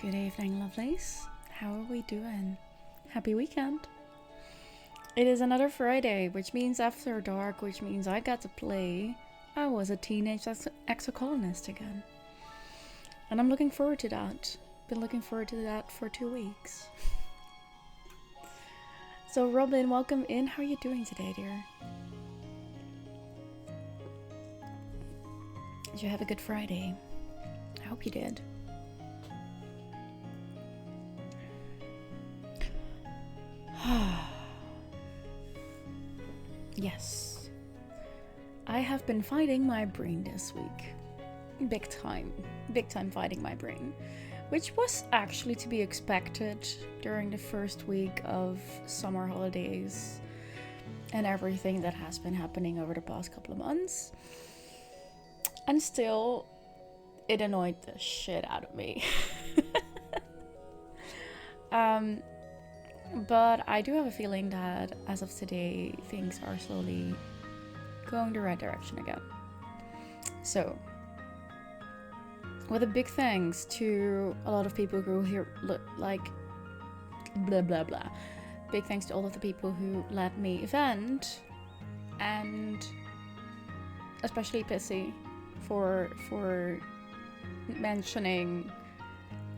Good evening, lovelies. How are we doing? Happy weekend. It is another Friday, which means after dark, which means I got to play. I was a Teenage Exocolonist again. And I'm looking forward to that. Been looking forward to that for 2 weeks. So Robin, welcome in. How are you doing today, dear? Did you have a good Friday? I hope you did. Yes. I have been fighting my brain this week. Big time. Big time fighting my brain. Which was actually to be expected during the first week of summer holidays and everything that has been happening over the past couple of months. And still, it annoyed the shit out of me. But I do have a feeling that as of today, things are slowly going the right direction again. So, with a big thanks to a lot of people who here like blah blah blah. Big thanks to all of the people who let me vent, and especially Pissy for mentioning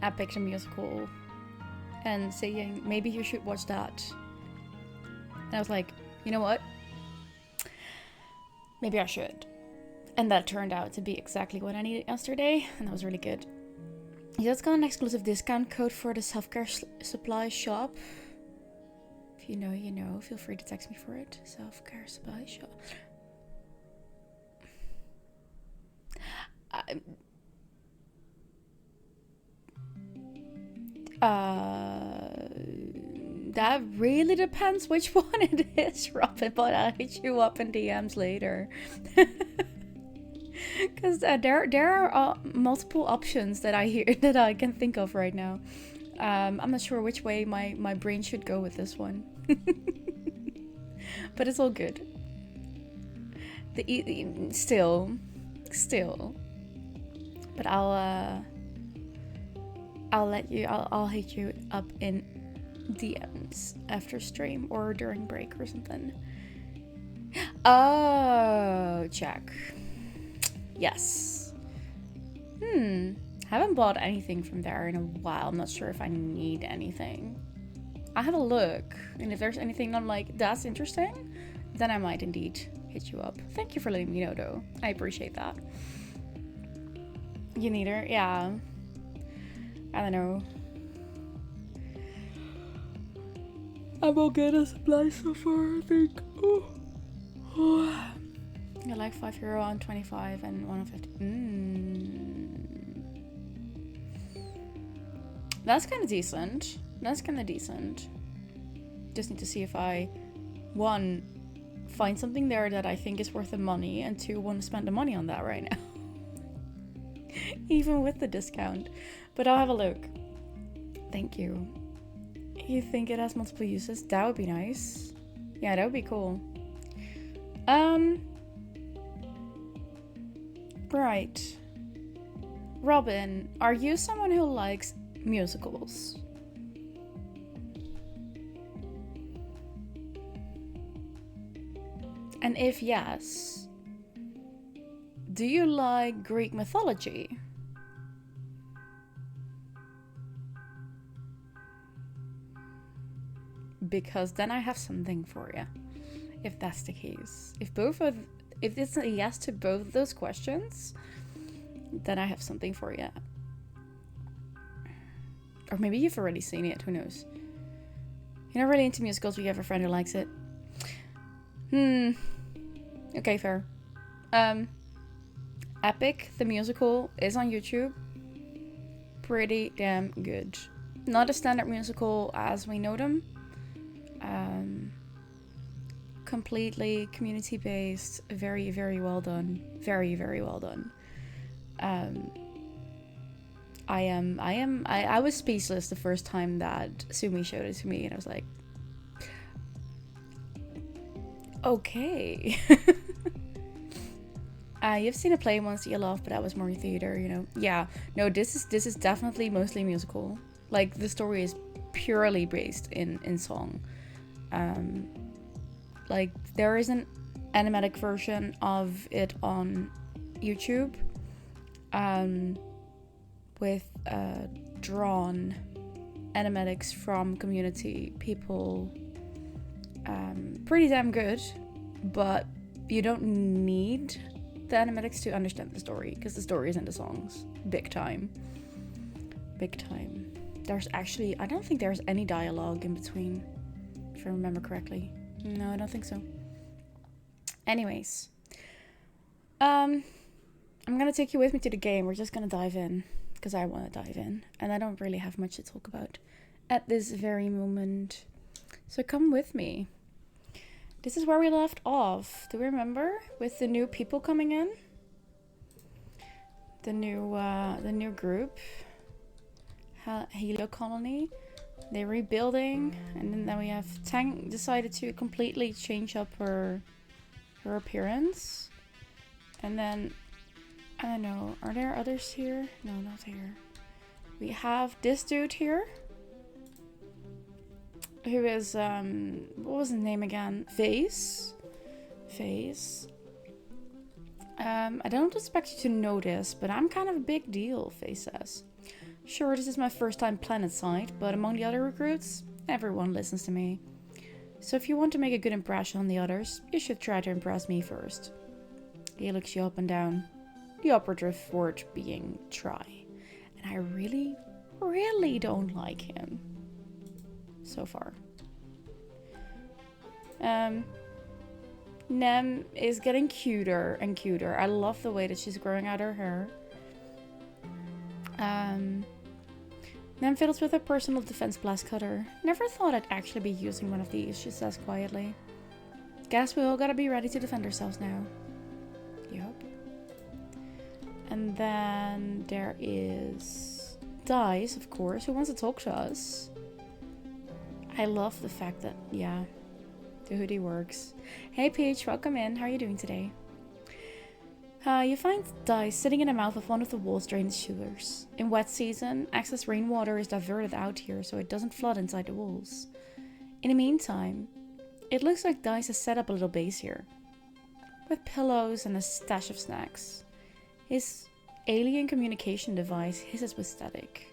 Epic the Musical and saying maybe you should watch that. And I was like, you know what? Maybe I should. And that turned out to be exactly what I needed yesterday, and that was really good. You just got an exclusive discount code for the self-care supply shop. If you know, you know. Feel free to text me for it. Self-care supply shop. That really depends which one it is, Robin, but I'll hit you up in DMs later. Because there are multiple options that I can think of right now. I'm not sure which way my brain should go with this one. But it's all good. Still. But I'll hit you up in DMs after stream or during break or something. Oh, check. Yes. Haven't bought anything from there in a while. I'm not sure if I need anything. I have a look, and if there's anything I'm like, that's interesting, then I might indeed hit you up. Thank you for letting me know, though. I appreciate that. You neither? Yeah. I don't know. I will get a supply so far, I think. Oh. I like €5 on 25 and 150. That's kind of decent. Just need to see if I, one, find something there that I think is worth the money, and two, want to spend the money on that right now. Even with the discount. But I'll have a look. Thank you. You think it has multiple uses? That would be nice. Yeah, that would be cool. Right. Robin, are you someone who likes musicals? And if yes, do you like Greek mythology? Because then I have something for you, if that's the case. If it's a yes to both of those questions, then I have something for you. Or maybe you've already seen it, who knows? You're not really into musicals, but you have a friend who likes it. Okay, fair. Epic, the musical, is on YouTube. Pretty damn good. Not a standard musical as we know them. Completely community-based, very, very well done. Very, very well done. I was speechless the first time that Sumi showed it to me, and I was like, okay. You've seen a play once that you love, but that was more theater, you know. Yeah, no, this is definitely mostly musical. Like the story is purely based in song. Like there is an animatic version of it on YouTube, with drawn animatics from community people. Pretty damn good, but you don't need the animatics to understand the story, because the story is in the songs. Big time. There's actually, I don't think there's any dialogue in between, if I remember correctly. No, I don't think so. Anyways, I'm gonna take you with me to the game. We're just gonna dive in, because I want to dive in, and I don't really have much to talk about at this very moment. So come with me. This is where we left off. Do we remember? With the new people coming in? The new group. Halo Colony. They're rebuilding. And then we have Tang decided to completely change up her appearance. And then, I don't know. Are there others here? No, not here. We have this dude here. Who is, what was his name again? Vase. I don't expect you to know this, but I'm kind of a big deal, Vase says. Sure, this is my first time planetside, but among the other recruits, everyone listens to me. So if you want to make a good impression on the others, you should try to impress me first. He looks you up and down. The operative word being try. And I really, really don't like him. So far. Nem is getting cuter and cuter. I love the way that she's growing out her hair. Nem fiddles with her personal defense blast cutter. Never thought I'd actually be using one of these, she says quietly. Guess we all gotta be ready to defend ourselves now. Yup. And then there is Dice, of course, who wants to talk to us. I love the fact that, yeah, the hoodie works. Hey Peach, welcome in. How are you doing today? You find Dice sitting in the mouth of one of the wall's drained sewers. In wet season, excess rainwater is diverted out here so it doesn't flood inside the walls. In the meantime, it looks like Dice has set up a little base here. With pillows and a stash of snacks. His alien communication device hisses with static.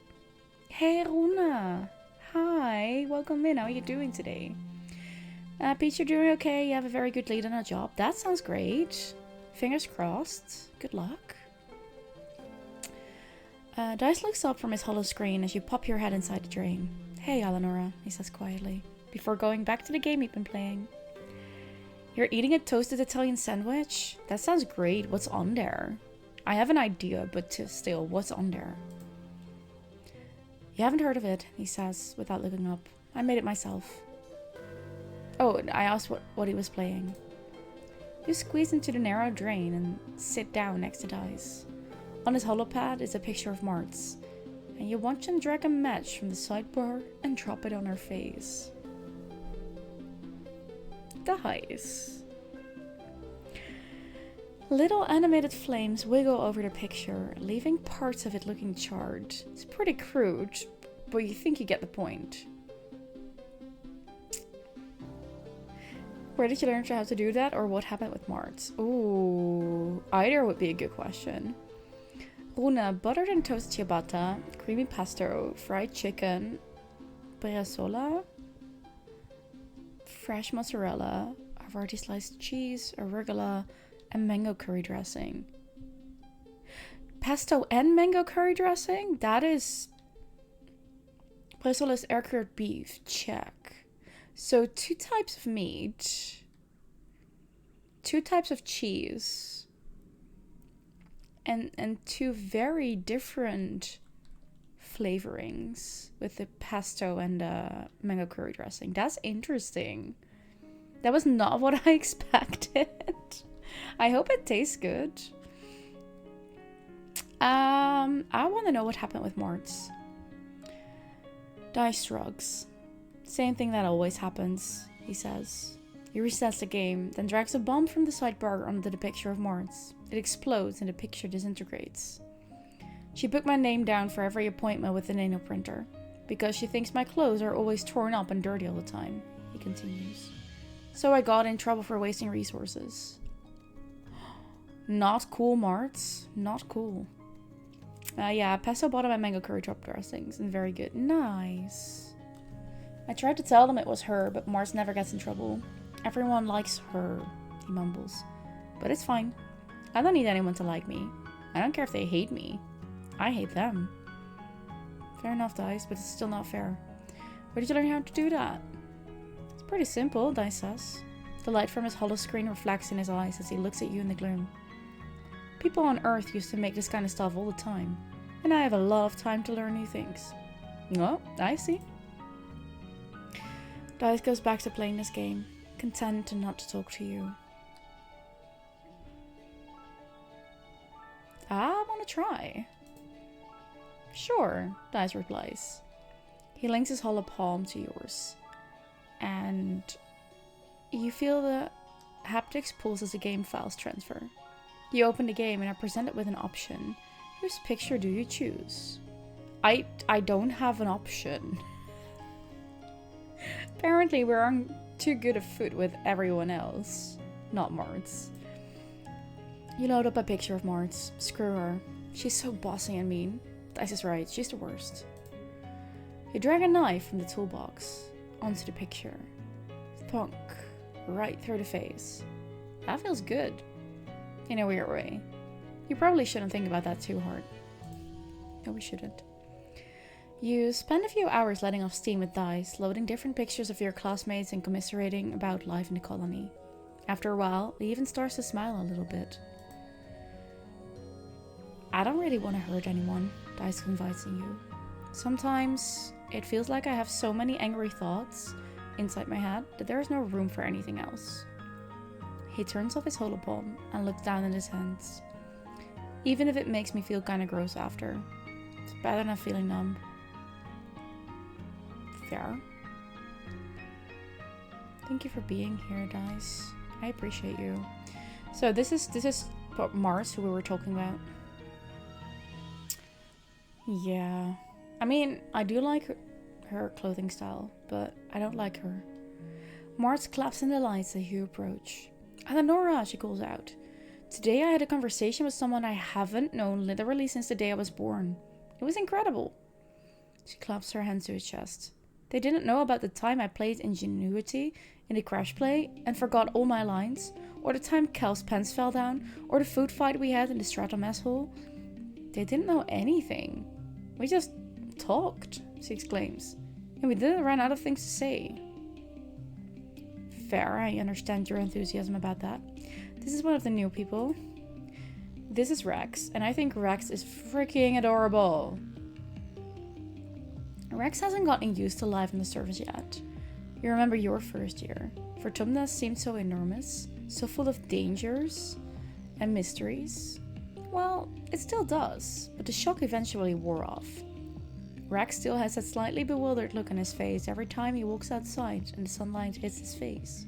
Hey Runa! Hi, welcome in. How are you doing today? Peach, you're doing okay. You have a very good lead on our job. That sounds great. Fingers crossed. Good luck. Dice looks up from his hollow screen as you pop your head inside the drain. Hey, Eleonora, he says quietly, before going back to the game you've been playing. You're eating a toasted Italian sandwich? That sounds great. What's on there? I have an idea, but still, what's on there? You haven't heard of it, he says, without looking up. I made it myself. Oh, I asked what he was playing. You squeeze into the narrow drain and sit down next to Dice. On his holopad is a picture of Martz, and you watch him drag a match from the sidebar and drop it on her face. Dice. Little animated flames wiggle over the picture, leaving parts of it looking charred. It's pretty crude, but you think you get the point. Where did you learn how to do that, or what happened with Martz? Ooh, either would be a good question. Runa, buttered and toasted ciabatta, creamy pesto, fried chicken, bresaola, fresh mozzarella, Havarti sliced cheese, arugula, and mango curry dressing. Pesto and mango curry dressing? That is... bresaola is air-cured beef. Check. So 2 types of meat, 2 types of cheese, and 2 very different flavorings with the pesto and the mango curry dressing. That's interesting. That was not what I expected. I hope it tastes good. I want to know what happened with Martz. Dice shrugs. Same thing that always happens, he says. He resets the game, then drags a bomb from the sidebar onto the picture of Martz. It explodes and the picture disintegrates. She put my name down for every appointment with the nano printer, because she thinks my clothes are always torn up and dirty all the time, he continues. So I got in trouble for wasting resources. Not cool, Martz. Not cool. Yeah, pesto bottom and mango curry top dressings, and very good. Nice. I tried to tell them it was her, but Martz never gets in trouble. Everyone likes her, he mumbles. But it's fine. I don't need anyone to like me. I don't care if they hate me. I hate them. Fair enough, Dice, but it's still not fair. Where did you learn how to do that? It's pretty simple, Dice says. The light from his holoscreen reflects in his eyes as he looks at you in the gloom. People on Earth used to make this kind of stuff all the time. And I have a lot of time to learn new things. Oh, I see. Dice goes back to playing this game, content to not to talk to you. I want to try. Sure, Dice replies. He links his hollow palm to yours. And you feel the haptics pulse as the game files transfer. You open the game and are presented with an option. Whose picture do you choose? I don't have an option. Apparently we're on too good a foot with everyone else. Not Martz. You load up a picture of Martz. Screw her. She's so bossy and mean. Dice is right, she's the worst. You drag a knife from the toolbox onto the picture. Thunk. Right through the face. That feels good. In a weird way. You probably shouldn't think about that too hard. No, we shouldn't. You spend a few hours letting off steam with Dice, loading different pictures of your classmates and commiserating about life in the colony. After a while, he even starts to smile a little bit. I don't really want to hurt anyone, Dice confides in you. Sometimes it feels like I have so many angry thoughts inside my head that there is no room for anything else. He turns off his holopalm and looks down at his hands. Even if it makes me feel kinda gross after. It's better than feeling numb. Fair. Thank you for being here, Dice. I appreciate you. So this is Martz, who we were talking about. Yeah. I mean, I do like her clothing style, but I don't like her. Martz claps in the lights as you approach. Eleonora, she calls out. Today I had a conversation with someone I haven't known literally since the day I was born. It was incredible. She claps her hands to her chest. They didn't know about the time I played Ingenuity in the crash play and forgot all my lines, or the time Kel's pants fell down, or the food fight we had in the Strato mess hall. They didn't know anything. We just talked, she exclaims. And we didn't run out of things to say. Fair, I understand your enthusiasm about that. This is one of the new people. This is Rex, and I think Rex is freaking adorable. Rex hasn't gotten used to life on the surface yet. You remember your first year. Vertumnus seemed so enormous, so full of dangers and mysteries. Well, it still does, but the shock eventually wore off. Rex still has that slightly bewildered look on his face every time he walks outside and the sunlight hits his face.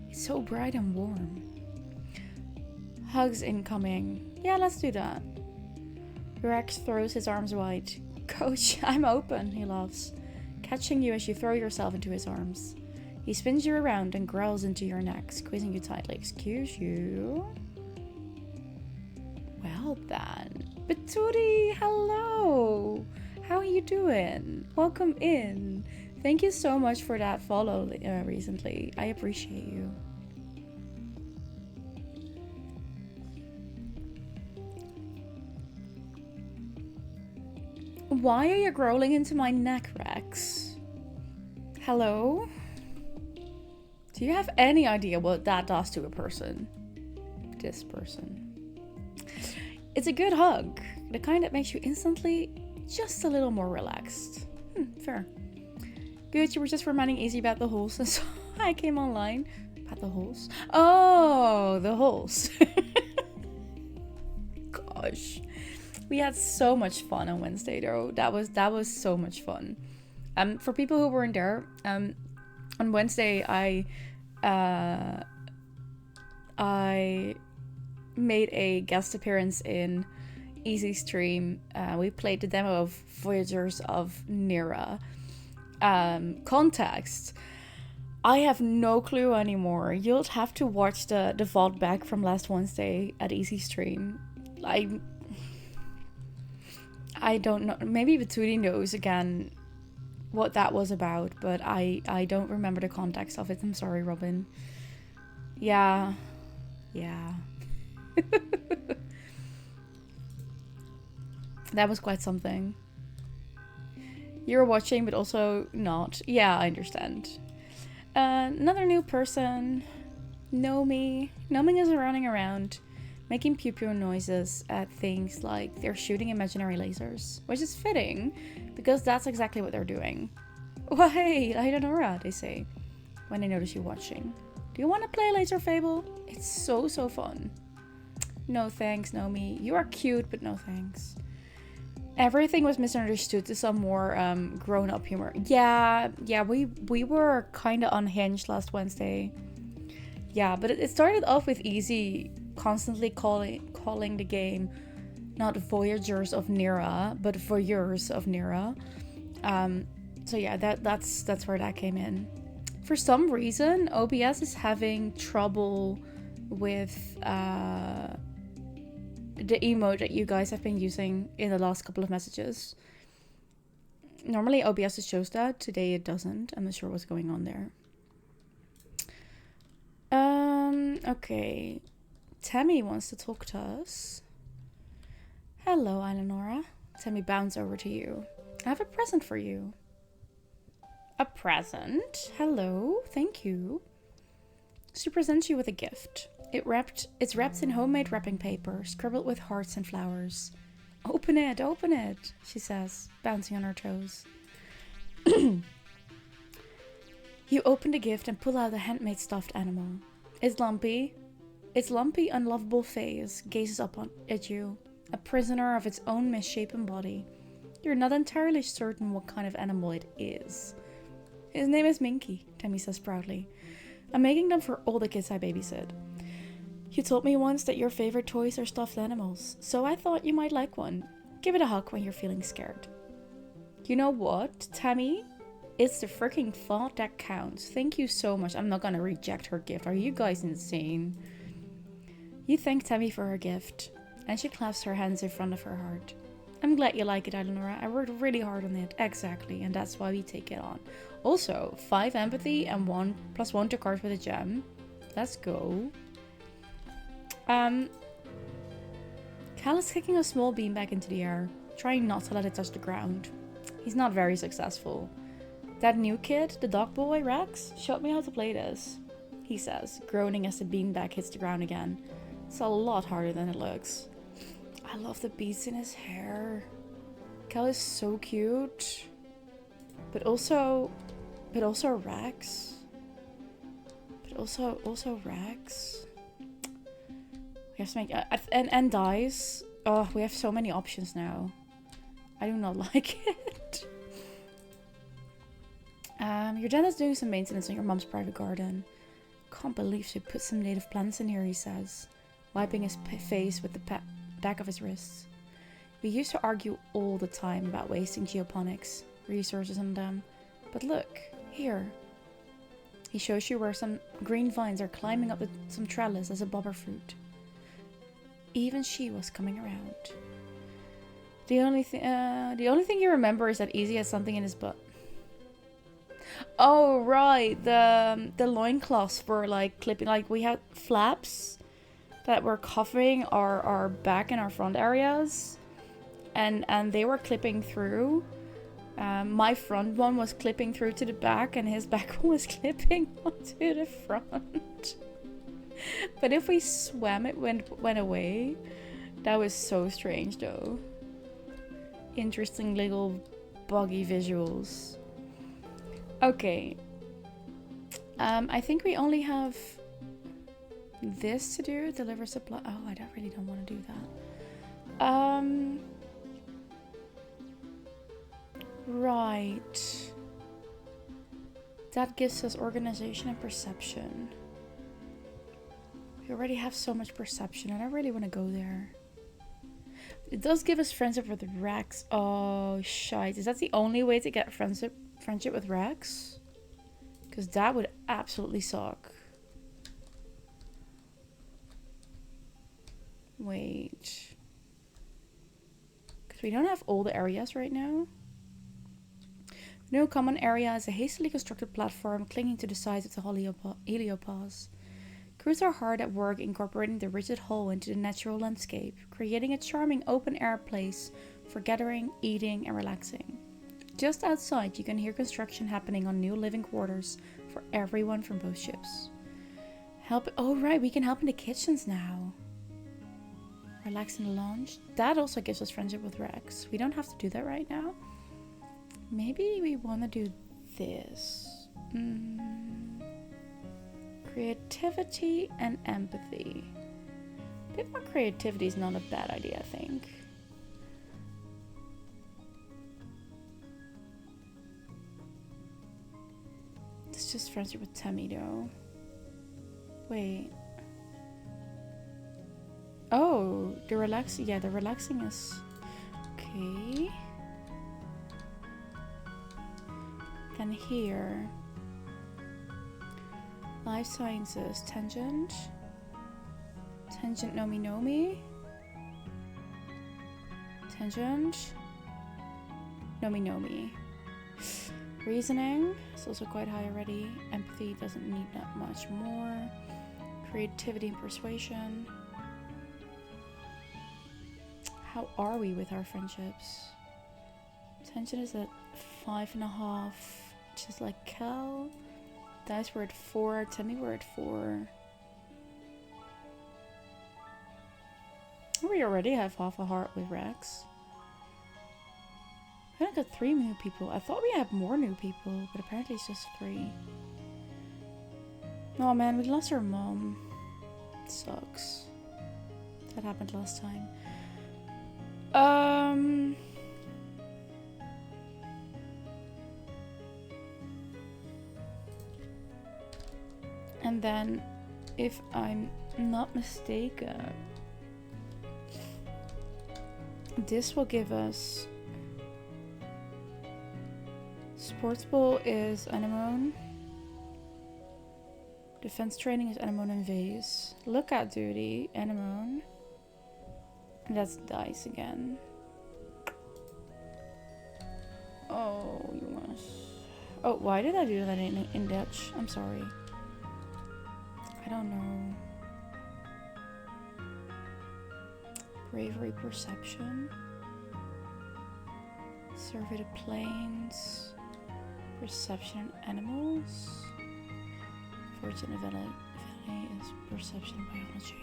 It's so bright and warm. Hugs incoming. Yeah, let's do that. Rex throws his arms wide. Coach, I'm open, he laughs, catching you as you throw yourself into his arms. He spins you around and growls into your neck, squeezing you tightly. Excuse you? Well then. Baturi, hello! How are you doing? Welcome in. Thank you so much for that follow recently. I appreciate you. Why are you growling into my neck, Rex? Hello? Do you have any idea what that does to a person? This person. It's a good hug. The kind that makes you instantly just a little more relaxed. Fair. Good, you were just reminding Izzy about the holes, and so I came online. About the holes? Oh, the holes. Gosh. We had so much fun on Wednesday though. That was so much fun. For people who weren't there, on Wednesday I I made a guest appearance in Easy Stream. We played the demo of Voyagers of Nira. Context. I have no clue anymore. You'll have to watch the VOD back from last Wednesday at Easy Stream. I don't know. Maybe Batooty knows again what that was about, but I don't remember the context of it. I'm sorry, Robin. Yeah. That was quite something. You're watching, but also not. Yeah, I understand. Another new person. Nomi. Nomi is running around, making pew-pew noises at things like they're shooting imaginary lasers. Which is fitting, because that's exactly what they're doing. Oh, hey, Lahidanora, they say, when they notice you watching. Do you want to play Laser Fable? It's so fun. No thanks, Nomi. You are cute, but no thanks. Everything was misunderstood to some more grown-up humor. Yeah, we were kind of unhinged last Wednesday. Yeah, but it started off with Easy constantly calling the game not Voyagers of Nira, but Voyeurs of Nira. So yeah, that's where that came in. For some reason, OBS is having trouble with the emote that you guys have been using in the last couple of messages. Normally OBS just shows that. Today it doesn't. I'm not sure what's going on there. Okay. Tammy wants to talk to us. Hello, Eleonora. Tammy bounds over to you. I have a present for you. A present? Hello, thank you. She presents you with a gift. It's wrapped in homemade wrapping paper, scribbled with hearts and flowers. Open it, she says, bouncing on her toes. You open the gift and pull out a handmade stuffed animal. Its lumpy, unlovable face gazes up at you, a prisoner of its own misshapen body. You're not entirely certain what kind of animal it is. His name is Minky, Tammy says proudly. I'm making them for all the kids I babysit. You told me once that your favorite toys are stuffed animals, so I thought you might like one. Give it a hug when you're feeling scared. You know what, Tammy? It's the freaking thought that counts. Thank you so much. I'm not gonna reject her gift. Are you guys insane? You thank Tammy for her gift, and she clasps her hands in front of her heart. I'm glad you like it, Eleonora. I worked really hard on it. Exactly, and that's why we take it on. Also, 5 empathy and 1+1 to cards with a gem. Let's go. Cal is kicking a small beam back into the air, trying not to let it touch the ground. He's not very successful. That new kid, the dog boy, Rex, showed me how to play this, he says, groaning as the beanbag hits the ground again. It's a lot harder than it looks. I love the beads in his hair. Cal is so cute. But also Rex. But also Rex. We have to make and dies. Oh, we have so many options now. I do not like it. Your dad is doing some maintenance on your mom's private garden. Can't believe she put some native plants in here, he says, wiping his face with the back of his wrists. We used to argue all the time about wasting geoponics resources on them. But look, here. He shows you where some green vines are climbing up some trellis as a bobber fruit. Even she was coming around. The only thing you remember is that Easy has something in his butt. Oh right, the loincloths were like clipping, like we had flaps that were covering our back and our front areas, and they were clipping through. My front one was clipping through to the back, and his back one was clipping onto the front. But if we swam, it went away. That was so strange, though. Interesting little buggy visuals. Okay. I think we only have this to do. Deliver supply. Oh, I really don't want to do that. Right. That gives us organization and perception. We already have so much perception, and I really want to go there. It does give us friendship with Rex. Oh, shite. Is that the only way to get friendship with Rex? Because that would absolutely suck. Wait. Because we don't have all the areas right now. No common area is a hastily constructed platform clinging to the sides of the heliopause. Crews are hard at work incorporating the rigid hull into the natural landscape, creating a charming open-air place for gathering, eating, and relaxing. Just outside, you can hear construction happening on new living quarters for everyone from both ships. Oh right, we can help in the kitchens now. Relax in the lounge. That also gives us friendship with Rex. We don't have to do that right now. Maybe we want to do this. Creativity and empathy. A bit more creativity is not a bad idea, I think. It's just friendship with Temmie, though. Wait. Oh, the relaxing. Yeah, the relaxing is okay. Then here. Life Sciences, Tangent. Tangent Nomi Nomi. Tangent Nomi Nomi. Reasoning is also quite high already. Empathy doesn't need that much more. Creativity and persuasion. How are we with our friendships? Tension is at 5.5, just like Cal. Dice were at 4. Temmie were at 4. We already have half a heart with Rex. I think I got 3 new people. I thought we had more new people, but apparently it's just 3. Oh man, we lost our mom. It sucks. That happened last time. And then, if I'm not mistaken, this will give us Sports Ball is Anemone. Defense training is Anemone and Vase. Lookout duty, Anemone. And that's dice again. Oh, you must. Oh, why did I do that in Dutch? I'm sorry. I don't know. Bravery, perception. Survey the plains. Perception and animals. Fortune and Valley is perception and biology.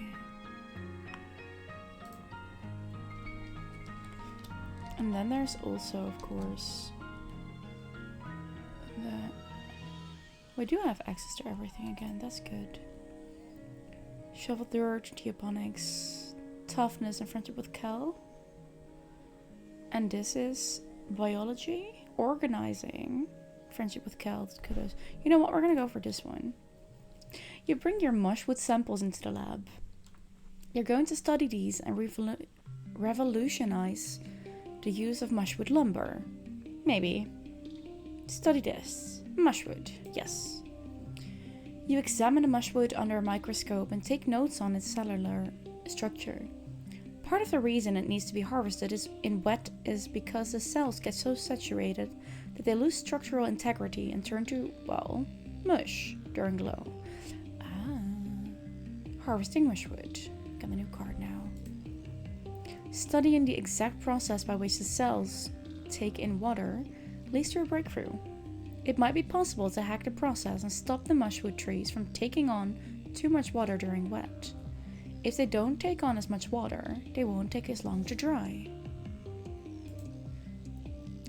And then there's also, of course, we do have access to everything again. That's good. Shovel dirt, geoponics, toughness, and friendship with Kel. And this is biology, organizing, friendship with Kel. Kudos. You know what? We're gonna go for this one. You bring your mushwood samples into the lab. You're going to study these and revolutionize the use of mushwood lumber. Maybe. Study this. Mushwood. Yes. You examine the mushwood under a microscope and take notes on its cellular structure. Part of the reason it needs to be harvested in wet is because the cells get so saturated that they lose structural integrity and turn to, well, mush during glow. Harvesting mushwood. Got a new card now. Studying the exact process by which the cells take in water leads to a breakthrough. It might be possible to hack the process and stop the mushwood trees from taking on too much water during wet. If they don't take on as much water, they won't take as long to dry.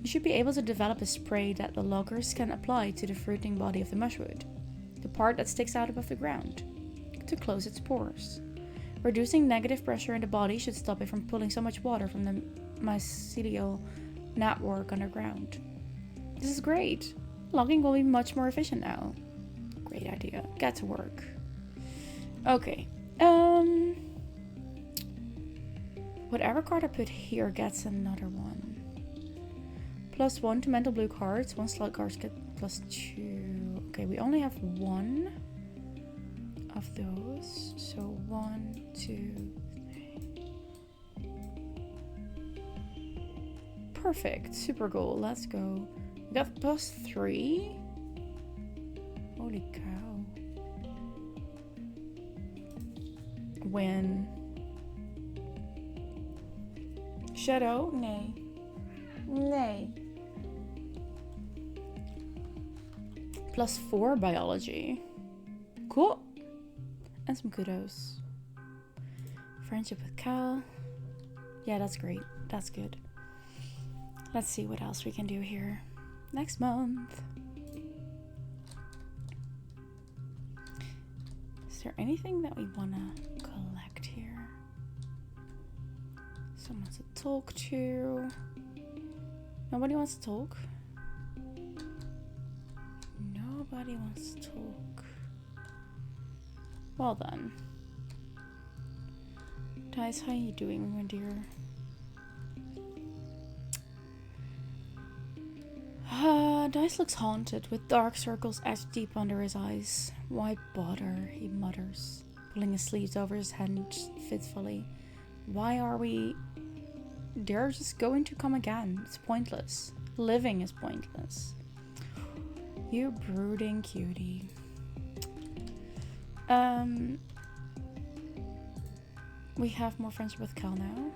You should be able to develop a spray that the loggers can apply to the fruiting body of the mushwood, the part that sticks out above the ground, to close its pores. Reducing negative pressure in the body should stop it from pulling so much water from the mycelial network underground. This is great. Logging will be much more efficient now. Great idea. Get to work. Okay. Whatever card I put here gets another one. +1 to mental blue cards. 1 slot cards get +2. Okay, we only have one of those. So 1, 2, 3. Perfect. Super goal. Let's go. We got +3. Holy cow. Win. Shadow? Nay. Nay. +4 biology. Cool. And some kudos. Friendship with Cal. Yeah, that's great. That's good. Let's see what else we can do here. Next month. Is there anything that we want to collect here? Someone to talk to. Nobody wants to talk. Nobody wants to talk. Well then. Dice, how are you doing, my dear? Dice looks haunted, with dark circles etched deep under his eyes. Why bother, he mutters, pulling his sleeves over his head fitfully. Why are we... They're just going to come again. It's pointless. Living is pointless. You brooding cutie. We have more friendship with Cal now.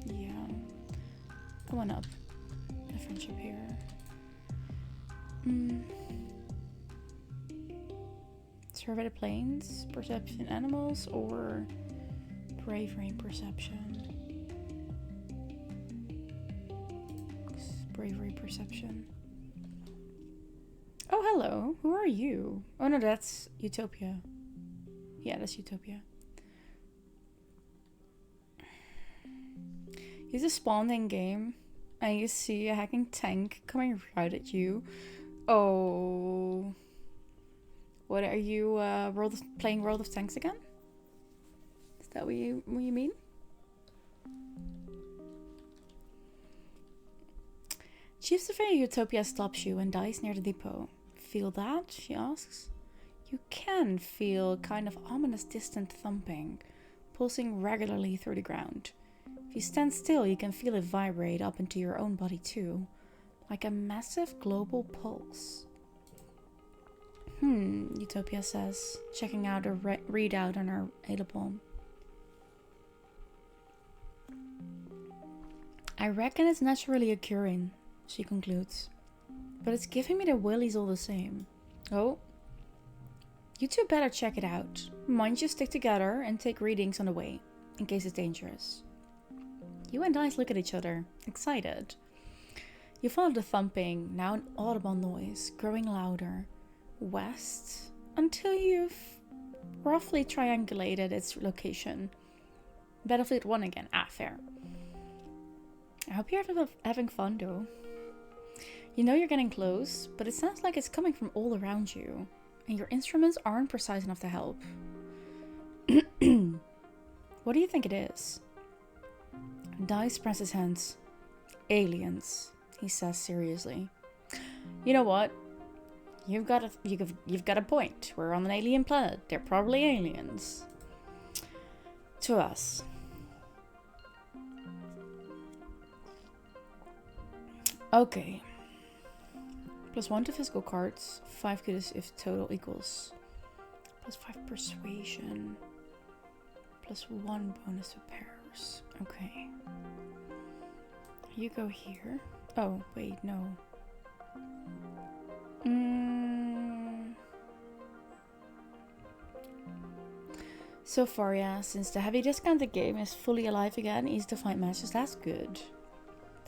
Yeah. Come on up. The friendship here. Survey the plains, perception animals, or bravery and perception? Bravery perception. Oh, hello. Who are you? Oh no, that's Utopia. Yeah, that's Utopia. You just spawned in game and you see a hacking tank coming right at you. Oh. What are you playing World of Tanks again? Is that what you mean? Chief Surveyor Utopia stops you and dies near the depot. Feel that? She asks. You can feel kind of ominous distant thumping, pulsing regularly through the ground. If you stand still, you can feel it vibrate up into your own body too, like a massive global pulse. Utopia says, checking out a readout on her Adapalm. I reckon it's naturally occurring, she concludes. But it's giving me the willies all the same. Oh. You two better check it out. Mind you stick together and take readings on the way, in case it's dangerous. You and Dice look at each other, excited. You follow the thumping, now an audible noise, growing louder, west, until you've roughly triangulated its location. Battlefield 1 again. Ah, fair. I hope you're having fun though. You know you're getting close, but it sounds like it's coming from all around you, and your instruments aren't precise enough to help. What do you think it is? Dice presses hands. Aliens, he says seriously. You know what? You've got a point. We're on an alien planet. They're probably aliens. To us. Okay. +1 to physical cards. 5 good if total equals. +5 persuasion. +1 bonus to pairs. Okay. You go here. Oh, wait, no. So far, yeah, since the heavy discounted game is fully alive again, easy to find matches, that's good.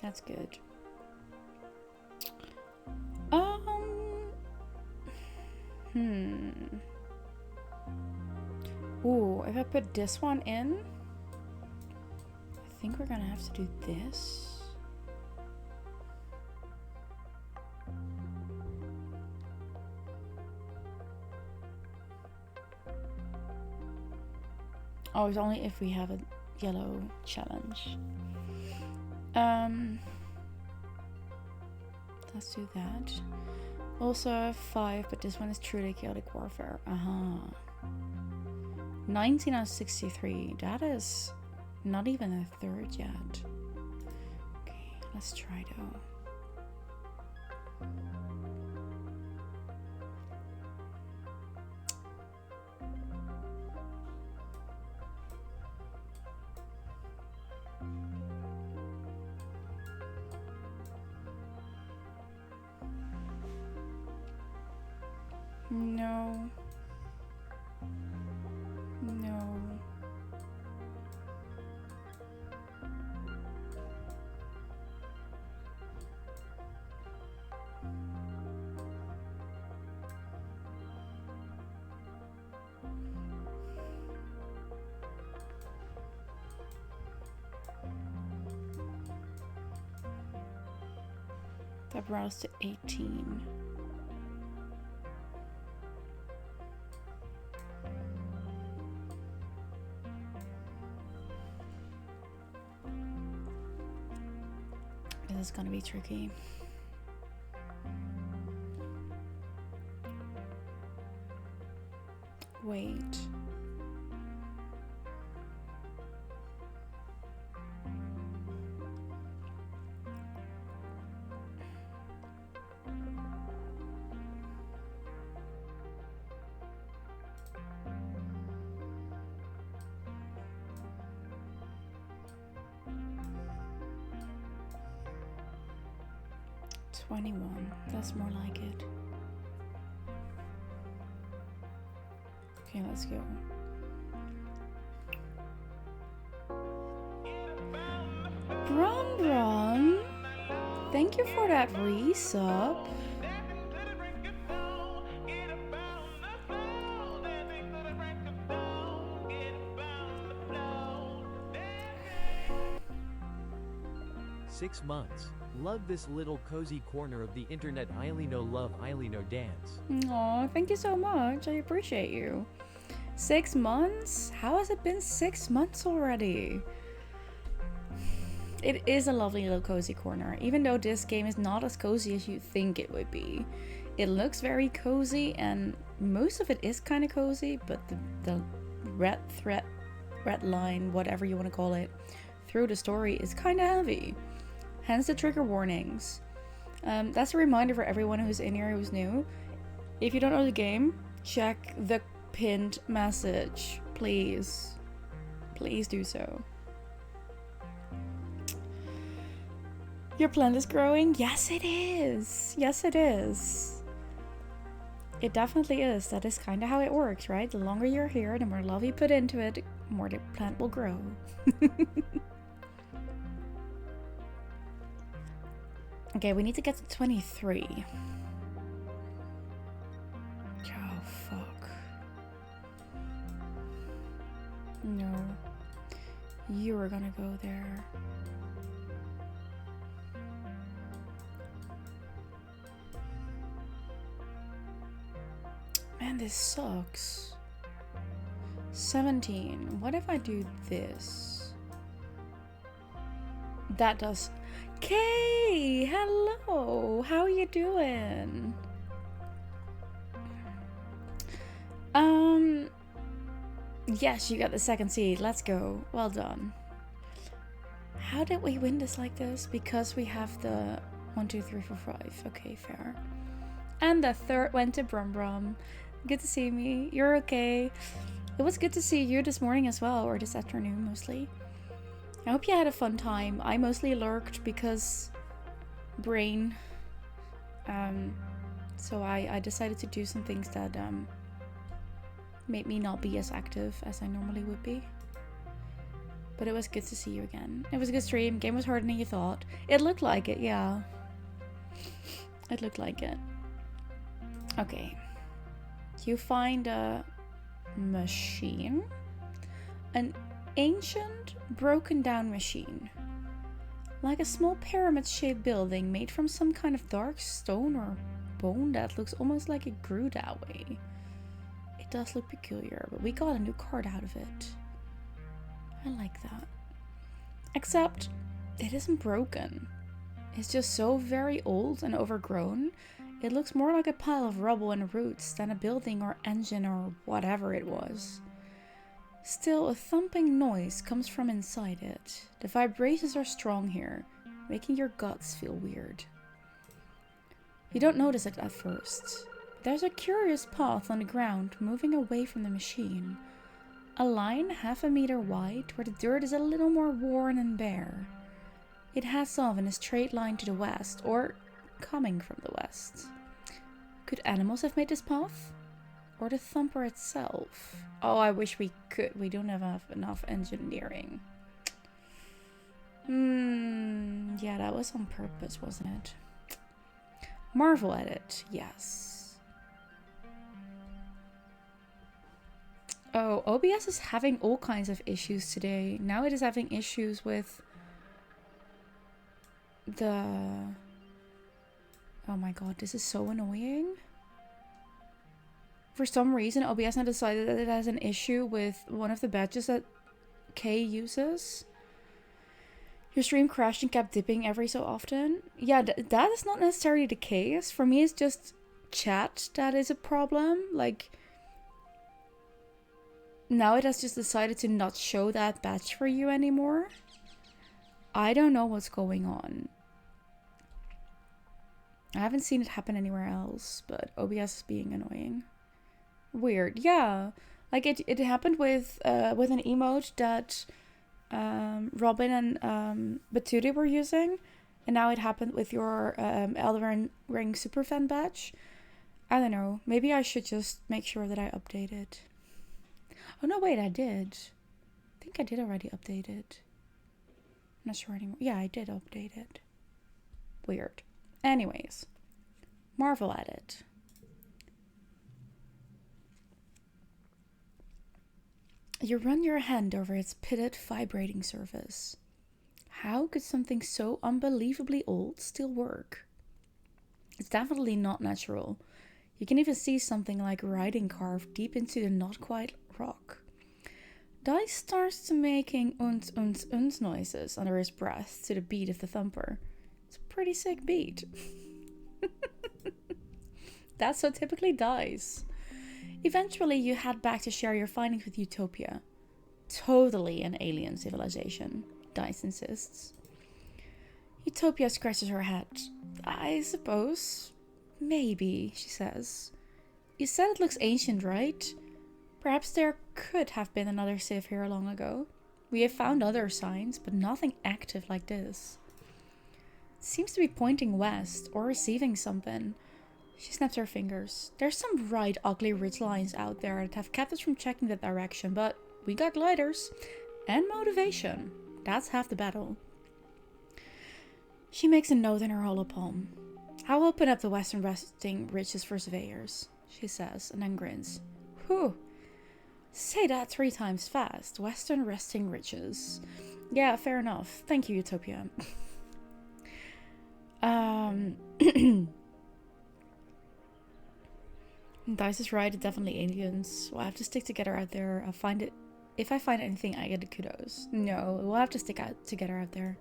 That's good. Ooh, if I put this one in, I think we're gonna have to do this. Oh, it's only if we have a yellow challenge. Let's do that. Also 5, but this one is truly chaotic warfare. 19 out of 63. That is not even a third yet. Okay, let's try though. No. No. That brought us to 18. This is gonna be tricky. Wait. That's more like it. Okay, let's go. Brum Brum, thank you for that resub. Six months. Love this little cozy corner of the internet. Eilino love Eilino dance. Aw, thank you so much. I appreciate you. 6 months? How has it been 6 months already? It is a lovely little cozy corner, even though this game is not as cozy as you think it would be. It looks very cozy, and most of it is kind of cozy, but the red line, whatever you want to call it, through the story is kind of heavy. Hence the trigger warnings. That's a reminder for everyone who's in here who's new. If you don't know the game, check the pinned message. Please. Please do so. Your plant is growing? Yes, it is. Yes, it is. It definitely is. That is kind of how it works, right? The longer you're here, the more love you put into it, the more the plant will grow. Okay, we need to get to 23. Oh, fuck. No. You were gonna go there. Man, this sucks. 17. What if I do this? That does... Kay! Hello! How are you doing? Yes, you got the second seed. Let's go. Well done. How did we win this like this? Because we have the 1, 2, 3, 4, 5. Okay, fair. And the third went to Brum Brum. Good to see me. You're okay. It was good to see you this morning as well, or this afternoon mostly. I hope you had a fun time. I mostly lurked because brain. So I decided to do some things that made me not be as active as I normally would be. But it was good to see you again. It was a good stream. Game was harder than you thought. It looked like it, yeah. It looked like it. Okay. You find a machine. An ancient, broken down machine. Like a small pyramid-shaped building made from some kind of dark stone or bone that looks almost like it grew that way. It does look peculiar, but we got a new card out of it. I like that. Except, it isn't broken. It's just so very old and overgrown. It looks more like a pile of rubble and roots than a building or engine or whatever it was. Still, a thumping noise comes from inside it. The vibrations are strong here, making your guts feel weird. You don't notice it at first. There's a curious path on the ground moving away from the machine. A line half a meter wide where the dirt is a little more worn and bare. It heads off in a straight line to the west, or coming from the west. Could animals have made this path? Or the thumper itself? Oh, I wish we could. We don't have enough engineering. Yeah, that was on purpose, wasn't it? Marvel at it, yes. Oh, OBS is having all kinds of issues today. Now it is having issues with the... Oh my god, this is so annoying. For some reason, OBS now decided that it has an issue with one of the badges that Kay uses. Your stream crashed and kept dipping every so often. Yeah, that is not necessarily the case. For me, it's just chat that is a problem. Like, now it has just decided to not show that badge for you anymore. I don't know what's going on. I haven't seen it happen anywhere else, but OBS is being annoying. Weird, yeah. Like it happened with an emote that Robin and Batuti were using, and now it happened with your Elden Ring Superfan badge. I don't know. Maybe I should just make sure that I update it. Oh no, wait, I did. I think I did already update it. I'm not sure anymore. Yeah, I did update it. Weird. Anyways, marvel at it. You run your hand over its pitted, vibrating surface. How could something so unbelievably old still work? It's definitely not natural. You can even see something like writing carved deep into the not quite rock. Dice starts making uns noises under his breath to the beat of the thumper. It's a pretty sick beat. That's so typically Dice. Eventually, you head back to share your findings with Utopia. Totally an alien civilization, Dice insists. Utopia scratches her head. I suppose. Maybe, she says. You said it looks ancient, right? Perhaps there could have been another civ here long ago. We have found other signs, but nothing active like this. It seems to be pointing west, or receiving something. She snaps her fingers. There's some right ugly ridge lines out there that have kept us from checking that direction, but we got gliders. And motivation. That's half the battle. She makes a note in her hollow palm. I'll open up the western resting ridges for surveyors, she says, and then grins. Whew. Say that 3 times fast. Western resting ridges. Yeah, fair enough. Thank you, Utopia. Dice is right, it's definitely aliens. We'll have to stick together out there. I'll find it. If I find anything, I get the kudos. No, we'll have to stick out together out there.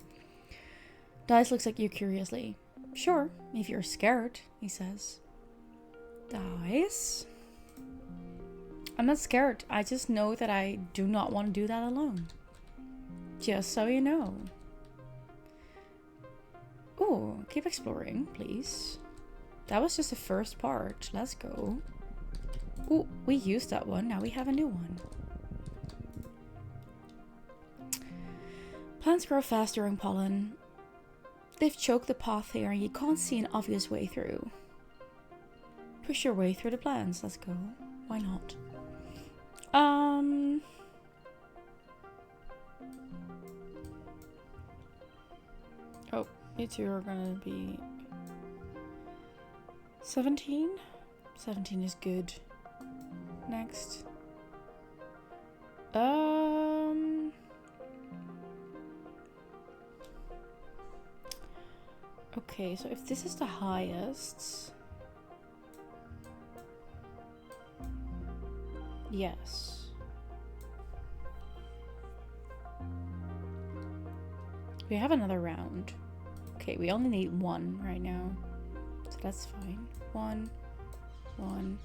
Dice looks at you curiously. Sure, if you're scared, he says. Dice? I'm not scared. I just know that I do not want to do that alone. Just so you know. Ooh, keep exploring, please. That was just the first part. Let's go. Ooh, we used that one. Now we have a new one. Plants grow fast during pollen. They've choked the path here and you can't see an obvious way through. Push your way through the plants. Let's go. Why not? Oh, you two are gonna be 17? 17 is good. Next. Okay, so if this is the highest... Yes. We have another round. Okay, we only need 1 right now. So that's fine. 1, 1,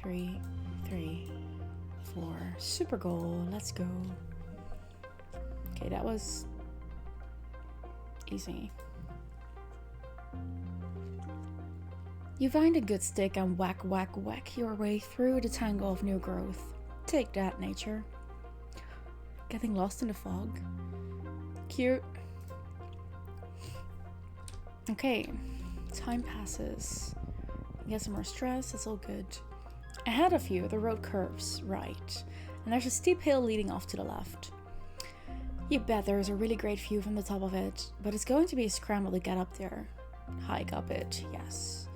3, 3, 4. Super goal. Let's go. Okay, that was easy. You find a good stick and whack, whack, whack your way through the tangle of new growth. Take that, nature. Getting lost in the fog. Cute. Okay, time passes. Get some more stress, it's all good. Ahead of you, the road curves right, and there's a steep hill leading off to the left. You bet there's a really great view from the top of it, but it's going to be a scramble to get up there. Hike up it, yes.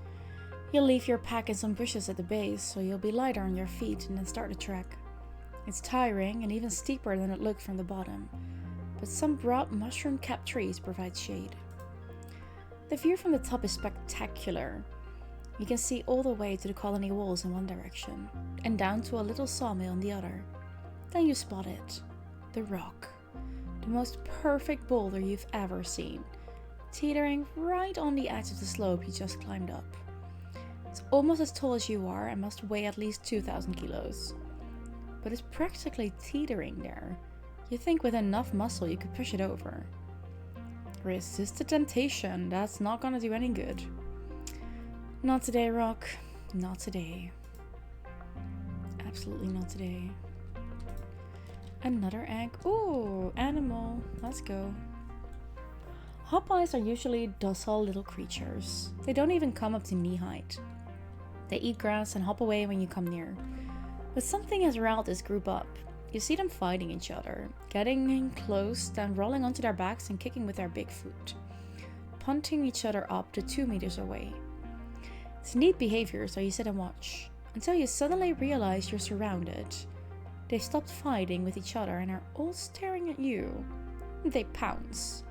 You'll leave your pack in some bushes at the base, so you'll be lighter on your feet and then start the trek. It's tiring and even steeper than it looked from the bottom, but some broad mushroom-capped trees provide shade. The view from the top is spectacular. You can see all the way to the colony walls in one direction, and down to a little sawmill in the other. Then you spot it. The rock. The most perfect boulder you've ever seen, teetering right on the edge of the slope you just climbed up. It's almost as tall as you are and must weigh at least 2,000 kilos. But it's practically teetering there. You think with enough muscle you could push it over. Resist the temptation, that's not gonna do any good. Not today, Rock. Not today. Absolutely not today. Another egg. Ooh, animal. Let's go. Hopeyes are usually docile little creatures. They don't even come up to knee height. They eat grass and hop away when you come near. But something has riled this group up. You see them fighting each other, getting in close, then rolling onto their backs and kicking with their big foot, punting each other up to 2 meters away. It's neat behavior, so you sit and watch, until you suddenly realize you're surrounded. They've stopped fighting with each other and are all staring at you. They pounce.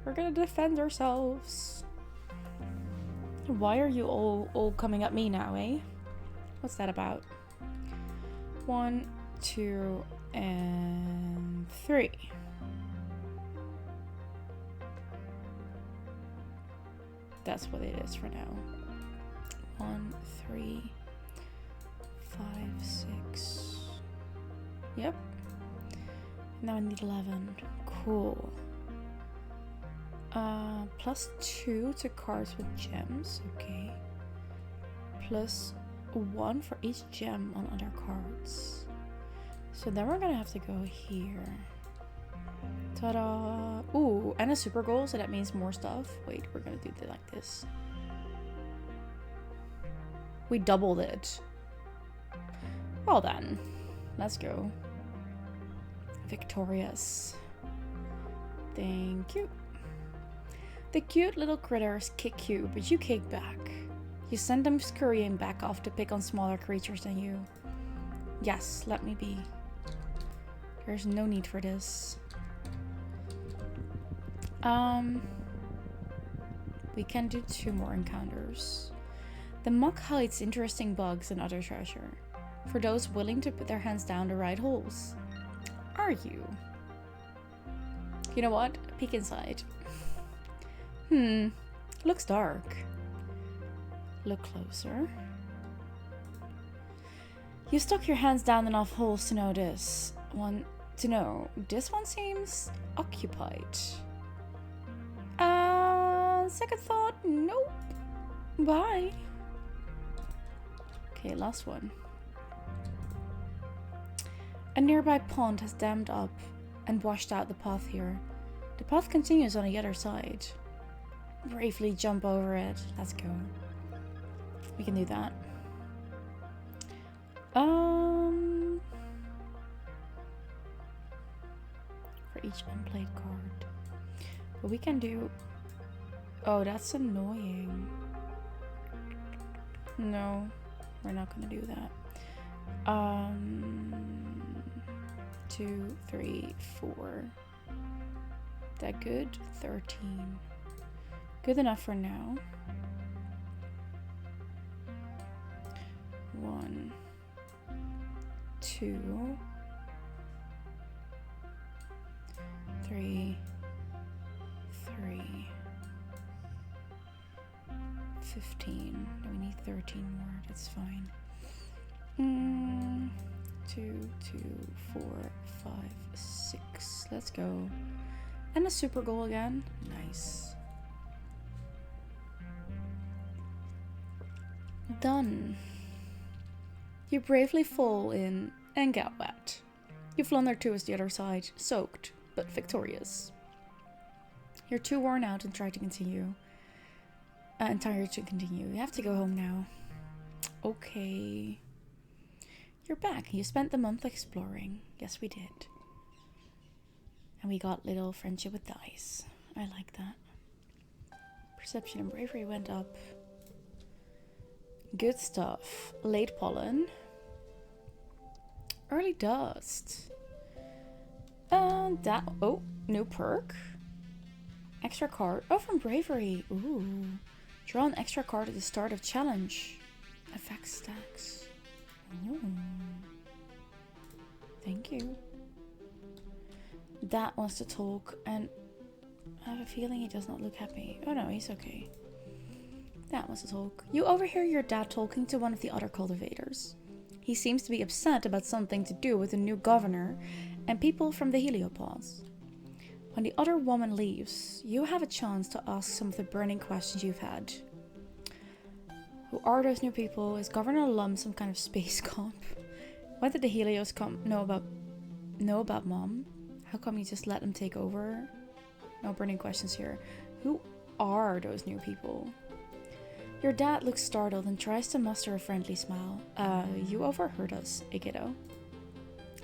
We're gonna defend ourselves. Why are you all coming at me now, eh? What's that about? 1, 2, and 3. That's what it is for now. 1, 3, 5, 6. Yep. Now I need 11. Cool. +2 to cards with gems. Okay. +1 for each gem on other cards. So then we're gonna have to go here. Ta-da! Ooh, and a super goal, so that means more stuff. Wait, we're gonna do it like this. We doubled it. Well then, let's go. Victorious. Thank you. The cute little critters kick you, but you kick back. You send them scurrying back off to pick on smaller creatures than you. Yes, let me be. There's no need for this. We can do 2 more encounters. The muck hides interesting bugs and other treasure, for those willing to put their hands down the right holes. Are you? You know what? Peek inside. Looks dark. Look closer. You stuck your hands down enough holes to know this. This one seems occupied. Second thought, nope. Bye. Okay, last one. A nearby pond has dammed up and washed out the path here. The path continues on the other side. Bravely jump over it. Let's go. We can do that. For each unplayed card. But we can do... Oh, that's annoying. No, we're not gonna do that. 2, 3, 4. That good? 13. Good enough for now. 1, 2, 3, 15. We need 13 more. That's fine. 2, 4, 5, 6. Let's go. And a super goal again. Nice. Done. You bravely fall in and get wet. You flounder towards the other side, soaked, but victorious. You're too worn out and tired to continue. Tired to continue. You have to go home now. Okay. You're back. You spent the month exploring. Yes, we did. And we got little friendship with dice. I like that. Perception and bravery went up. Good stuff. Late pollen. Early dust. Oh, new perk. Extra card. Oh, from bravery. Ooh. Draw an extra card at the start of challenge. Effect stacks. Ooh. Thank you. Dad wants to talk, and I have a feeling he does not look happy. Oh no, he's okay. Dad wants to talk. You overhear your dad talking to one of the other cultivators. He seems to be upset about something to do with the new governor and people from the heliopause. When the other woman leaves, you have a chance to ask some of the burning questions you've had. Who are those new people? Is Governor Lum some kind of space cop? Why did the Helios know about Mom? How come you just let them take over? No burning questions here. Who are those new people? Your dad looks startled and tries to muster a friendly smile. You overheard us, Igido.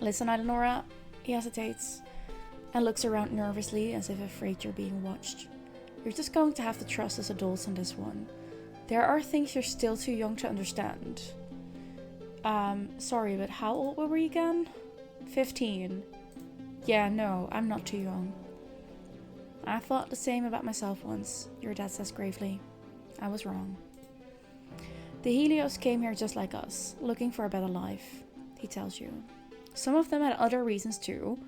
Listen, Eleonora. He hesitates and looks around nervously as if afraid you're being watched. You're just going to have to trust us adults on this one. There are things you're still too young to understand. Sorry, but how old were we again? 15. Yeah, no, I'm not too young. I thought the same about myself once, your dad says gravely. I was wrong. The Helios came here just like us, looking for a better life, he tells you. Some of them had other reasons too,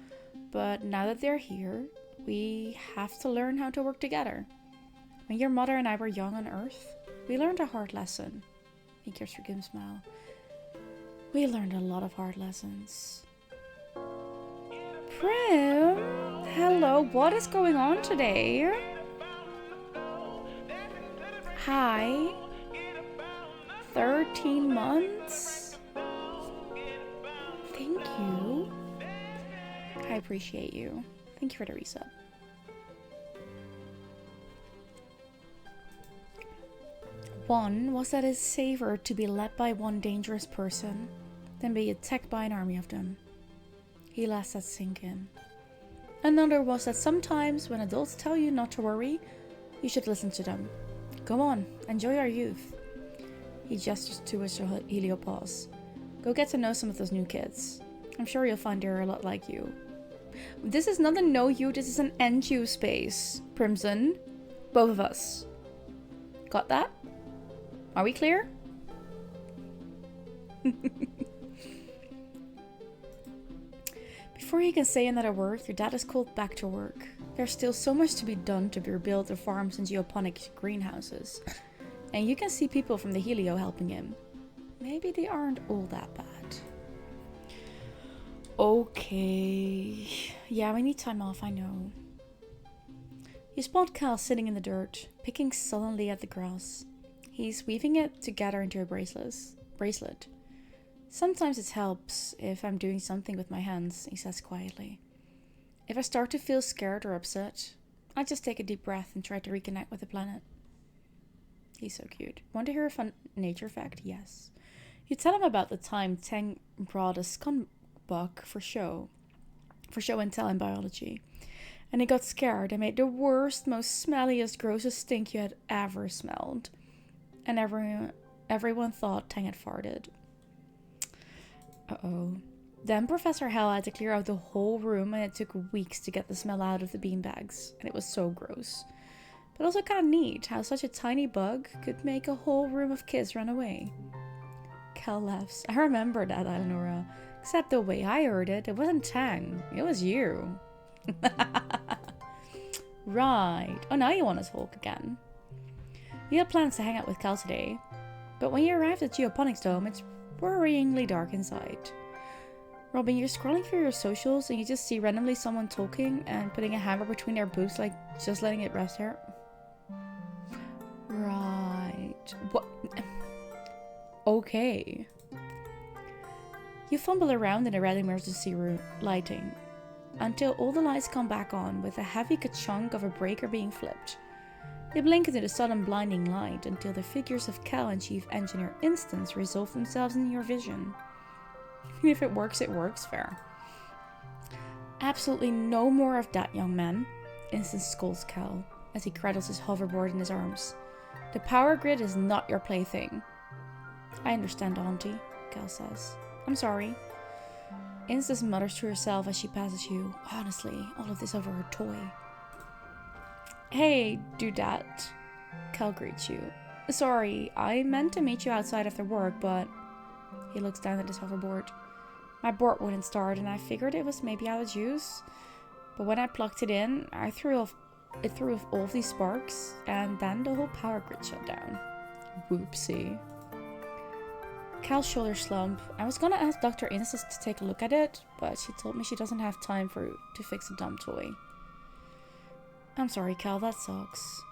but now that they're here, we have to learn how to work together. When your mother and I were young on Earth, we learned a hard lesson. He gives her a smile. We learned a lot of hard lessons. Prim, hello, what is going on today? Hi. 13 months? Thank you. I appreciate you. Thank you for the resub. One was that it savored to be led by one dangerous person, then be attacked by an army of them. He lets that sink in. Another was that sometimes when adults tell you not to worry, you should listen to them. Go on, enjoy our youth. He gestures towards the heliopause. Go get to know some of those new kids. I'm sure you'll find they're a lot like you. This is not a know you, this is an end you space, Primson. Both of us. Got that? Are we clear? Before you can say another word, your dad is called back to work. There's still so much to be done to rebuild the farms and geoponic greenhouses. And you can see people from the Helio helping him. Maybe they aren't all that bad. Okay. Yeah, we need time off, I know. You spot Cal sitting in the dirt, picking sullenly at the grass. He's weaving it together into a bracelet. Sometimes it helps if I'm doing something with my hands, he says quietly. If I start to feel scared or upset, I just take a deep breath and try to reconnect with the planet. He's so cute. Want to hear a fun nature fact? Yes. You tell him about the time Tang brought a skunk buck for show and tell in biology. And he got scared and made the worst, most smelliest, grossest stink you had ever smelled. And everyone thought Tang had farted. Uh-oh. Then Professor Hell had to clear out the whole room, and it took weeks to get the smell out of the beanbags. And it was so gross. But also kind of neat how such a tiny bug could make a whole room of kids run away. Kel laughs. I remember that, Eleonora. Except the way I heard it, it wasn't Tang. It was you. Right. Oh, now you want to talk again. You had plans to hang out with Cal today, but when you arrived at Geoponics Dome, it's worryingly dark inside. Robin, you're scrolling through your socials and you just see randomly someone talking and putting a hammer between their boobs, like just letting it rest there. Right. What? Okay. You fumble around in the red emergency room lighting until all the lights come back on with a heavy ka-chunk of a breaker being flipped. You blink into the sudden blinding light until the figures of Cal and Chief Engineer Instance resolve themselves in your vision. If it works, fair. Absolutely no more of that, young man, Instance scolds Cal as he cradles his hoverboard in his arms. The power grid is not your plaything. I understand, Auntie, Cal says. I'm sorry. Instance mutters to herself as she passes you. Honestly, all of this over her toy. Hey, dudette, Cal greets you. Sorry, I meant to meet you outside after work, but... He looks down at his hoverboard. My board wouldn't start and I figured it was maybe out of juice. But when I plugged it in, it threw off all of these sparks and then the whole power grid shut down. Whoopsie. Cal's shoulders slump. I was gonna ask Dr. Instance to take a look at it, but she told me she doesn't have time to fix a dumb toy. I'm sorry, Cal, that sucks.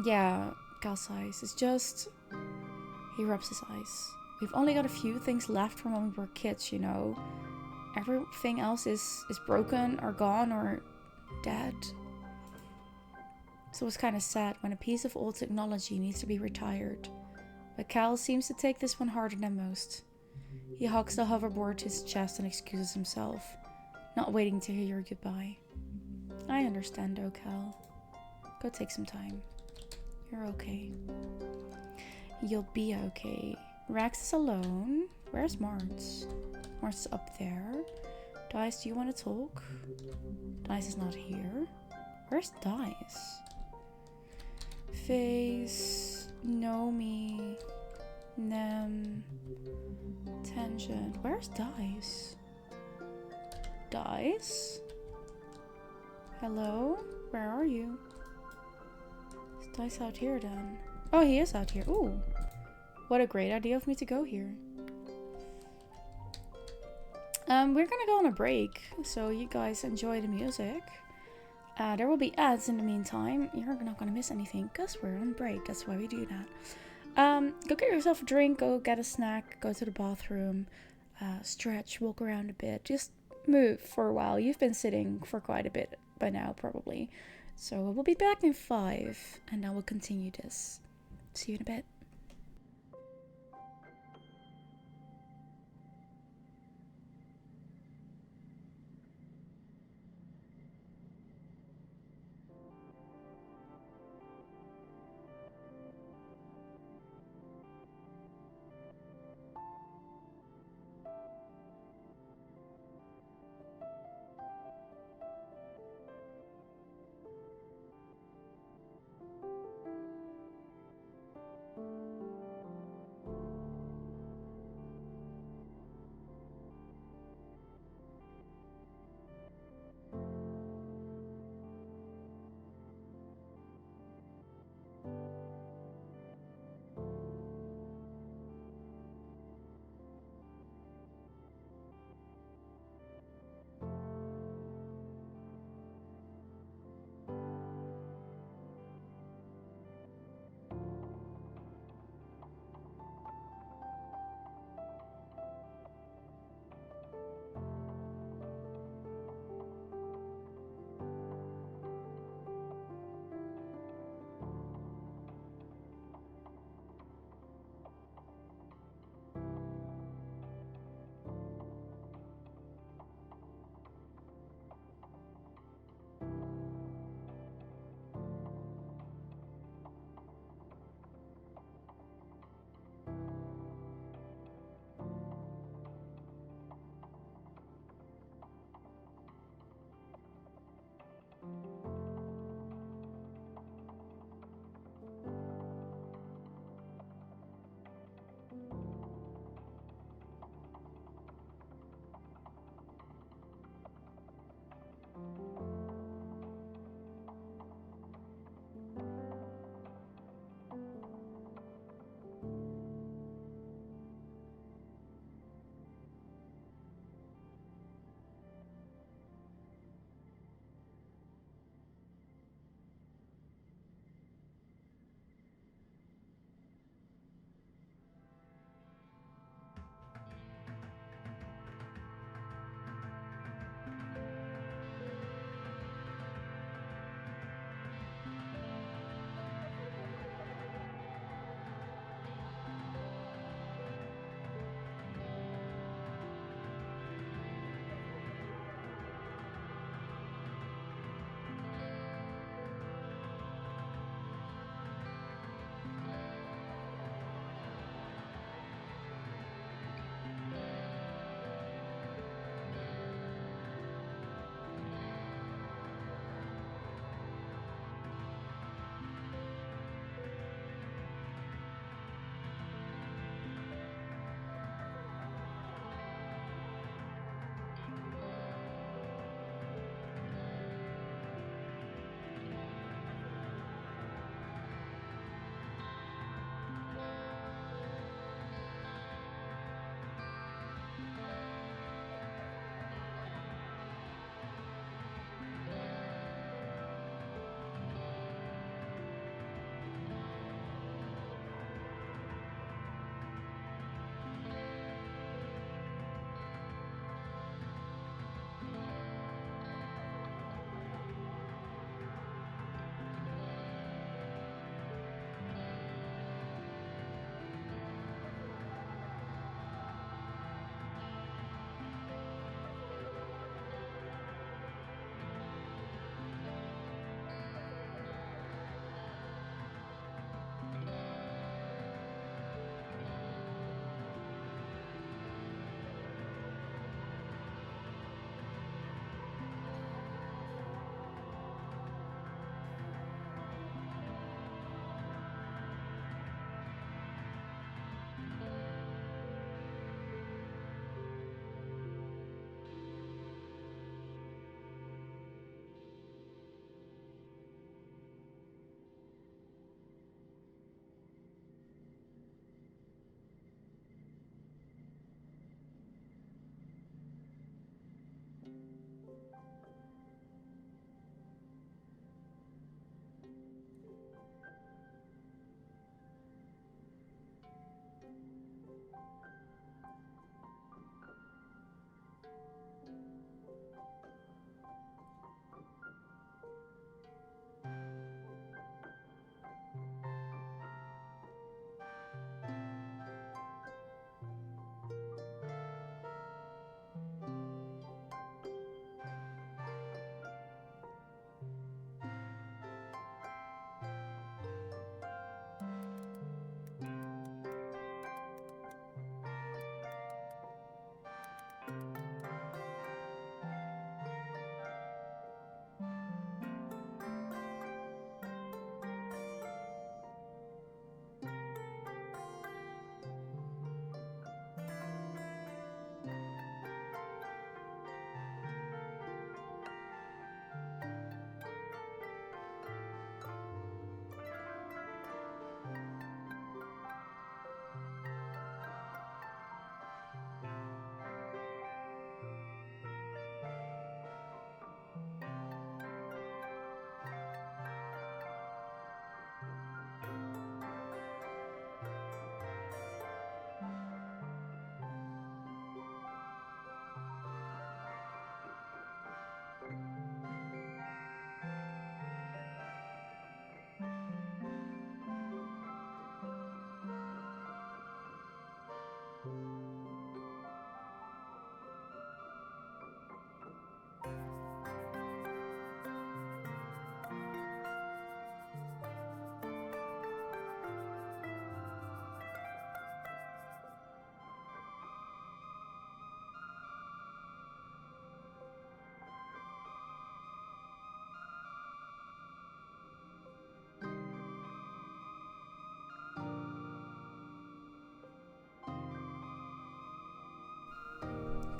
Yeah, Cal sighs. It's just... He rubs his eyes. We've only got a few things left from when we were kids, you know. Everything else is broken or gone or dead. So it's kind of sad when a piece of old technology needs to be retired. But Cal seems to take this one harder than most. He hugs the hoverboard to his chest and excuses himself, not waiting to hear your goodbye. I understand, oh Cal. Go take some time. You're okay. You'll be okay. Rax is alone. Where's Martz? Martz is up there. Dice, do you want to talk? Dice is not here. Where's Dice? Face. Nomi. Nem. Tangent. Where's Dice? Dice? Hello? Where are you? Is Dice out here then? Oh, he is out here. Ooh. What a great idea of me to go here. We're gonna go on a break, so you guys enjoy the music. There will be ads in the meantime. You're not gonna miss anything because we're on break. That's why we do that. Go get yourself a drink, go get a snack, go to the bathroom, stretch, walk around a bit. Just move for a while. You've been sitting for quite a bit by now, probably. So we'll be back in 5, and then we'll continue this. See you in a bit.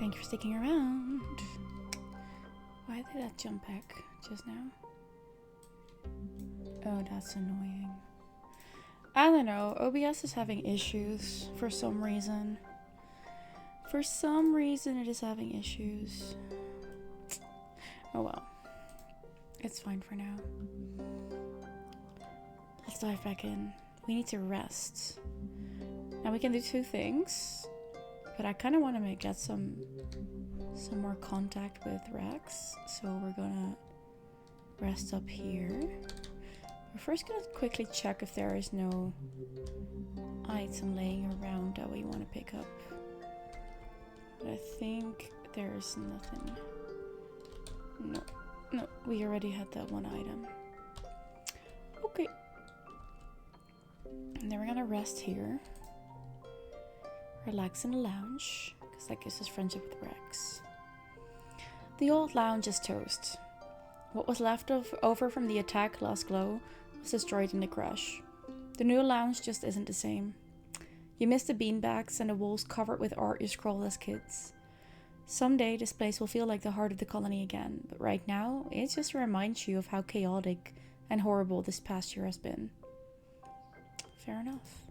Thank you for sticking around. Why did that jump back just now? Oh, that's annoying. I don't know. OBS is having issues for some reason. For some reason it is having issues. Oh well. It's fine for now. Let's dive back in. We need to rest. Now we can do two things. But I kind of want to get some more contact with Rex. So we're gonna rest up here. We're first gonna quickly check if there is no item laying around that we want to pick up. But I think there's nothing. No, we already had that one item. Okay. And then we're gonna rest here. Relax in the lounge, because that gives us friendship with Rex. The old lounge is toast. What was left over from the attack last glow was destroyed in the crash. The new lounge just isn't the same. You miss the beanbags and the walls covered with art you scrawled as kids. Someday this place will feel like the heart of the colony again, but right now it just reminds you of how chaotic and horrible this past year has been. Fair enough.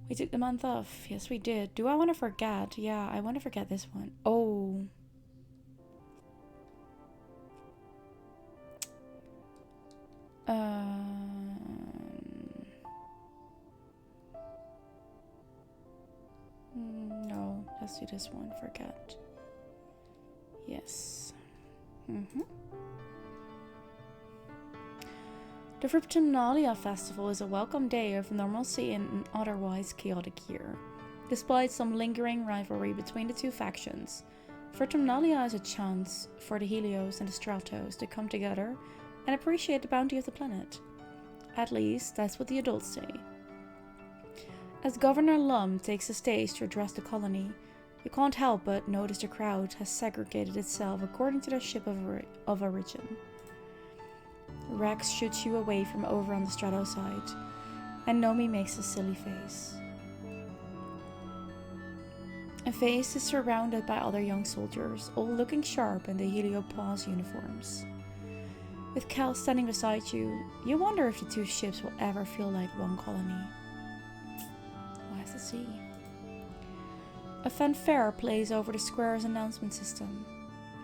We took the month off. Yes, we did. Do I want to forget? Yeah, I want to forget this one. Oh. No, let's do this one. Forget. Yes. The Fructunalia Festival is a welcome day of normalcy in an otherwise chaotic year. Despite some lingering rivalry between the two factions, Fructunalia is a chance for the Helios and the Stratos to come together and appreciate the bounty of the planet. At least, that's what the adults say. As Governor Lum takes the stage to address the colony, you can't help but notice the crowd has segregated itself according to their ship of origin. Rex shoots you away from over on the Strato side, and Nomi makes a silly face. A face is surrounded by other young soldiers, all looking sharp in the Heliopause uniforms. With Cal standing beside you, you wonder if the two ships will ever feel like one colony. We'll have to see. A fanfare plays over the square's announcement system.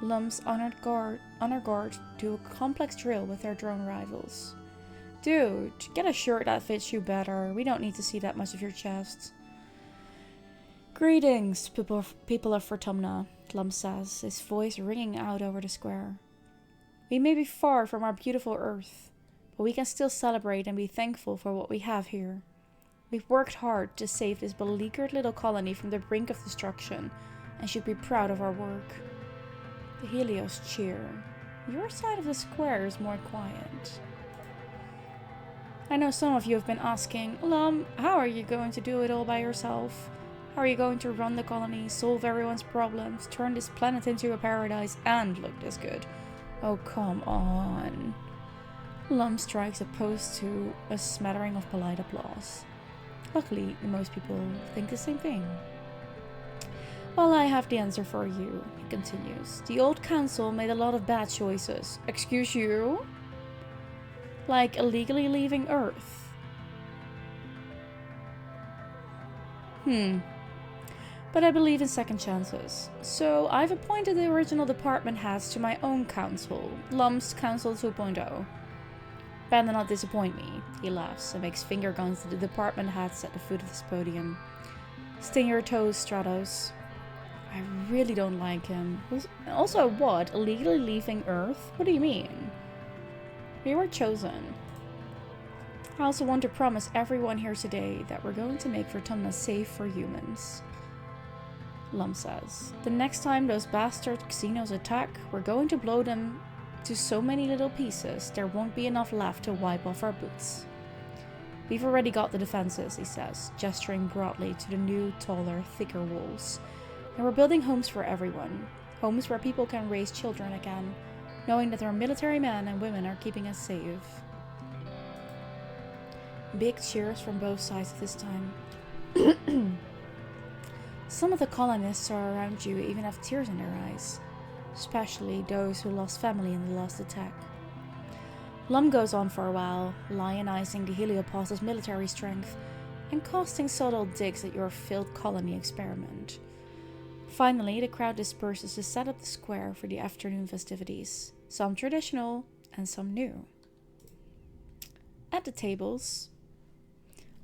Lum's honor guard do a complex drill with their drone rivals. Dude, get a shirt that fits you better. We don't need to see that much of your chest. Greetings, people of Fortumna, Lum says, his voice ringing out over the square. We may be far from our beautiful Earth, but we can still celebrate and be thankful for what we have here. We've worked hard to save this beleaguered little colony from the brink of destruction, and should be proud of our work. The Helios cheer. Your side of the square is more quiet. I know some of you have been asking, Lum, how are you going to do it all by yourself? How are you going to run the colony, solve everyone's problems, turn this planet into a paradise, and look this good? Oh, come on. Lum strikes a pose to a smattering of polite applause. Luckily, most people think the same thing. Well, I have the answer for you, he continues. The old council made a lot of bad choices. Excuse you? Like illegally leaving Earth. But I believe in second chances. So I've appointed the original department heads to my own council, Lum's Council 2.0. Better not disappoint me, he laughs and makes finger guns to the department heads at the foot of his podium. Sting your toes, Stratos. I really don't like him. Also, what? Illegally leaving Earth? What do you mean? We were chosen. I also want to promise everyone here today that we're going to make Vertumna safe for humans. Lum says, the next time those bastard Xenos attack, we're going to blow them to so many little pieces there won't be enough left to wipe off our boots. We've already got the defenses, he says, gesturing broadly to the new, taller, thicker walls. And we're building homes for everyone. Homes where people can raise children again, knowing that our military men and women are keeping us safe. Big cheers from both sides this time. Some of the colonists are around you even have tears in their eyes, especially those who lost family in the last attack. Lum goes on for a while, lionizing the Heliopause's military strength and casting subtle digs at your failed colony experiment. Finally, the crowd disperses to set up the square for the afternoon festivities, some traditional and some new. At the tables,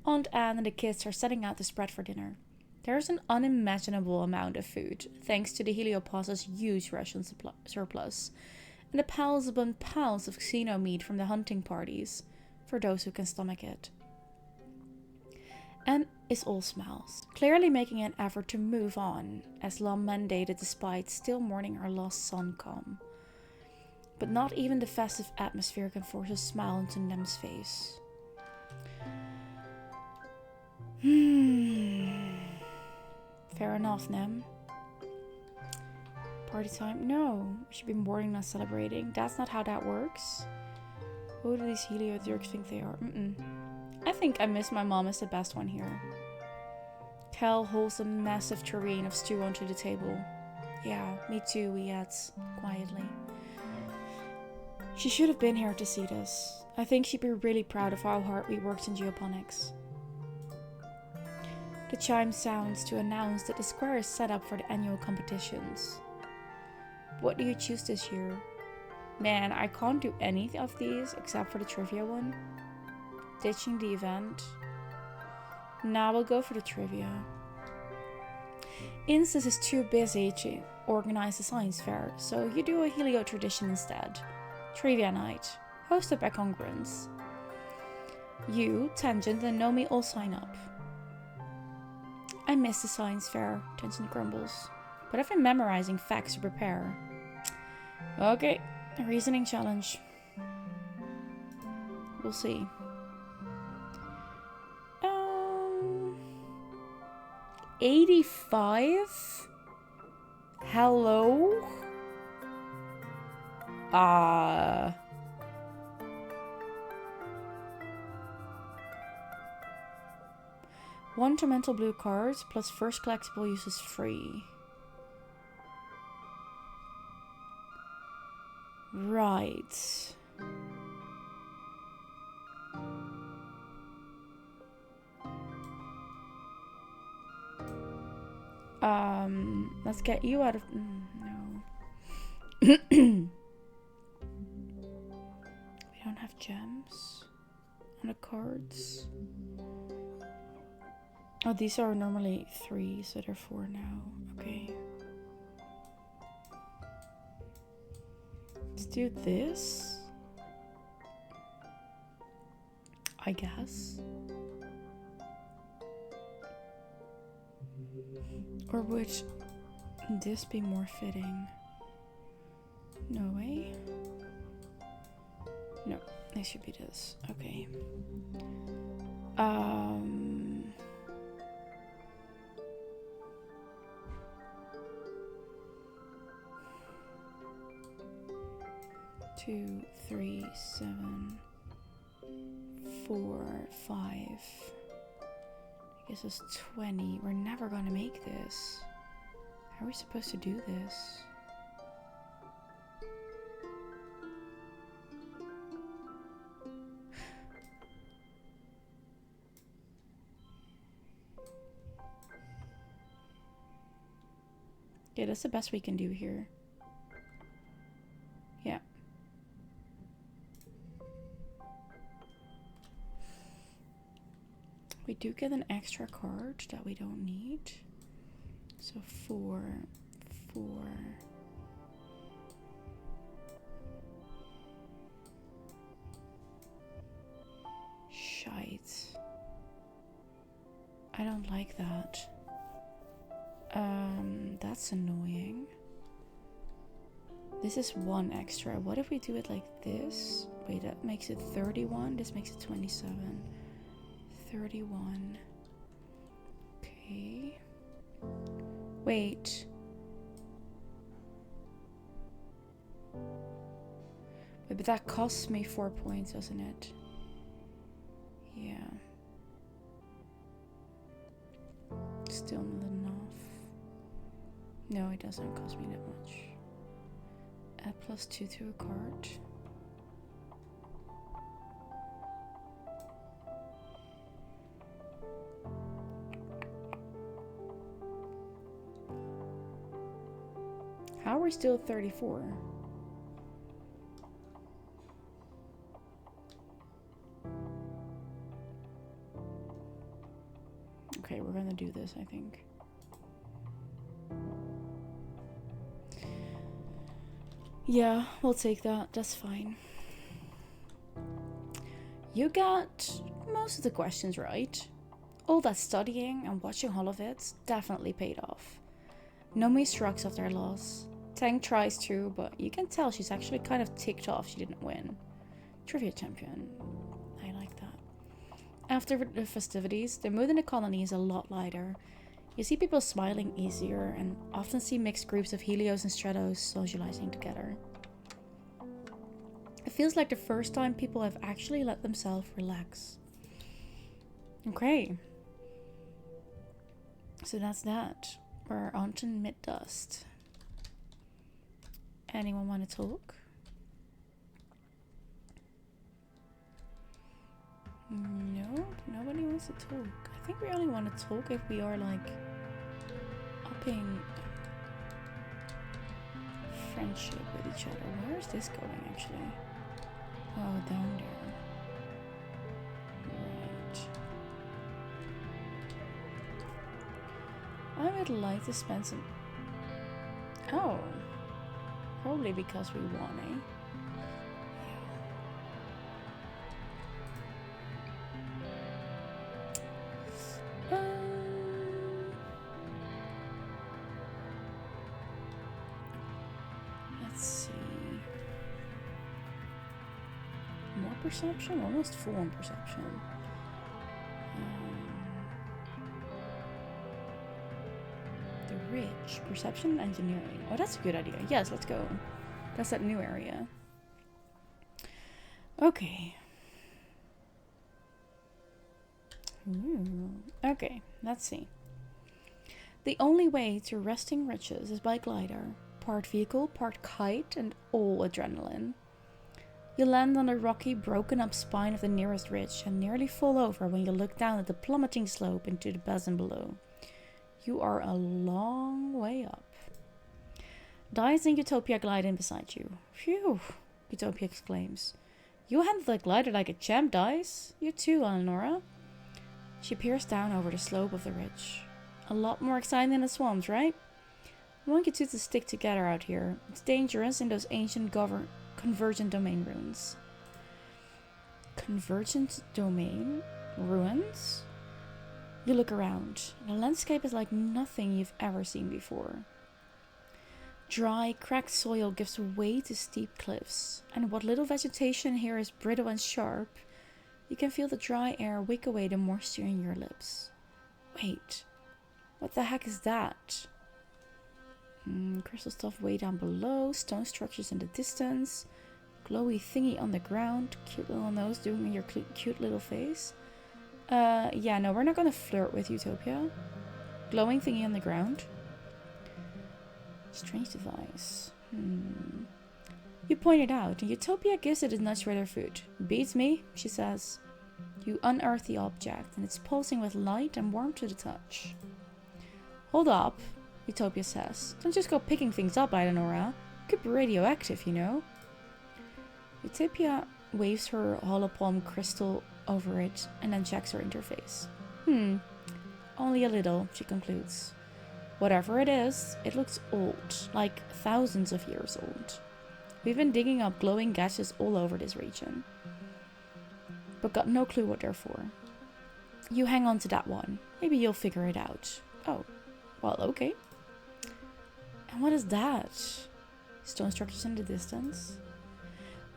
Aunt Anne and the kids are setting out the spread for dinner. There's an unimaginable amount of food, thanks to the Heliopause's huge ration surplus, and the piles upon piles of xeno meat from the hunting parties, for those who can stomach it. Anne is all smiles, clearly making an effort to move on, as Lum mandated despite still mourning her lost son come. But not even the festive atmosphere can force a smile into Nem's face. Fair enough, Nem. Party time? No, we should be mourning, not celebrating. That's not how that works. Who do these Helio-Dirks think they are? I think I Miss My Mom is the best one here. Kel holds a massive tureen of stew onto the table. Yeah, me too, we adds quietly. She should have been here to see this. I think she'd be really proud of how hard we worked in geoponics. The chime sounds to announce that the square is set up for the annual competitions. What do you choose this year? Man, I can't do any of these except for the trivia one. Ditching the event. Now we'll go for the trivia. Instance is too busy to organize a science fair, so you do a Helio tradition instead. Trivia night, hosted by Congruence. You, Tangent, and Nomi all sign up. I miss the science fair, Tangent grumbles, but I've been memorizing facts to prepare. Okay, a reasoning challenge. We'll see. 85? Hello? One tormental blue card plus first collectible use is free. Right. Let's get you out of... no. We don't have gems on the cards. Oh, these are normally 3, so they're 4 now. Okay. Let's do this. I guess. Or would this be more fitting? No way. No, it should be this. Okay. 2, 3, 7, 4, 5. I guess it's 20. We're never gonna make this. How are we supposed to do this? Yeah, that's the best we can do here. Yeah. We do get an extra card that we don't need. So 4, 4. Shite. I don't like that. That's annoying. This is 1 extra. What if we do it like this? Wait, that makes it 31. This makes it 27. 31. Okay. Wait. Wait, but that costs me 4 points, doesn't it? Yeah. Still not enough. No, it doesn't cost me that much. Add +2 to a card. How are we still at 34? Okay, we're gonna do this, I think. Yeah, we'll take that. That's fine. You got most of the questions right. All that studying and watching Holovitz definitely paid off. Nomi shrugs off their loss. Tang tries to, but you can tell she's actually kind of ticked off she didn't win. Trivia champion. I like that. After the festivities, the mood in the colony is a lot lighter. You see people smiling easier and often see mixed groups of Helios and Stratos socializing together. It feels like the first time people have actually let themselves relax. Okay. So that's that. We're on to mid-dust. Anyone want to talk? No, nobody wants to talk. I think we only want to talk if we are like upping friendship with each other. Where is this going actually? Oh, down there. Right. I would like to spend some... Oh. Probably because we won, eh? Let's see. More perception? Almost full on perception. The rich. Perception and engineering. Oh, that's a good idea. Yes, let's go. That's that new area. Okay. Ooh. Okay, let's see. The only way to resting riches is by glider. Part vehicle, part kite, and all adrenaline. You land on the rocky, broken up spine of the nearest ridge and nearly fall over when you look down at the plummeting slope into the basin below. You are a long way up. Dice and Utopia glide in beside you. Phew, Utopia exclaims. You handled the glider like a champ, Dice. You too, Eleonora. She peers down over the slope of the ridge. A lot more exciting than the swamps, right? I want you two to stick together out here. It's dangerous in those ancient convergent domain ruins. Convergent domain? Ruins? You look around. The landscape is like nothing you've ever seen before. Dry, cracked soil gives way to steep cliffs, and what little vegetation here is brittle and sharp, you can feel the dry air wick away the moisture in your lips. Wait, what the heck is that? Crystal stuff way down below, stone structures in the distance, glowy thingy on the ground, cute little nose doing your cute little face. Yeah, no, we're not gonna flirt with Utopia. Glowing thingy on the ground. Strange device. You point it out, and Utopia gives it a nudge with her foot. Beats me, she says. You unearth the object, and it's pulsing with light and warm to the touch. Hold up, Utopia says. Don't just go picking things up, Eleonora. It could be radioactive, you know. Utopia waves her holopalm crystal over it, and then checks her interface. Only a little, she concludes. Whatever it is, it looks old, like thousands of years old. We've been digging up glowing gases all over this region, but got no clue what they're for. You hang on to that one. Maybe you'll figure it out. Oh, well, okay. And what is that? Stone structures in the distance?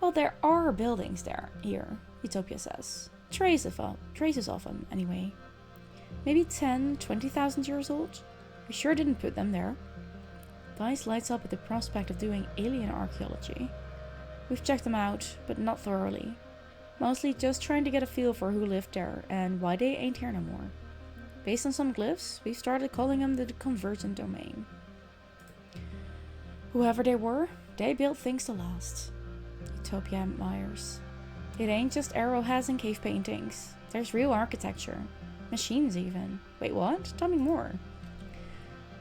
Well, there are buildings here, Utopia says. Traces of them, anyway. Maybe 10, 20,000 years old? We sure didn't put them there. Dice lights up at the prospect of doing alien archaeology. We've checked them out, but not thoroughly. Mostly just trying to get a feel for who lived there and why they ain't here no more. Based on some glyphs, we started calling them the Convergent Domain. Whoever they were, they built things to last. Utopia admires. It ain't just arrowheads and cave paintings. There's real architecture. Machines even. Wait, what? Tell me more.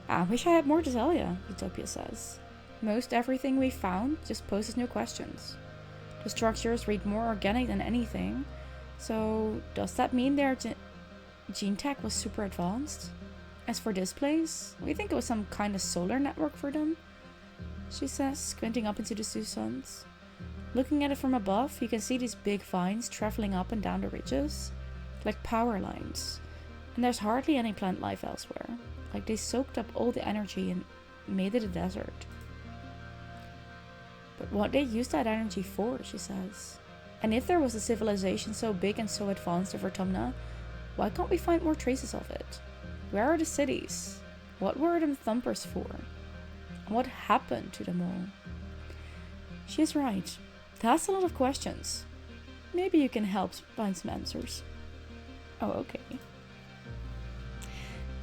I wish I had more to tell you, Utopia says. Most everything we found just poses new questions. The structures read more organic than anything. So, does that mean their gene tech was super advanced? As for this place, we think it was some kind of solar network for them, she says, squinting up into the two suns. Looking at it from above, you can see these big vines traveling up and down the ridges, like power lines. And there's hardly any plant life elsewhere. Like they soaked up all the energy and made it a desert. But what they used that energy for, she says. And if there was a civilization so big and so advanced over Tumna, why can't we find more traces of it? Where are the cities? What were them thumpers for? What happened to them all? She's right. That's a lot of questions. Maybe you can help find some answers. Oh, okay.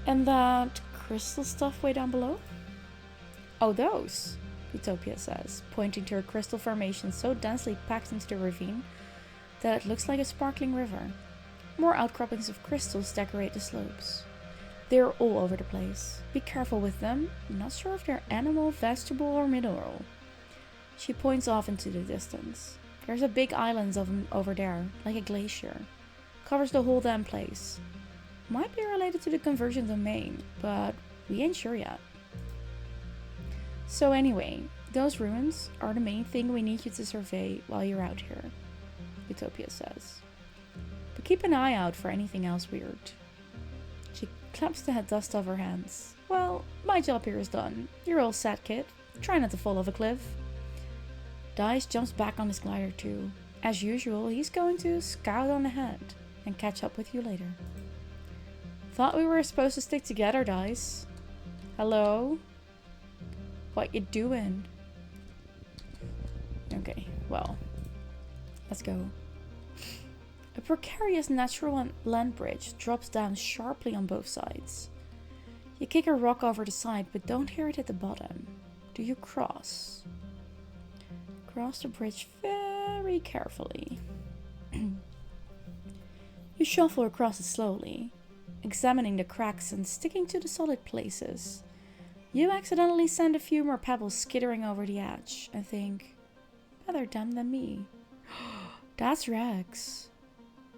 And that crystal stuff way down below? Oh, those, Utopia says, pointing to a crystal formation so densely packed into the ravine that it looks like a sparkling river. More outcroppings of crystals decorate the slopes. They're all over the place. Be careful with them. I'm not sure if they're animal, vegetable, or mineral. She points off into the distance. There's a big island of them over there, like a glacier. Covers the whole damn place. Might be related to the conversion domain, but we ain't sure yet. So anyway, those ruins are the main thing we need you to survey while you're out here, Utopia says. But keep an eye out for anything else weird. She claps the dust off her hands. Well, my job here is done. You're all set, kid. Try not to fall off a cliff. Dice jumps back on his glider too. As usual, he's going to scout on ahead and catch up with you later. Thought we were supposed to stick together, Dice. Hello? What you doing? Okay, well, let's go. A precarious natural land bridge drops down sharply on both sides. You kick a rock over the side, but don't hear it at the bottom. Do you cross? Cross the bridge very carefully. You shuffle across it slowly, examining the cracks and sticking to the solid places. You accidentally send a few more pebbles skittering over the edge and think, better them than me. That's Rex.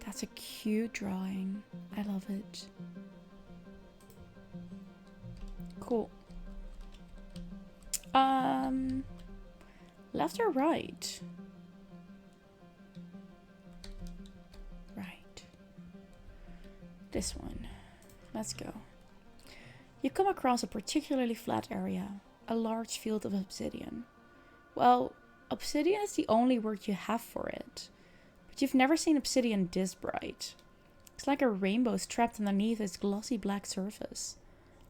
That's a cute drawing. I love it. Cool. Left or right? Right. This one. Let's go. You come across a particularly flat area, a large field of obsidian. Well, obsidian is the only word you have for it, but you've never seen obsidian this bright. It's like a rainbow trapped underneath its glossy black surface,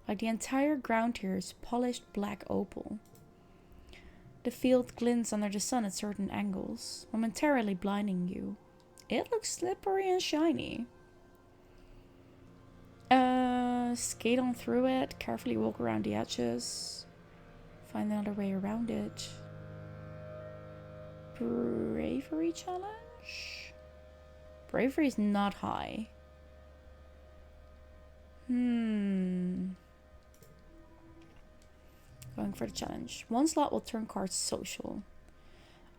like the entire ground here is polished black opal. The field glints under the sun at certain angles, momentarily blinding you. It looks slippery and shiny. Skate on through it, carefully walk around the edges, find another way around it. Bravery challenge? Bravery is not high. Going for the challenge. One slot will turn cards social.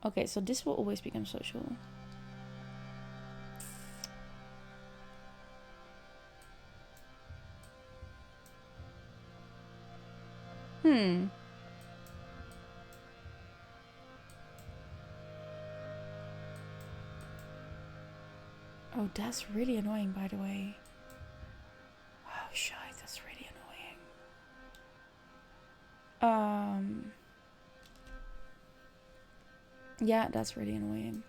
Okay, so this will always become social. Oh, that's really annoying, by the way. Oh, shite, that's really annoying. Yeah, that's really annoying.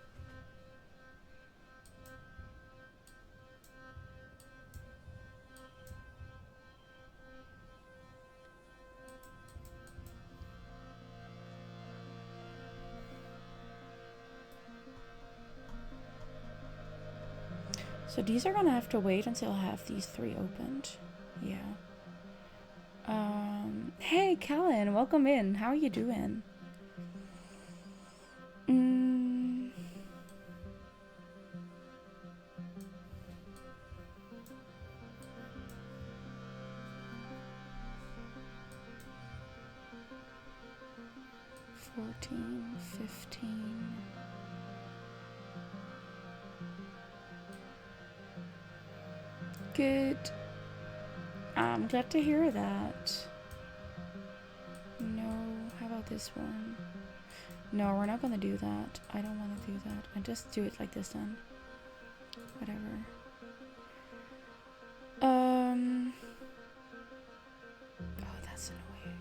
So these are gonna have to wait until I have these three opened. Yeah. Hey, Kellen, welcome in. How are you doing? 14, 15. Good. I'm glad to hear that. No, how about this one? No, we're not gonna do that. I don't want to do that. I just do it like this then. Whatever. Oh, that's annoying.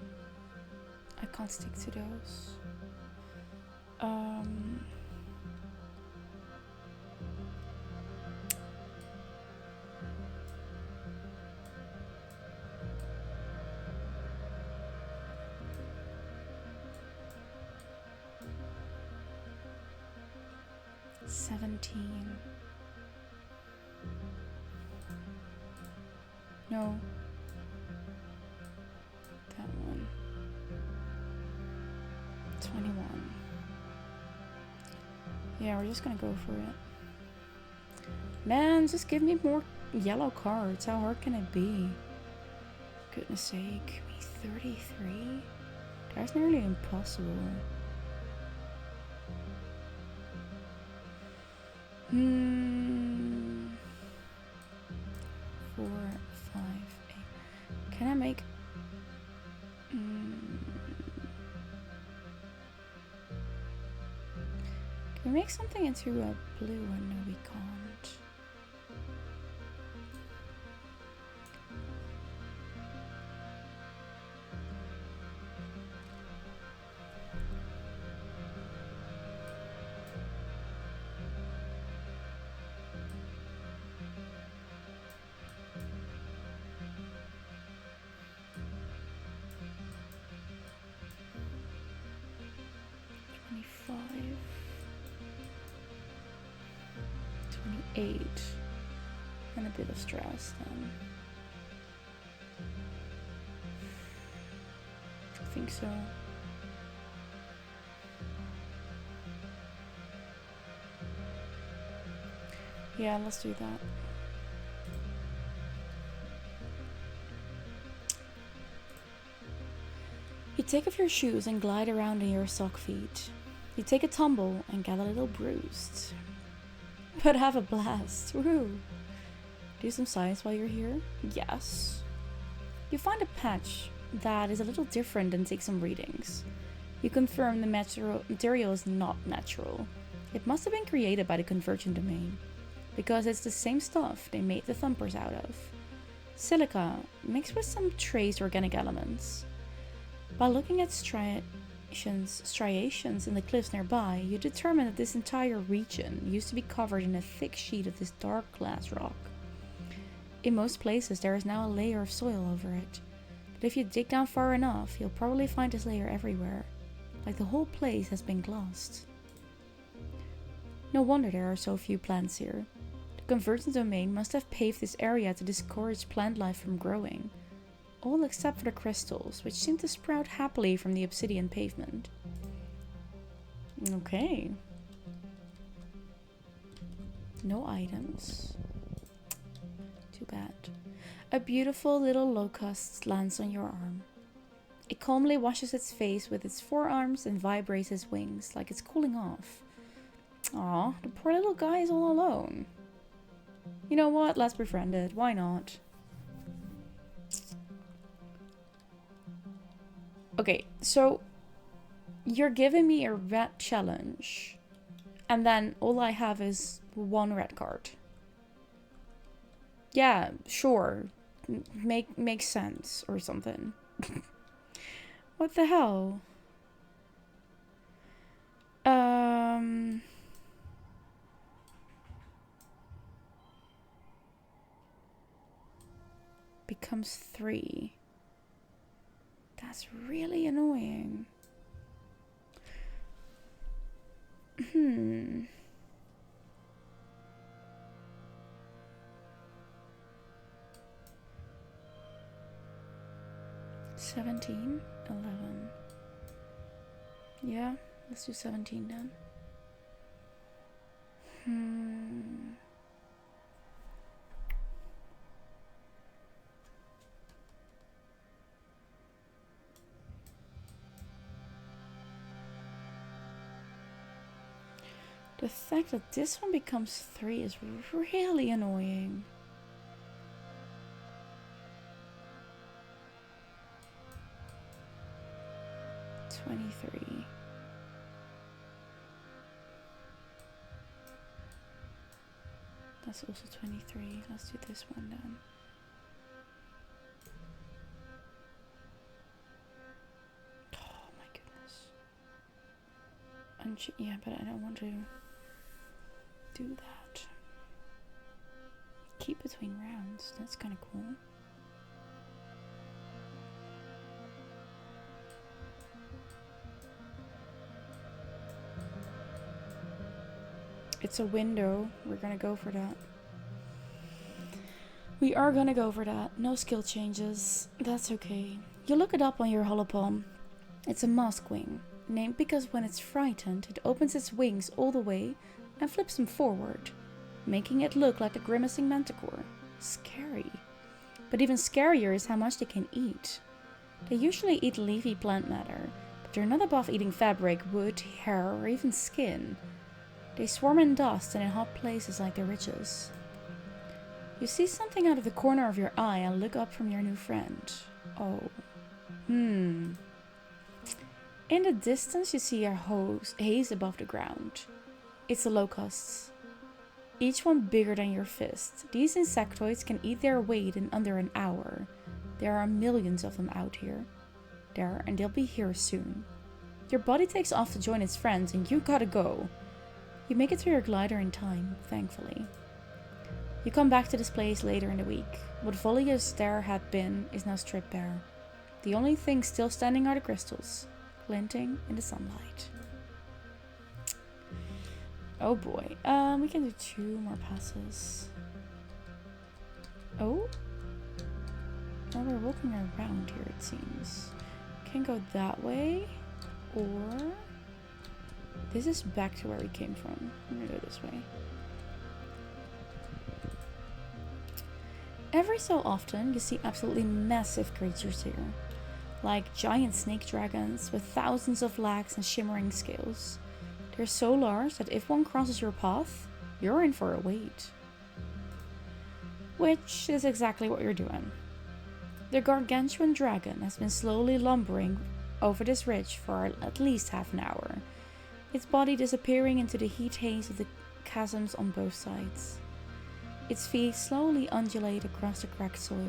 I can't stick to those. 17. No. That one. 21. Yeah, we're just gonna go for it. Man, just give me more yellow cards. How hard can it be? Goodness sake. Me 33? That's nearly impossible. 4, 5, 8. Can I make... Can we make something into a blue one? No, we can't. And a bit of stress then. I think so. Yeah, let's do that. You take off your shoes and glide around in your sock feet. You take a tumble and get a little bruised. But have a blast. Woo! Do some science while you're here? Yes. You find a patch that is a little different and take some readings. You confirm the material is not natural. It must have been created by the convergent domain, because it's the same stuff they made the thumpers out of. Silica, mixed with some trace organic elements. By looking at striations in the cliffs nearby, you determine that this entire region used to be covered in a thick sheet of this dark glass rock. In most places there is now a layer of soil over it, but if you dig down far enough, you'll probably find this layer everywhere, like the whole place has been glossed. No wonder there are so few plants here. The convergent domain must have paved this area to discourage plant life from growing. All except for the crystals, which seem to sprout happily from the obsidian pavement. Okay. No items. Too bad. A beautiful little locust lands on your arm. It calmly washes its face with its forearms and vibrates its wings like it's cooling off. Aw, the poor little guy is all alone. You know what? Let's befriend it. Why not? Okay, so you're giving me a red challenge, and then all I have is one red card. Yeah, sure. Makes sense or something. What the hell? Becomes 3. That's really annoying. 17, 11. Yeah, let's do 17 then. The fact that this one becomes 3 is really annoying. That's also 23. Let's do this one then. Oh my goodness. Yeah, but I don't want to do that. Keep between rounds. That's kind of cool. It's a window. We're gonna go for that. We are gonna go for that. No skill changes. That's okay. You look it up on your holopalm. It's a mask wing, named because when it's frightened, it opens its wings all the way and flips them forward, making it look like a grimacing manticore. Scary. But even scarier is how much they can eat. They usually eat leafy plant matter, but they're not above eating fabric, wood, hair, or even skin. They swarm in dust and in hot places like the ridges. You see something out of the corner of your eye and look up from your new friend. Oh. In the distance you see a haze above the ground. It's the locusts. Each one bigger than your fist. These insectoids can eat their weight in under an hour. There are millions of them out here. And they'll be here soon. Your body takes off to join its friends and you gotta go. You make it through your glider in time, thankfully. You come back to this place later in the week. What Volia's there had been is now stripped bare. The only thing still standing are the crystals, glinting in the sunlight. Oh boy. We can do 2 more passes. Oh? Now we're walking around here, it seems. Can go that way, or... This is back to where we came from. I'm gonna go this way. Every so often, you see absolutely massive creatures here. Like giant snake dragons with thousands of legs and shimmering scales. They're so large that if one crosses your path, you're in for a wait. Which is exactly what you're doing. The gargantuan dragon has been slowly lumbering over this ridge for at least half an hour. Its body disappearing into the heat haze of the chasms on both sides. Its feet slowly undulate across the cracked soil,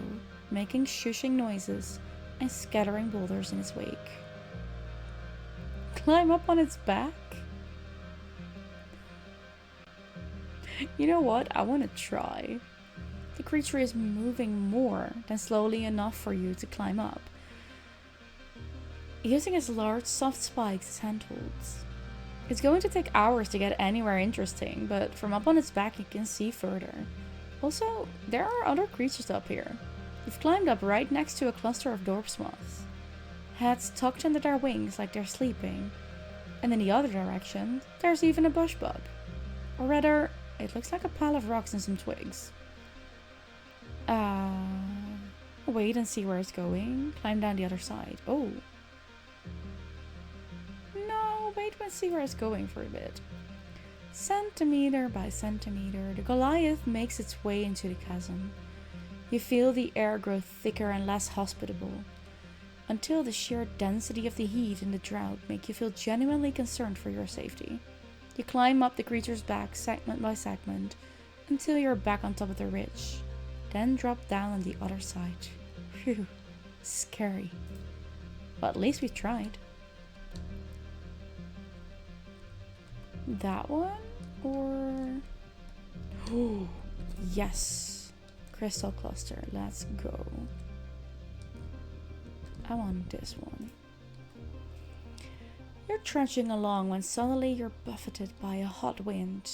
making shushing noises and scattering boulders in its wake. Climb up on its back? You know what? I want to try. The creature is moving more than slowly enough for you to climb up, using its large soft spikes as handholds. It's going to take hours to get anywhere interesting, but from up on its back you can see further. Also, there are other creatures up here. You've climbed up right next to a cluster of dwarf moths. Heads tucked under their wings like they're sleeping. And in the other direction, there's even a bush bug. Or rather, it looks like a pile of rocks and some twigs. Wait and see where it's going. Climb down the other side. Oh. Wait and see where it's going for a bit. Centimeter by centimeter, the Goliath makes its way into the chasm. You feel the air grow thicker and less hospitable, until the sheer density of the heat and the drought make you feel genuinely concerned for your safety. You climb up the creature's back segment by segment, until you're back on top of the ridge, then drop down on the other side. Phew, scary. But at least we tried. That one? Or... Oh, yes. Crystal cluster. Let's go. I want this one. You're trudging along when suddenly you're buffeted by a hot wind.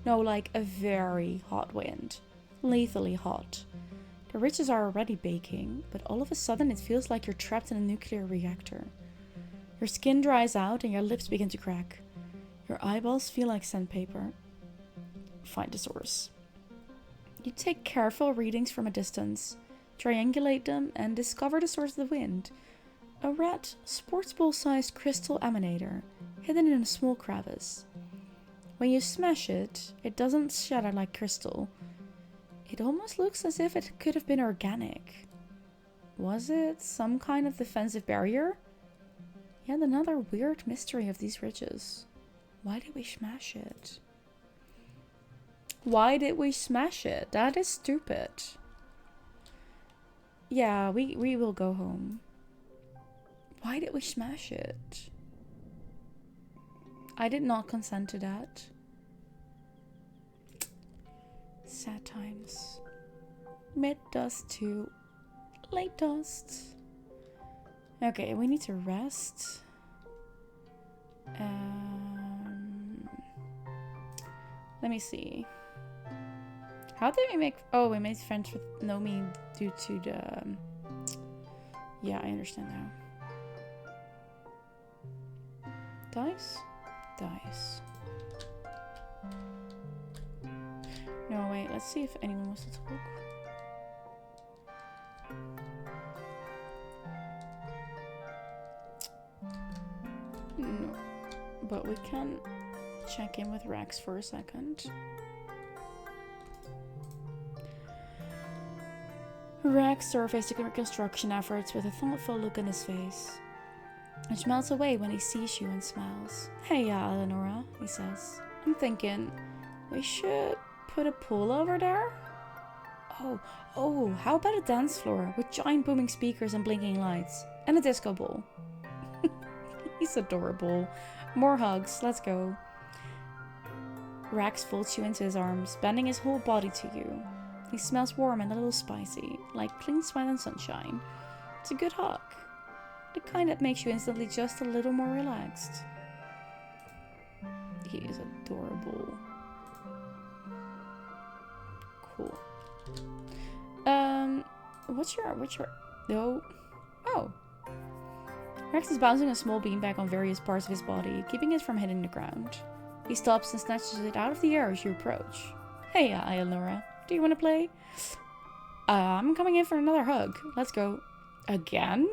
No, like a very hot wind. Lethally hot. The ridges are already baking, but all of a sudden it feels like you're trapped in a nuclear reactor. Your skin dries out and your lips begin to crack. Your eyeballs feel like sandpaper. Find the source. You take careful readings from a distance, triangulate them, and discover the source of the wind. A red, sports ball-sized crystal emanator, hidden in a small crevice. When you smash it, it doesn't shatter like crystal. It almost looks as if it could have been organic. Was it some kind of defensive barrier? Yet another weird mystery of these ridges. Why did we smash it? Why did we smash it? That is stupid. Yeah, we will go home. Why did we smash it? I did not consent to that. Sad times. Mid dust to late dust. Okay, we need to rest. Let me see. How did we make... Oh, we made friends with Nomi due to the... Yeah, I understand now. Dice? Dice. No, wait. Let's see if anyone wants to talk. No. But we can check in with Rex for a second. Rex surveys the reconstruction efforts with a thoughtful look on his face. And smiles away when he sees you and smiles. Hey, Eleonora, he says. I'm thinking we should put a pool over there? Oh, how about a dance floor with giant booming speakers and blinking lights? And a disco ball. He's adorable. More hugs, let's go. Rex folds you into his arms, bending his whole body to you. He smells warm and a little spicy, like clean sweat and sunshine. It's a good hug. The kind that makes you instantly just a little more relaxed. He is adorable. Cool. What's your no? Oh. Rex is bouncing a small beanbag on various parts of his body, keeping it from hitting the ground. He stops and snatches it out of the air as you approach. Hey, Eleonora. Do you want to play? I'm coming in for another hug. Let's go. Again?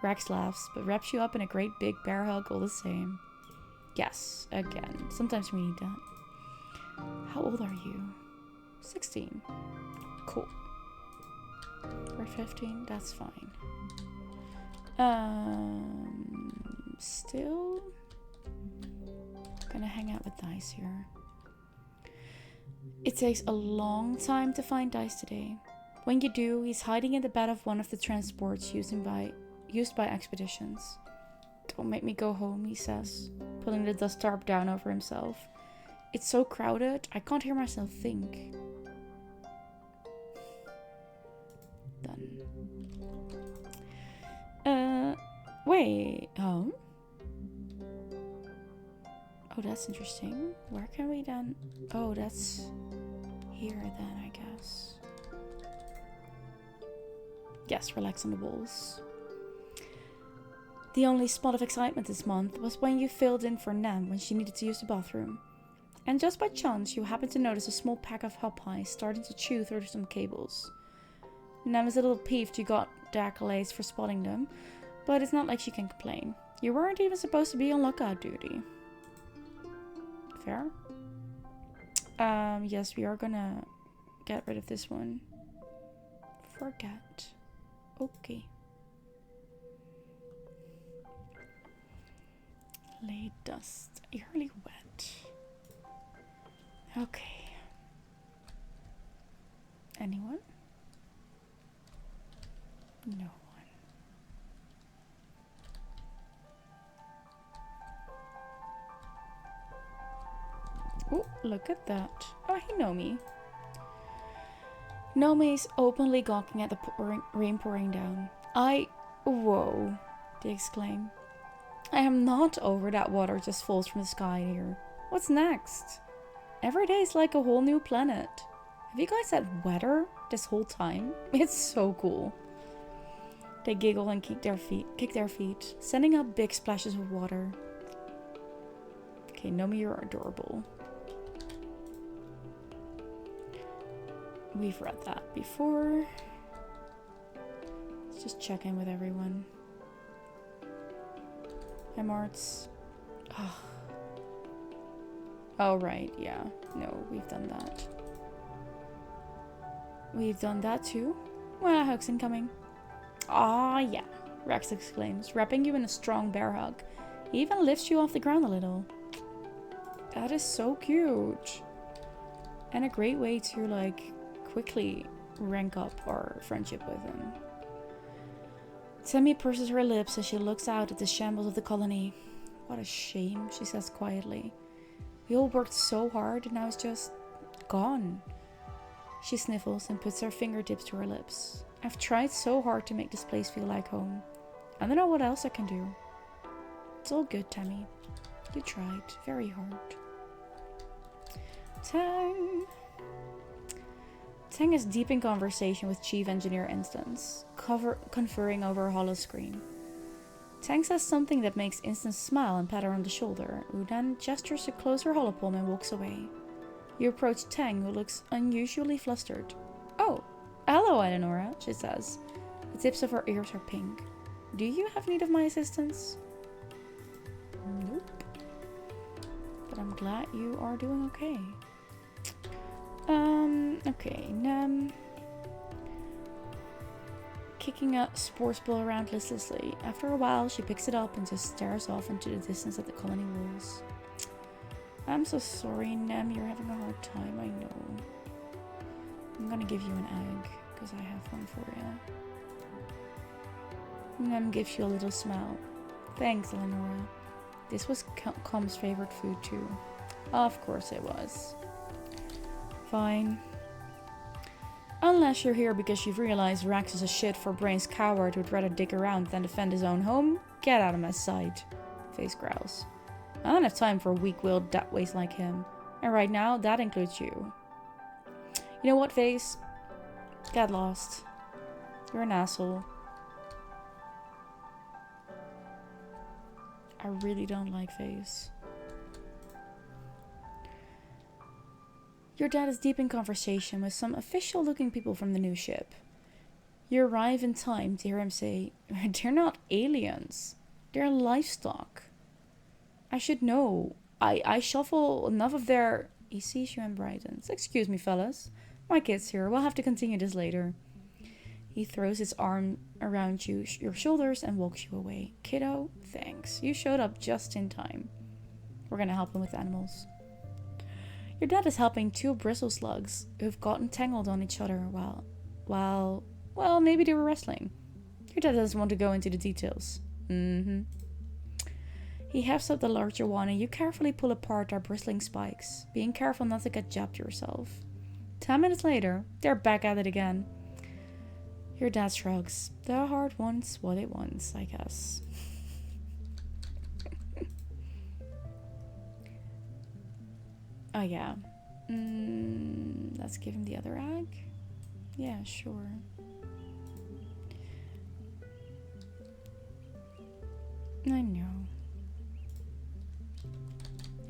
Rex laughs, but wraps you up in a great big bear hug all the same. Yes, again. Sometimes we need that. How old are you? 16. Cool. We're 15? That's fine. Still gonna hang out with Dice here. It takes a long time to find Dice today. When you do, he's hiding in the bed of one of the transports used by expeditions. Don't make me go home, he says, pulling the dust tarp down over himself. It's so crowded, I can't hear myself think. Done. Wait, oh, that's interesting. Where can we then? Oh, that's here then, I guess. Yes, relax on the balls. The only spot of excitement this month was when you filled in for Nam when she needed to use the bathroom. And just by chance, you happened to notice a small pack of hot pies starting to chew through some cables. Nam is a little peeved you got the accolades for spotting them, but it's not like she can complain. You weren't even supposed to be on lookout duty. Fair? Yes, we are gonna get rid of this one. Forget. Okay. Late dust. Early wet. Okay. Anyone? No one. Oh, look at that. Oh, hey, Nomi. Nomi's openly gawking at the rain pouring down. Whoa, they exclaim. I am not over that water just falls from the sky here. What's next? Every day is like a whole new planet. Have you guys had weather? this whole time. It's so cool. They giggle and kick their feet, sending up big splashes of water. Okay, Nomi, you're adorable. We've read that before. Let's just check in with everyone. Hi, Martz. Oh, right, yeah. No, we've done that. We've done that too. Well, hug's incoming. Ah, yeah, Rex exclaims, wrapping you in a strong bear hug. He even lifts you off the ground a little. That is so cute. And a great way to, like, quickly rank up our friendship with him. Temmie purses her lips as she looks out at the shambles of the colony. What a shame, she says quietly. We all worked so hard and now it's just gone. She sniffles and puts her fingertips to her lips. I've tried so hard to make this place feel like home. I don't know what else I can do. It's all good, Temmie. You tried very hard. Tang. Tang is deep in conversation with Chief Engineer Instance, conferring over a hollow screen. Tang says something that makes Instance smile and pat her on the shoulder, who then gestures to close her holopalm and walks away. You approach Tang, who looks unusually flustered. Oh, hello, Eleonora, she says. The tips of her ears are pink. Do you have need of my assistance? Nope. But I'm glad you are doing okay. Okay, kicking a sports ball around listlessly. After a while, she picks it up and just stares off into the distance at the colony walls. I'm so sorry, Nem, you're having a hard time, I know. I'm gonna give you an egg, because I have one for you. Nem gives you a little smile. Thanks, Eleonora. This was Com's favorite food too. Of course it was. Fine. Unless you're here because you've realized Rax is a shit for brains coward who'd rather dick around than defend his own home, get out of my sight. Face growls. I don't have time for weak-willed deadweights like him. And right now, that includes you. You know what, Face? Get lost. You're an asshole. I really don't like Face. Your dad is deep in conversation with some official-looking people from the new ship. You arrive in time to hear him say, they're not aliens. They're livestock. I should know. I shuffle enough of their... He sees you and brightens. Excuse me, fellas. My kid's here. We'll have to continue this later. He throws his arm around your shoulders and walks you away. Kiddo, thanks. You showed up just in time. We're gonna help him with animals. Your dad is helping two bristle slugs who've gotten tangled on each other while maybe they were wrestling. Your dad doesn't want to go into the details. He hefts up the larger one and you carefully pull apart their bristling spikes, being careful not to get jabbed yourself. 10 minutes later, they're back at it again. Your dad shrugs. The heart wants what it wants, I guess. Oh yeah. Let's give him the other egg. Yeah, sure. I know.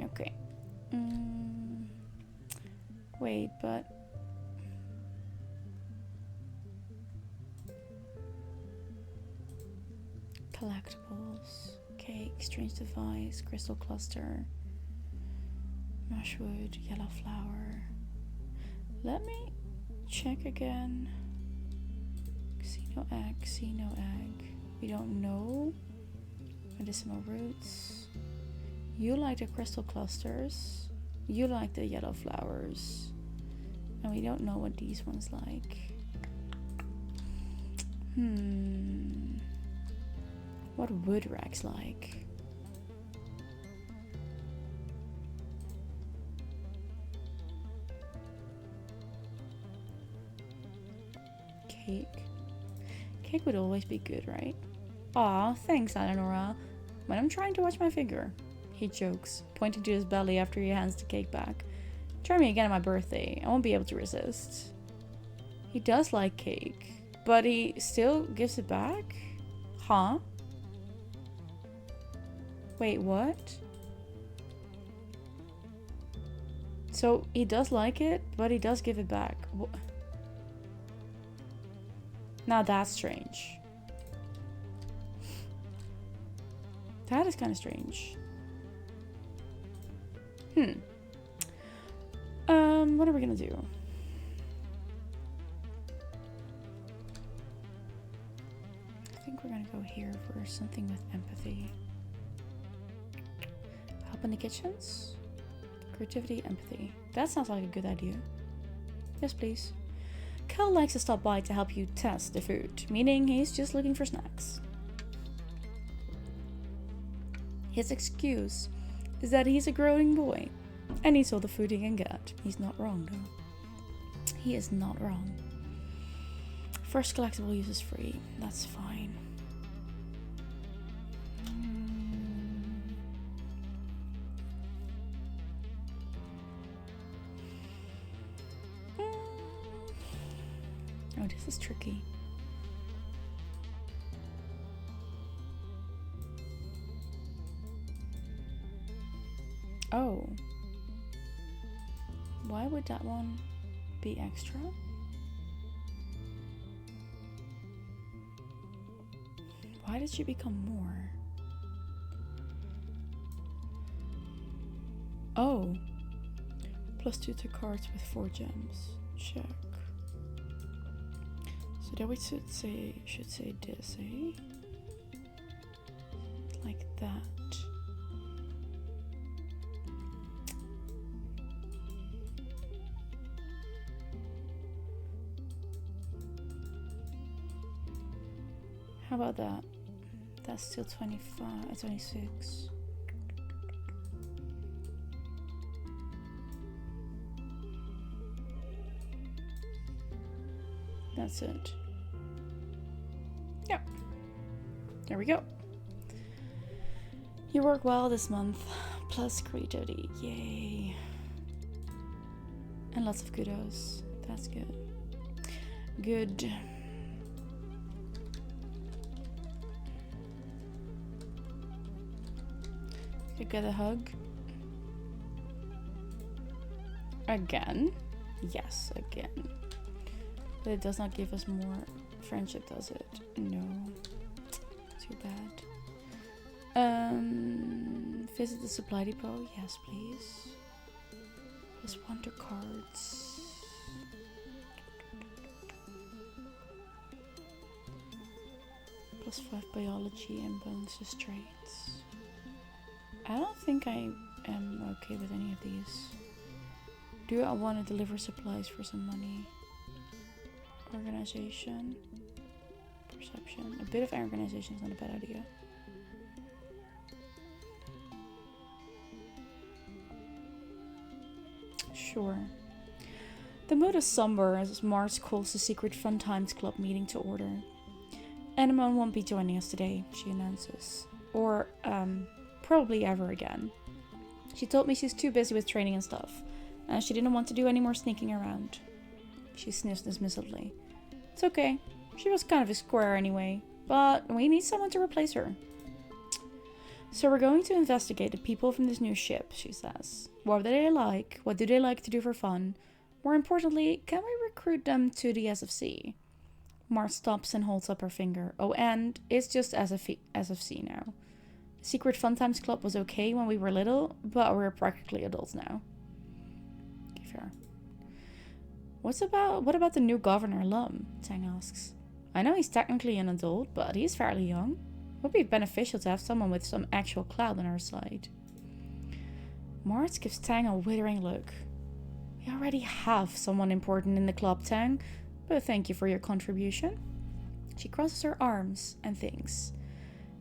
Okay. Wait, but... Collectibles. Cake, strange device, crystal cluster. Mushwood, yellow flower. Let me check again. Casino egg. We don't know. Medicinal roots. You like the crystal clusters. You like the yellow flowers. And we don't know what these ones like. What would Rex like? Cake would always be good, right? Aw, thanks, Eleonora. When I'm trying to watch my figure. He jokes, pointing to his belly after he hands the cake back. Try me again on my birthday. I won't be able to resist. He does like cake, but he still gives it back? Huh? Wait, what? So he does like it, but he does give it back. Now that's strange. That is kind of strange. What are we gonna do? I think we're gonna go here for something with empathy. Help in the kitchens? Creativity, empathy. That sounds like a good idea. Yes, please. Kel likes to stop by to help you test the food, meaning he's just looking for snacks. His excuse is that he's a growing boy and he's all the food he can get. He's not wrong though. He is not wrong. First collectible use is free. That's fine. Oh, this is tricky. Oh. Why would that one be extra? Why did she become more? Oh. +2 to cards with 4 gems. Check. So then we should say this, eh? Like that. How about that? That's still 26. That's it. Yeah. There we go. You work well this month. Plus creativity. Yay. And lots of kudos. That's good. Good. You get a hug. Again? Yes, again. But it does not give us more friendship, does it? No. Too bad. Visit the supply depot? Yes, please. Plus wonder cards. +5 biology and bonuses traits. I don't think I am okay with any of these. Do I want to deliver supplies for some money? Organization. Perception. A bit of organization is not a bad idea. Sure. The mood is somber as Mars calls the secret Fun Times Club meeting to order. Anemone won't be joining us today, she announces. Or, probably ever again. She told me she's too busy with training and stuff, and she didn't want to do any more sneaking around. She sniffs dismissively. It's okay. She was kind of a square anyway, but we need someone to replace her. So we're going to investigate the people from this new ship, she says. What do they like? What do they like to do for fun? More importantly, can we recruit them to the SFC? Mart stops and holds up her finger. Oh, and it's just SFC now. Secret Fun Times Club was okay when we were little, but we're practically adults now. Okay, fair. What about the new governor, Lum? Tang asks. I know he's technically an adult, but he's fairly young. It would be beneficial to have someone with some actual clout on our side. Mart gives Tang a withering look. We already have someone important in the club, Tang, but thank you for your contribution. She crosses her arms and thinks.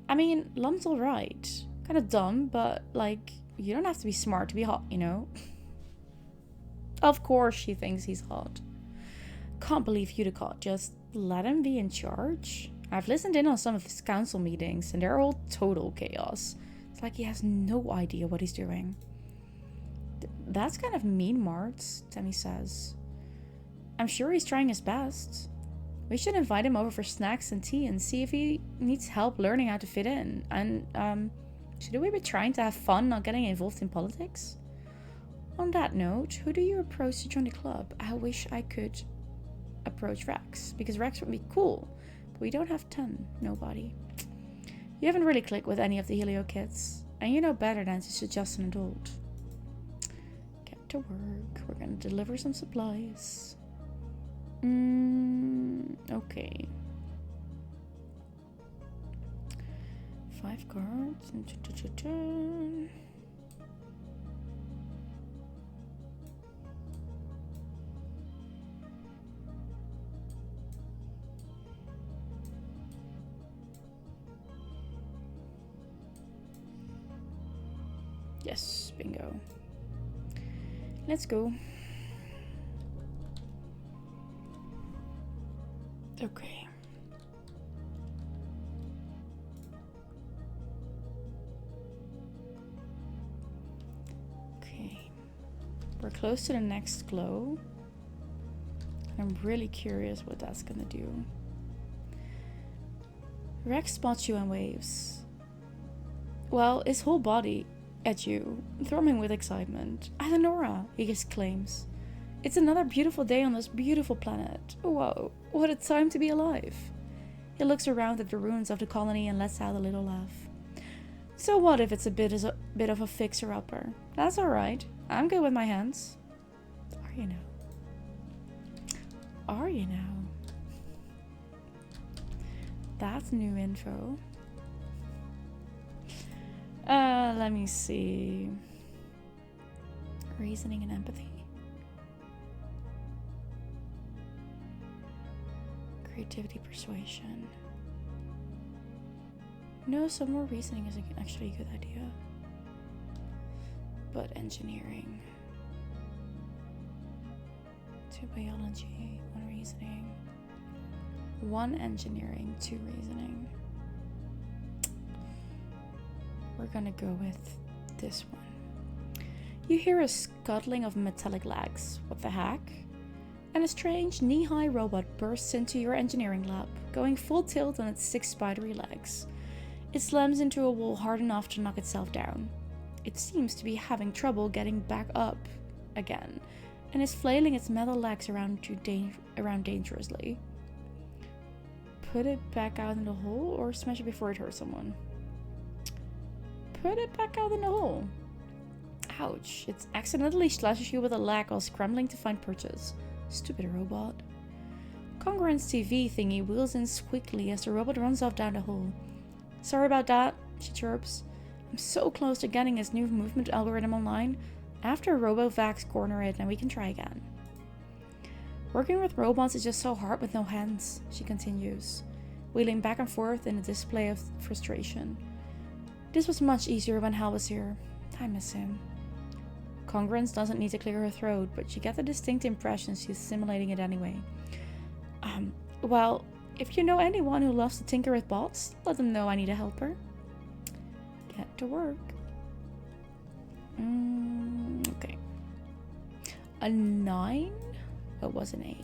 I mean, Lum's alright. Kinda dumb, but, like, you don't have to be smart to be hot, you know? Of course she thinks he's hot. Can't believe Utica just let him be in charge. I've listened in on some of his council meetings, and they're all total chaos. It's like he has no idea what he's doing. That's kind of mean, Mart, Temmie says. I'm sure he's trying his best. We should invite him over for snacks and tea and see if he needs help learning how to fit in. And, should we be trying to have fun, not getting involved in politics? On that note, who do you approach to join the club? I wish I could approach Rex, because Rex would be cool, but we don't have 10. Nobody. You haven't really clicked with any of the Helio kids, and you know better than to suggest an adult. Get to work. We're gonna deliver some supplies. Okay. 5 cards. Yes, bingo. Let's go. Okay. Okay. We're close to the next glow. I'm really curious what that's gonna do. Rex spots you and waves. Well, his whole body at you, thrumming with excitement. Eleonora, he exclaims. It's another beautiful day on this beautiful planet. Whoa, what a time to be alive. He looks around at the ruins of the colony and lets out a little laugh. So what if it's a bit of a fixer-upper? That's alright. I'm good with my hands. Are you now? Are you now? That's new info. Let me see. Reasoning and empathy. Creativity, persuasion. No, some more reasoning is actually a good idea. But engineering. 2 biology, 1 reasoning. 1 engineering, 2 reasoning. We're gonna go with this one. You hear a scuttling of metallic legs. What the heck? And a strange knee-high robot bursts into your engineering lab, going full tilt on its 6 spidery legs. It slams into a wall hard enough to knock itself down. It seems to be having trouble getting back up again, and is flailing its metal legs around dangerously. Put it back out in the hole or smash it before it hurts someone? Put it back out in the hole. Ouch, it accidentally slashes you with a leg while scrambling to find purchase. Stupid robot. Congruence TV thingy wheels in squeakily as the robot runs off down the hole. Sorry about that, she chirps. I'm so close to getting his new movement algorithm online. After RoboVax corner it and we can try again. Working with robots is just so hard with no hands, she continues, wheeling back and forth in a display of frustration. This was much easier when Hal was here. I miss him. Congruence doesn't need to clear her throat, but you get the distinct impression she's simulating it anyway. Well, if you know anyone who loves to tinker with bots, let them know I need a helper. Get to work. Okay. A 9? It was an 8.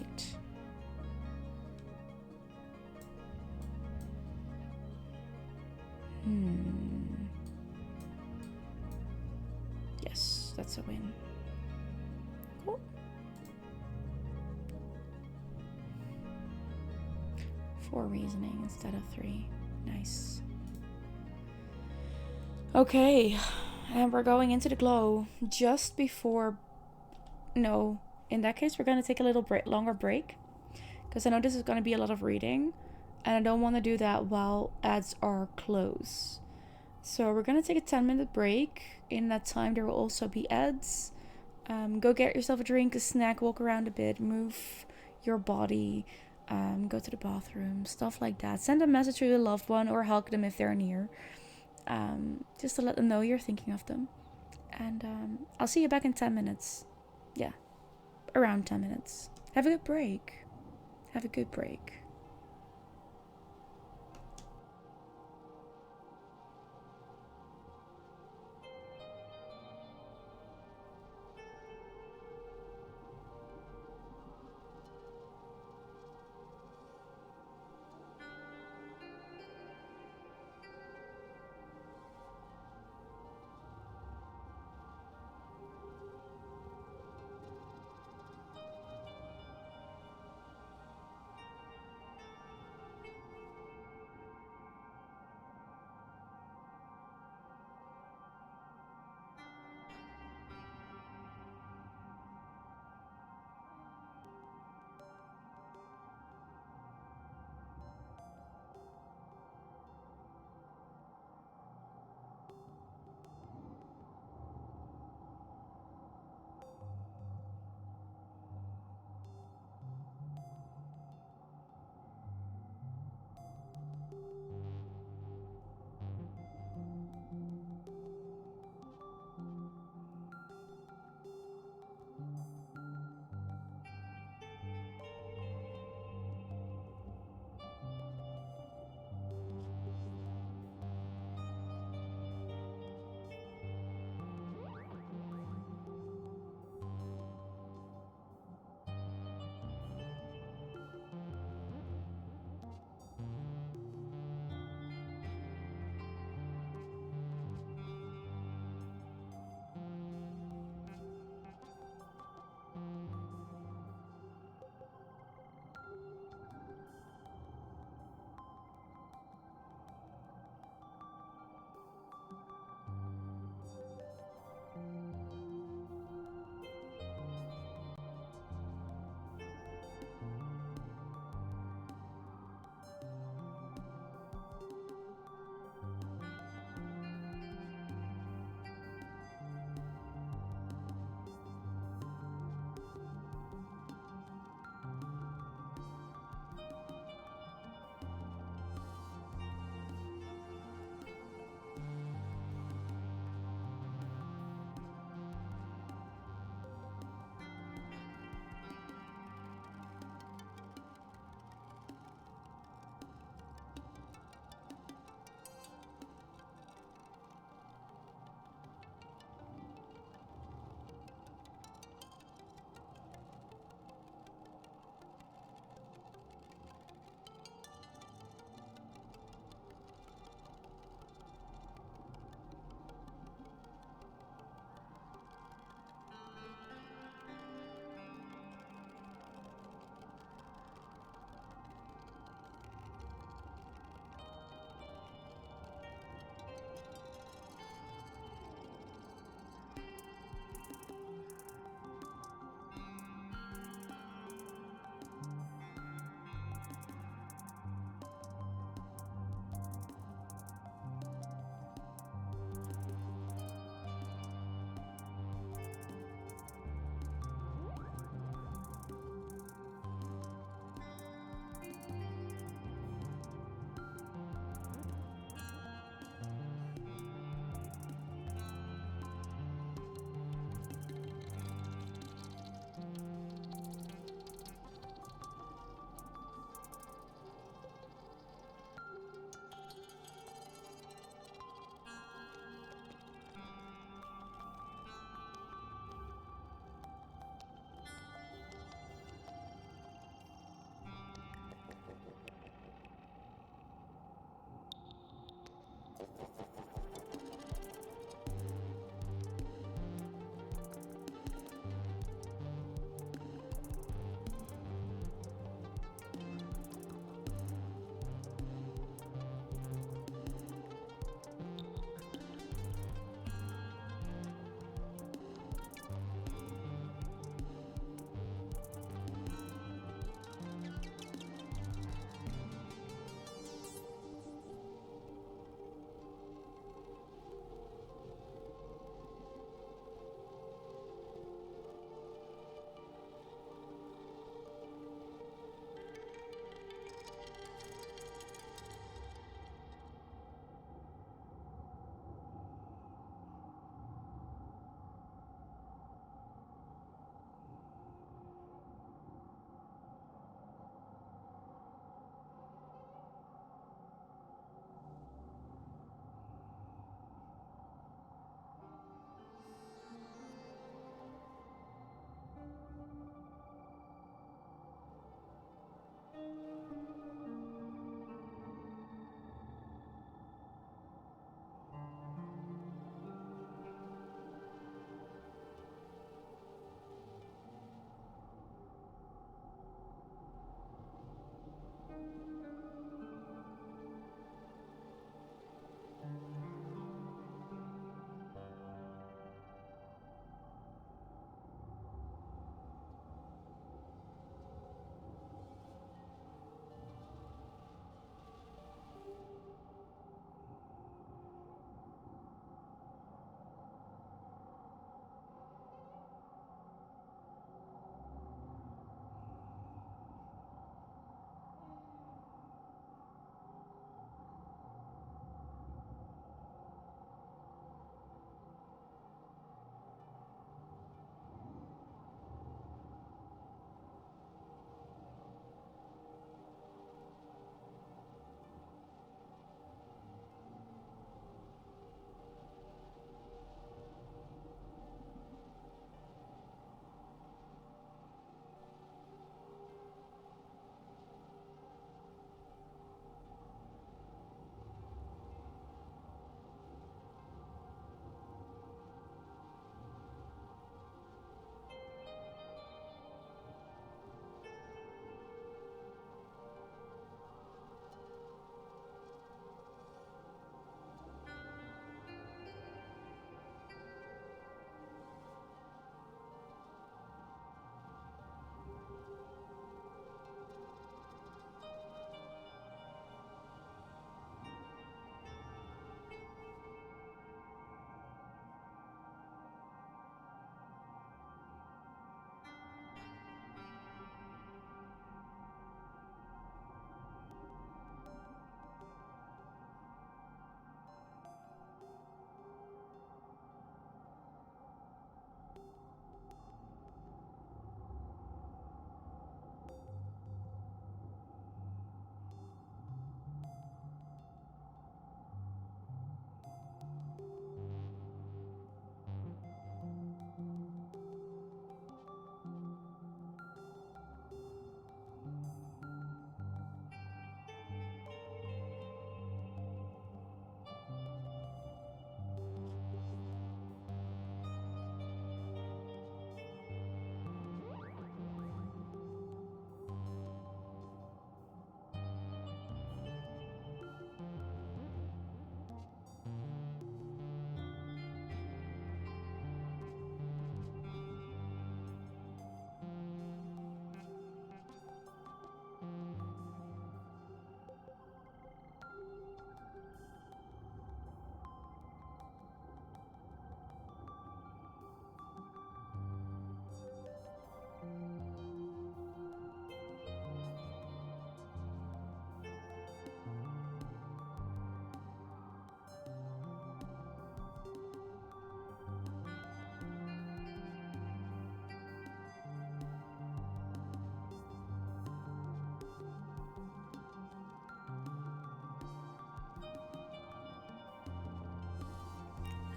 Yes, that's a win. Cool. 4 reasoning instead of 3. Nice. Okay, and we're going into the glow just before... No, in that case we're going to take a little longer break, because I know this is going to be a lot of reading, and I don't want to do that while ads are closed. So we're going to take a 10-minute break. In that time there will also be ads. Go get yourself a drink, a snack, walk around a bit, move your body, go to the bathroom, stuff like that. Send a message to your loved one or hug them if they're near. Just to let them know you're thinking of them. And I'll see you back in 10 minutes. Yeah, around 10 minutes. Have a good break. Have a good break.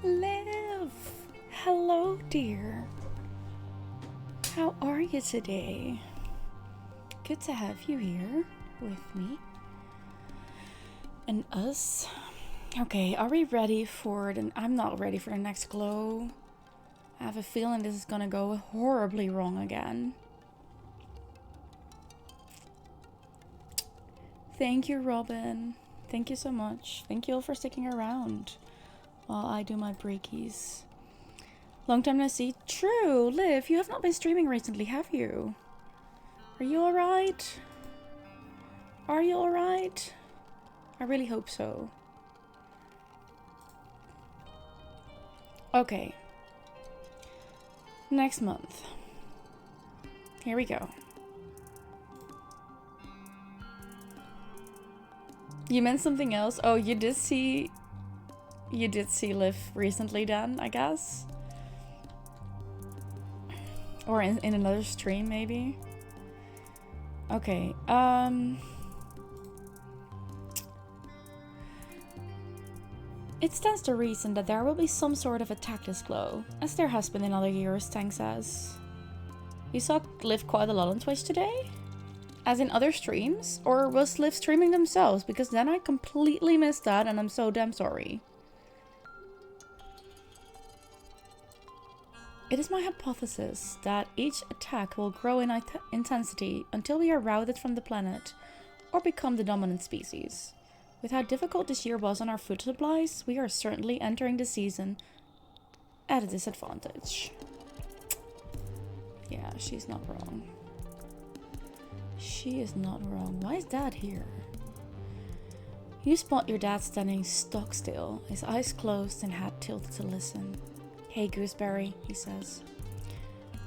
Liv! Hello, dear. How are you today? Good to have you here with me. And us. Okay, are we ready for the... I'm not ready for the next glow. I have a feeling this is gonna go horribly wrong again. Thank you, Robin. Thank you so much. Thank you all for sticking around while I do my breakies. Long time no see. True, Liv, you have not been streaming recently, have you? Are you alright? Are you alright? I really hope so. Okay. Next month. Here we go. You meant something else? Oh, you did see Liv recently then, I guess? Or in another stream, maybe? Okay, it stands to reason that there will be some sort of attack this glow, as there has been in other years, Tang says. You saw Liv quite a lot on Twitch today? As in other streams? Or was Liv streaming themselves? Because then I completely missed that and I'm so damn sorry. It is my hypothesis that each attack will grow in intensity until we are routed from the planet or become the dominant species. With how difficult this year was on our food supplies, we are certainly entering the season at a disadvantage. Yeah, she's not wrong. She is not wrong. Why is Dad here? You spot your dad standing stock still, his eyes closed and head tilted to listen. Hey, Gooseberry, he says,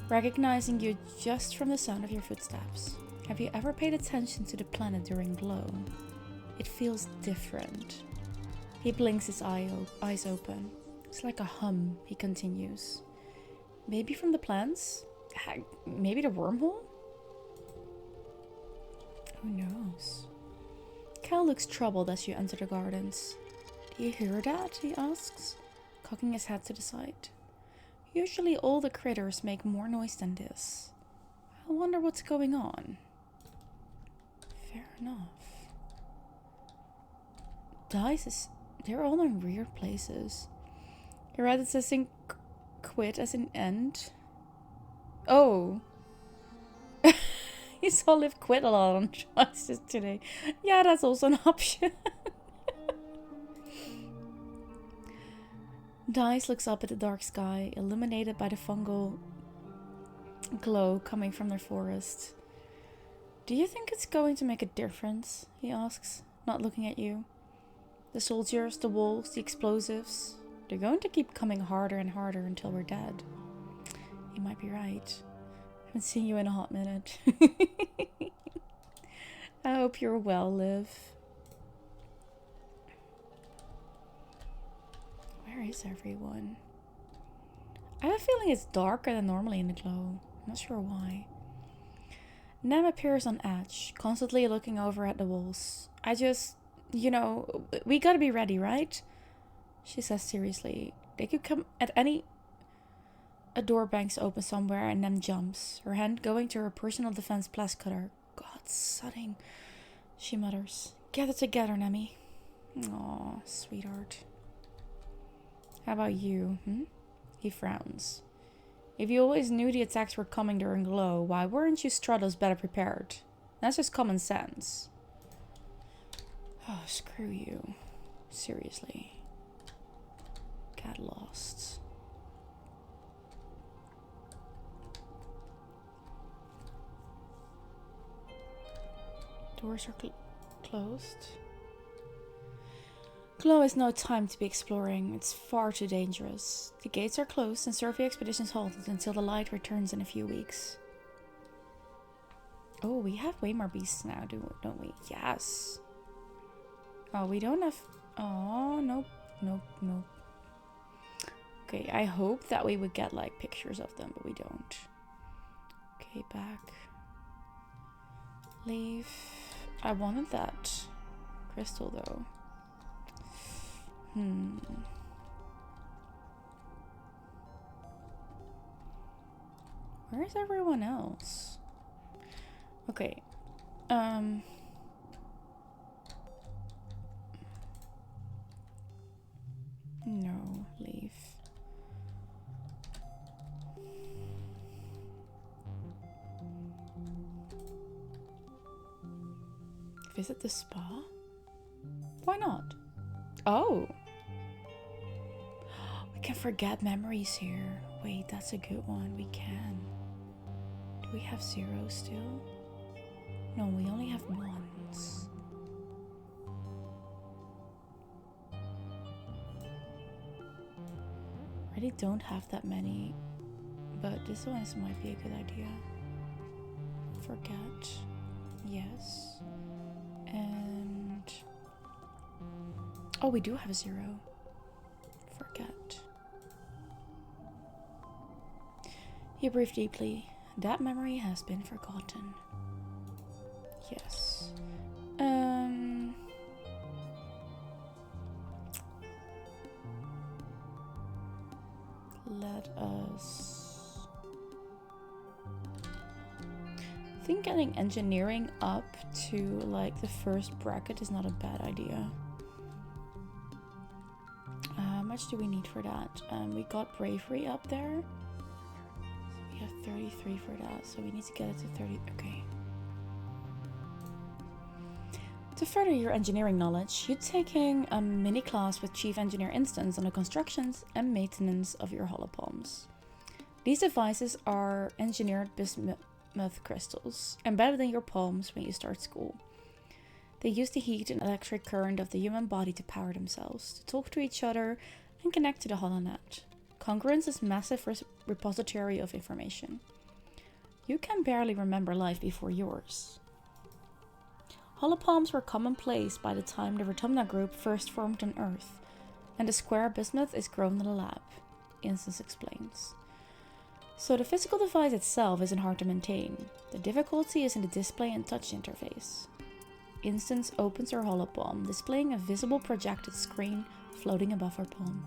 recognizing you just from the sound of your footsteps. Have you ever paid attention to the planet during glow? It feels different. He blinks his eyes open. It's like a hum, he continues. Maybe from the plants? Maybe the wormhole? Who knows? Cal looks troubled as you enter the gardens. Do you hear that? He asks, cocking his head to the side. Usually all the critters make more noise than this. I wonder what's going on. Fair enough. They're all in weird places. You read it says in quit as in end. Oh. You saw Liv quit a lot on choices today. Yeah, that's also an option. Dice looks up at the dark sky, illuminated by the fungal glow coming from their forest. Do you think it's going to make a difference? He asks, not looking at you. The soldiers, the wolves, the explosives, they're going to keep coming harder and harder until we're dead. You might be right. I haven't seen you in a hot minute. I hope you're well, Liv. Where is everyone? I have a feeling it's darker than normally in the glow. I'm not sure why. Nem appears on edge, constantly looking over at the walls. You know, we gotta be ready, right? She says seriously. They could come at any... A door bangs open somewhere and Nem jumps, her hand going to her personal defense blast cutter. God, sudding, she mutters. Gather together, Nemi. Aw, sweetheart. How about you, He frowns. If you always knew the attacks were coming during glow, why weren't you Stratos better prepared? That's just common sense. Oh, screw you. Seriously. Got lost. Doors are closed. Glow is no time to be exploring. It's far too dangerous. The gates are closed and survey expeditions halted until the light returns in a few weeks. Oh, we have way more beasts now, don't we? Yes. Oh, we don't have... Oh, nope. Okay, I hope that we would get, like, pictures of them, but we don't. Okay, back. Leave. I wanted that crystal, though. Where's everyone else? Okay. No, leave. Visit the spa? Why not? Oh. We can forget memories here. Wait, that's a good one. We can. Do we have 0 still? No, we only have 1s. Really don't have that many, but this one might be a good idea. Forget. Yes. And oh, we do have a 0. Forget. You breathe deeply. That memory has been forgotten. Yes. Let us think getting engineering up to like the first bracket is not a bad idea. How much do we need for that? We got bravery up there. So we have 33 for that, so we need to get it to 30. Okay. To further your engineering knowledge, you're taking a mini class with Chief Engineer Instance on the constructions and maintenance of your holopalms. These devices are engineered bismuth crystals, embedded in your palms when you start school. They use the heat and electric current of the human body to power themselves, to talk to each other, and connect to the holonet. Congruence is a massive repository of information. You can barely remember life before yours. Holopalms were commonplace by the time the Rotumna group first formed on Earth, and the square bismuth is grown in the lab, Instance explains. So the physical device itself isn't hard to maintain. The difficulty is in the display and touch interface. Instance opens her holopalm, displaying a visible projected screen floating above her palm.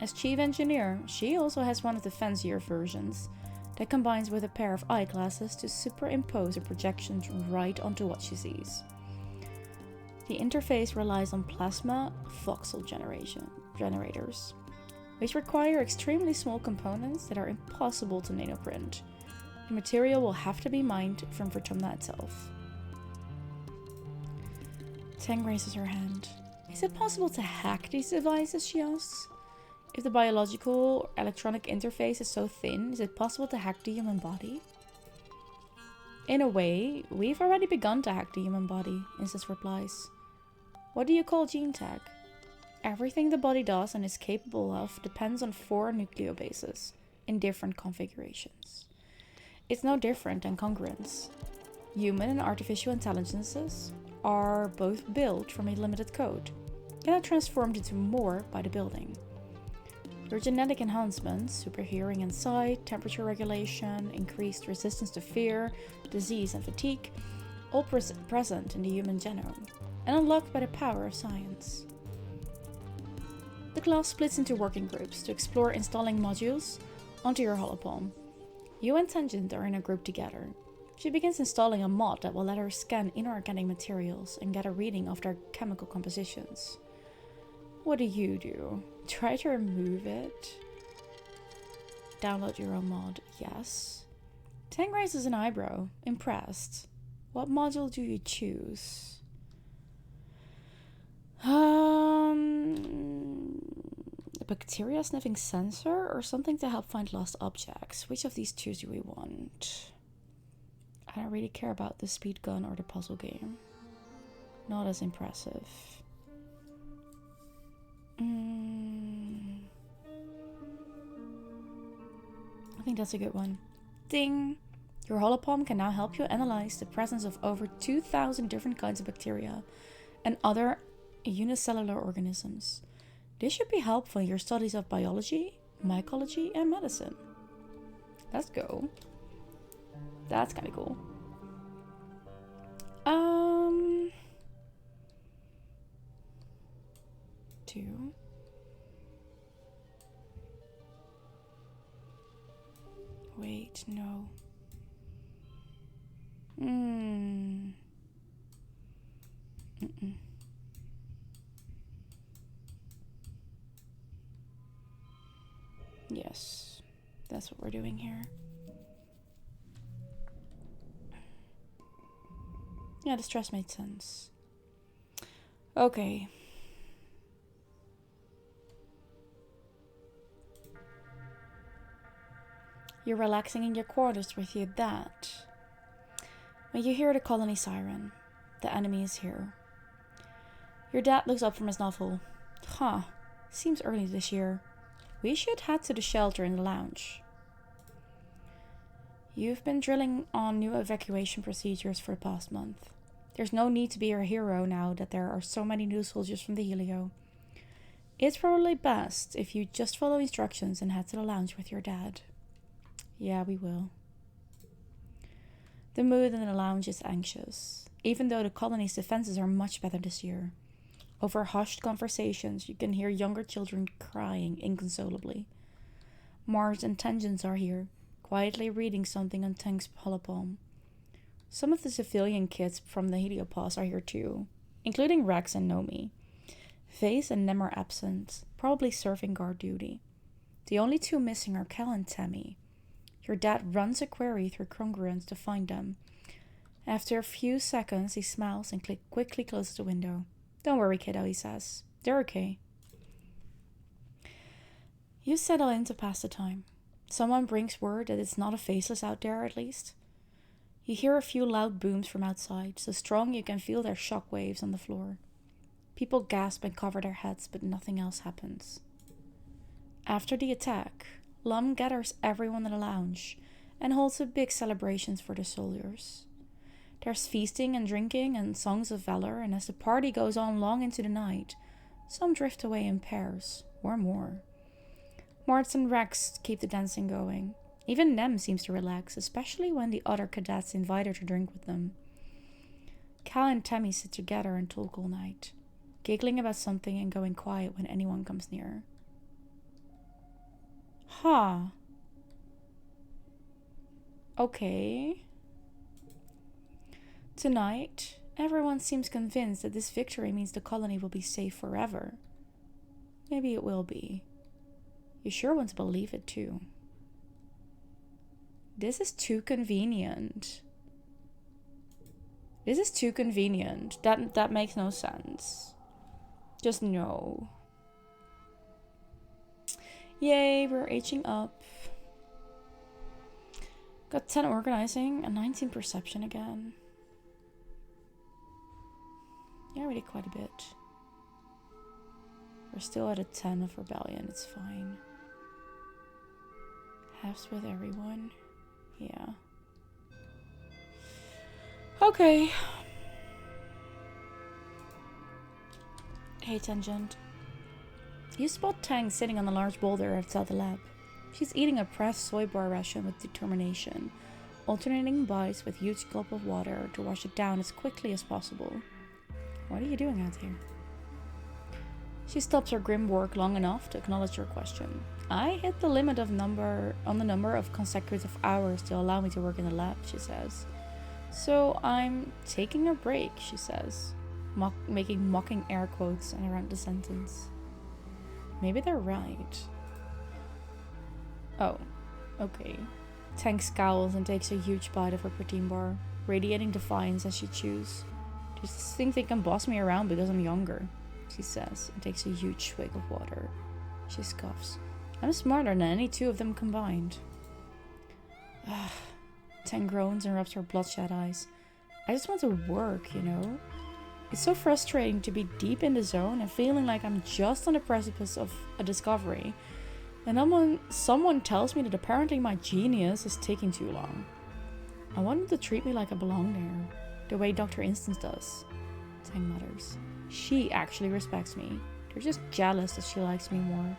As chief engineer, she also has one of the fancier versions that combines with a pair of eyeglasses to superimpose her projections right onto what she sees. The interface relies on plasma voxel generators, which require extremely small components that are impossible to nanoprint. The material will have to be mined from Rotumna itself. Tang raises her hand. Is it possible to hack these devices, she asks? If the biological electronic interface is so thin, is it possible to hack the human body? In a way, we've already begun to hack the human body, Instance replies. What do you call gene tag? Everything the body does and is capable of depends on 4 nucleobases in different configurations. It's no different than congruence. Human and artificial intelligences are both built from a limited code and are transformed into more by the building. Your genetic enhancements, super hearing and sight, temperature regulation, increased resistance to fear, disease and fatigue, all present in the human genome and unlocked by the power of science. The class splits into working groups to explore installing modules onto your holopalm. You and Tangent are in a group together. She begins installing a mod that will let her scan inorganic materials and get a reading of their chemical compositions. What do? Try to remove it? Download your own mod, yes. Tang raises an eyebrow, impressed. What module do you choose? A bacteria sniffing sensor or something to help find lost objects? Which of these two do we want? I don't really care about the speed gun or the puzzle game. Not as impressive. I think that's a good one. Ding! Your holopalm can now help you analyze the presence of over 2,000 different kinds of bacteria and other unicellular organisms. This should be helpful in your studies of biology, mycology, and medicine. Let's go. That's kind of cool. Two. Wait. wait, no. Mm-mm. Yes, that's what we're doing here. Yeah, the stress made sense. Okay. You're relaxing in your quarters with your dad. When you hear the colony siren, the enemy is here. Your dad looks up from his novel. Huh, seems early this year. We should head to the shelter in the lounge. You've been drilling on new evacuation procedures for the past month. There's no need to be a hero now that there are so many new soldiers from the Helio. It's probably best if you just follow instructions and head to the lounge with your dad. Yeah, we will. The mood in the lounge is anxious, even though the colony's defenses are much better this year. Over hushed conversations, you can hear younger children crying inconsolably. Mars and Tangents are here, quietly reading something on Tank's holopalm. Some of the civilian kids from the Heliopause are here too, including Rex and Nomi. Vase and Nem are absent, probably serving guard duty. The only two missing are Cal and Tammy. Your dad runs a query through congruence to find them. After a few seconds, he smiles and quickly closes the window. Don't worry, kiddo, he says. They're okay. You settle in to pass the time. Someone brings word that it's not a faceless out there, at least. You hear a few loud booms from outside, so strong you can feel their shock waves on the floor. People gasp and cover their heads, but nothing else happens. After the attack, Lum gathers everyone in the lounge and holds a big celebration for the soldiers. There's feasting and drinking and songs of valor, and as the party goes on long into the night, some drift away in pairs, or more. Martz and Rex keep the dancing going. Even Nem seems to relax, especially when the other cadets invite her to drink with them. Cal and Tammy sit together and talk all night, giggling about something and going quiet when anyone comes near. Huh. Okay. Tonight, everyone seems convinced that this victory means the colony will be safe forever. Maybe it will be. You sure want to believe it too. This is too convenient. This is too convenient. That makes no sense. Just no. Yay, we're aging up. Got 10 organizing and 19 perception again. Yeah, we did quite a bit. We're still at a 10 of rebellion, it's fine. Halves with everyone. Yeah. Okay. Hey, Tangent. You spot Tang sitting on a large boulder outside the lab. She's eating a pressed soy bar ration with determination, alternating bites with huge gulp of water to wash it down as quickly as possible. What are you doing out here? She stops her grim work long enough to acknowledge your question. I hit the limit of number of consecutive hours to allow me to work in the lab, she says. So I'm taking a break, she says, making mocking air quotes around the sentence. Maybe they're right. Oh, okay. Tank scowls and takes a huge bite of her protein bar, radiating defiance as she chews. Do you think they can boss me around because I'm younger? She says, and takes a huge swig of water. She scoffs. I'm smarter than any two of them combined. Tang groans and rubs her bloodshot eyes. I just want to work, you know? It's so frustrating to be deep in the zone and feeling like I'm just on the precipice of a discovery. And then someone tells me that apparently my genius is taking too long. I want them to treat me like I belong there, the way Dr. Instance does. Tang mutters. She actually respects me. They're just jealous that she likes me more.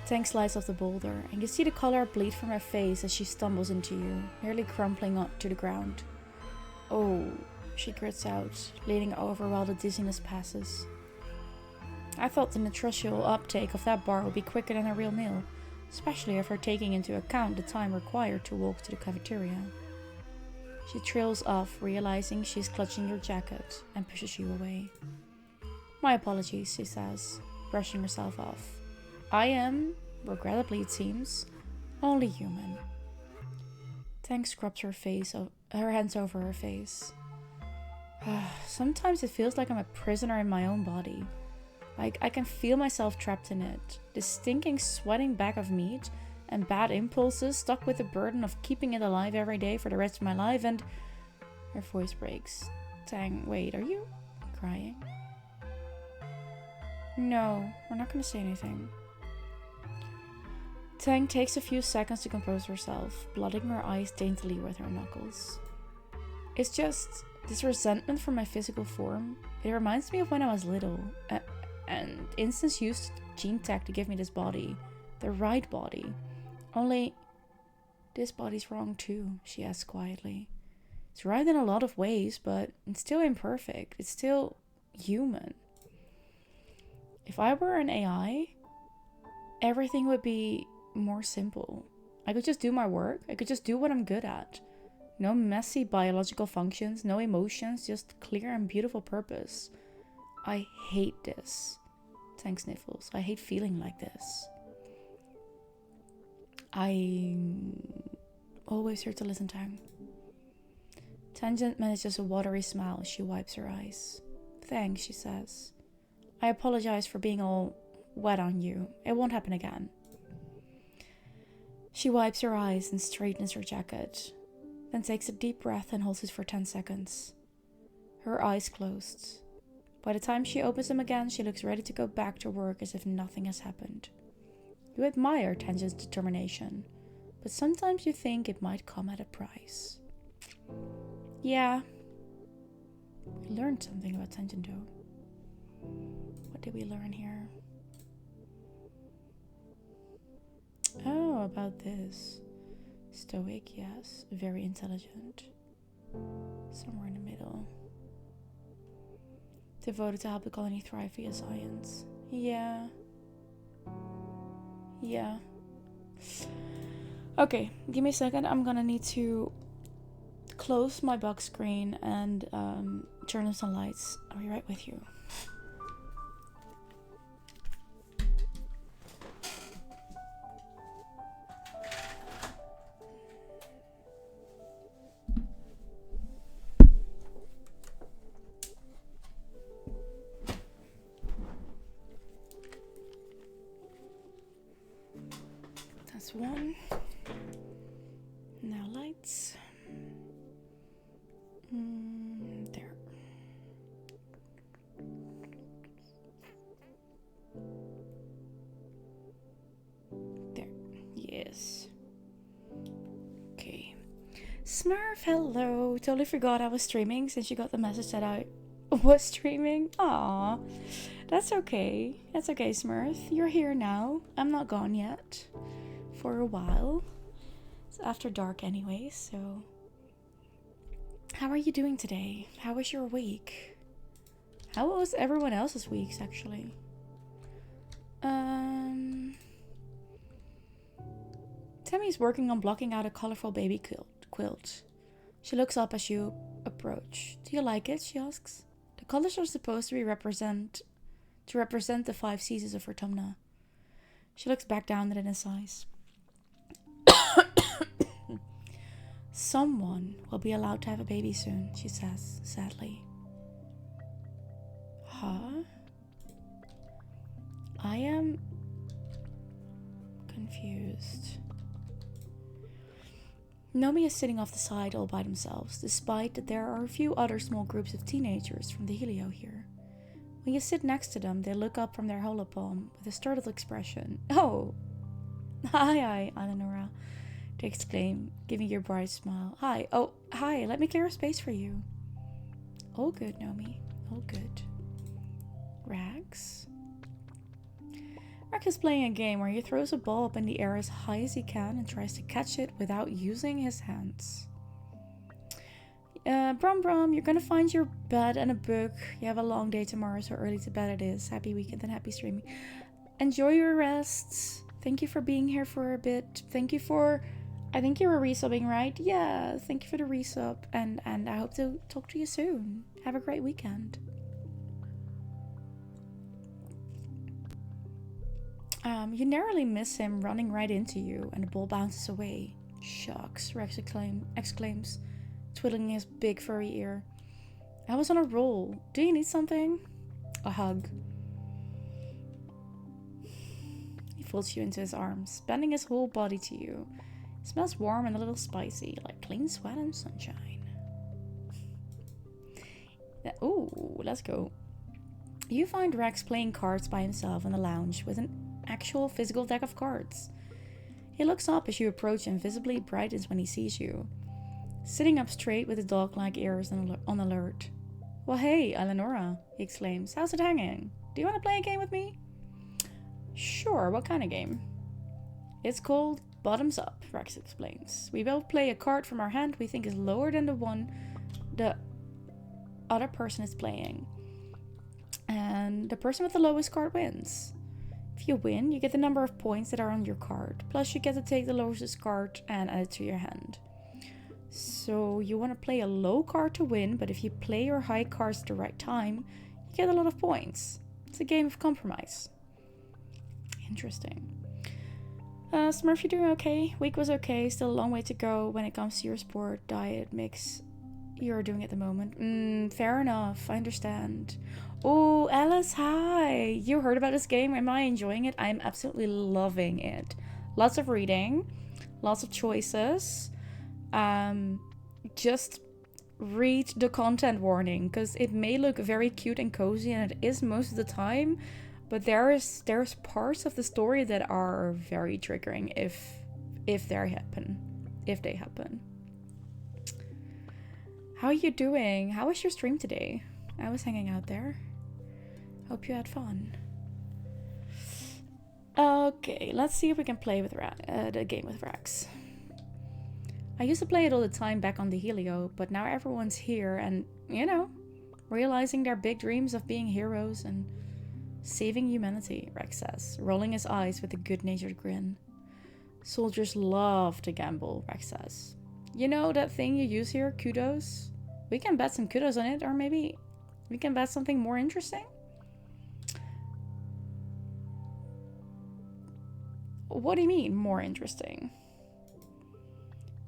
Tang slides off the boulder, and you see the color bleed from her face as she stumbles into you, nearly crumpling up to the ground. Oh, she grits out, leaning over while the dizziness passes. I thought the nutritional uptake of that bar would be quicker than a real meal. especially after taking into account the time required to walk to the cafeteria. She trails off, realizing she's clutching your jacket, and pushes you away. My apologies, she says, brushing herself off. I am, regrettably it seems, only human. Tang scrubs her hands over her face. Sometimes it feels like I'm a prisoner in my own body. Like I can feel myself trapped in it. This stinking, sweating bag of meat and bad impulses, stuck with the burden of keeping it alive every day for the rest of my life, and... Her voice breaks. Tang, wait, are you crying? No, we're not gonna say anything. Tang takes a few seconds to compose herself, blotting her eyes daintily with her knuckles. It's just this resentment for my physical form. It reminds me of when I was little, and instance used gene tech to give me this body, the right body. Only, this body's wrong too, she asks quietly. It's right in a lot of ways, but it's still imperfect. It's still human. If I were an AI, everything would be more simple. I could just do my work. I could just do what I'm good at. No messy biological functions, no emotions, just clear and beautiful purpose. I hate this. Tang sniffles. I hate feeling like this. I'm always here to listen, Tang. Tangent manages a watery smile as she wipes her eyes. Thanks, she says. I apologize for being all wet on you. It won't happen again. She wipes her eyes and straightens her jacket, then takes a deep breath and holds it for 10 seconds. Her eyes closed. By the time she opens them again, she looks ready to go back to work as if nothing has happened. You admire Tangent's determination, but sometimes you think it might come at a price. Yeah. We learned something about Tangent though. What did we learn here? Oh, about this. Stoic, yes. Very intelligent. Somewhere in the middle. Devoted to help the colony thrive via science. Yeah. Yeah. Okay, give me a second. I'm gonna need to close my box screen and turn on some lights. I'll be right with you. That's one. Now lights. There. There. Yes. Okay. Smurf, hello. Totally forgot I was streaming since you got the message that I was streaming. Aw. That's okay. That's okay, Smurf. You're here now. I'm not gone yet. For a while. It's after dark anyway, so... How are you doing today? How was your week? How was everyone else's weeks, actually? Tammy's working on blocking out a colorful baby quilt. She looks up as you approach. Do you like it? She asks. The colors are supposed to represent the 5 seasons of Autumna. She looks back down at it and sighs. Someone will be allowed to have a baby soon, she says, sadly. Huh? I am confused. Nomi is sitting off the side all by themselves, despite that there are a few other small groups of teenagers from the Helio here. When you sit next to them, they look up from their holopalm with a startled expression. Oh! Hi, Eleonora, they exclaim, giving you a bright smile. Hi, oh, hi, let me clear a space for you. All good, Nomi, all good. Rags? Rags is playing a game where he throws a ball up in the air as high as he can and tries to catch it without using his hands. Brum, you're gonna find your bed and a book. You have a long day tomorrow, so early to bed it is. Happy weekend and happy streaming. Enjoy your rest. Thank you for being here for a bit. Thank you for... I think you were resubbing, right? Yeah, thank you for the resub. And I hope to talk to you soon. Have a great weekend. You narrowly miss him running right into you, and the ball bounces away. Shucks, Rex exclaims, twiddling his big furry ear. I was on a roll. Do you need something? A hug. He folds you into his arms, bending his whole body to you. It smells warm and a little spicy, like clean sweat and sunshine. Ooh, let's go. You find Rex playing cards by himself in the lounge with an actual physical deck of cards. He looks up as you approach and visibly brightens when he sees you. Sitting up straight with the dog-like ears on alert. Well, hey, Eleonora, he exclaims. How's it hanging? Do you want to play a game with me? Sure, what kind of game? It's called Bottoms Up, Rex explains. We both play a card from our hand we think is lower than the one the other person is playing. And the person with the lowest card wins. If you win, you get the number of points that are on your card. Plus, you get to take the lowest card and add it to your hand. So, you want to play a low card to win, but if you play your high cards at the right time, you get a lot of points. It's a game of compromise. Interesting. Smurf, you doing okay? Week was okay. Still a long way to go when it comes to your sport, diet, mix you're doing at the moment. Fair enough. I understand. Oh, Alice, hi. You heard about this game? Am I enjoying it? I'm absolutely loving it. Lots of reading. Lots of choices. Just read the content warning, because it may look very cute and cozy, and it is most of the time. But there's parts of the story that are very triggering if they happen. How are you doing? How was your stream today? I was hanging out there. Hope you had fun. Okay, let's see if we can play with the game with Rex. I used to play it all the time back on the Helio, but now everyone's here and, you know, realizing their big dreams of being heroes and saving humanity, Rex says, rolling his eyes with a good-natured grin. Soldiers love to gamble, Rex says. You know that thing you use here, kudos? We can bet some kudos on it, or maybe we can bet something more interesting? What do you mean, more interesting?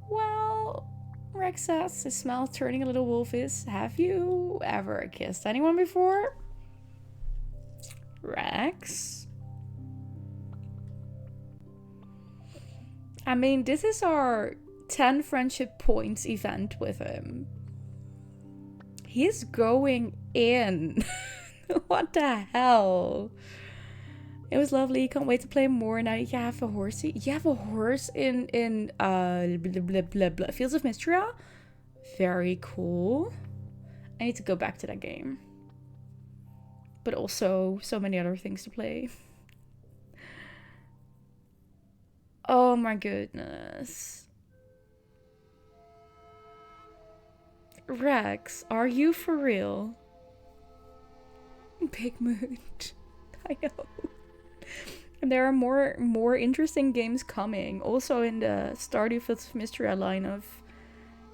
Well, Rex says, his smile turning a little wolfish. Have you ever kissed anyone before? Rex? I mean, this is our 10 friendship points event with him. He's going in. What the hell? It was lovely. Can't wait to play more. Now you have a horsey. You have a horse in Fields of Mystria? Very cool. I need to go back to that game. But also so many other things to play. Oh my goodness. Rex, are you for real? Big mood. I know. And there are more interesting games coming. Also in the Stardew Fields of Mystria line of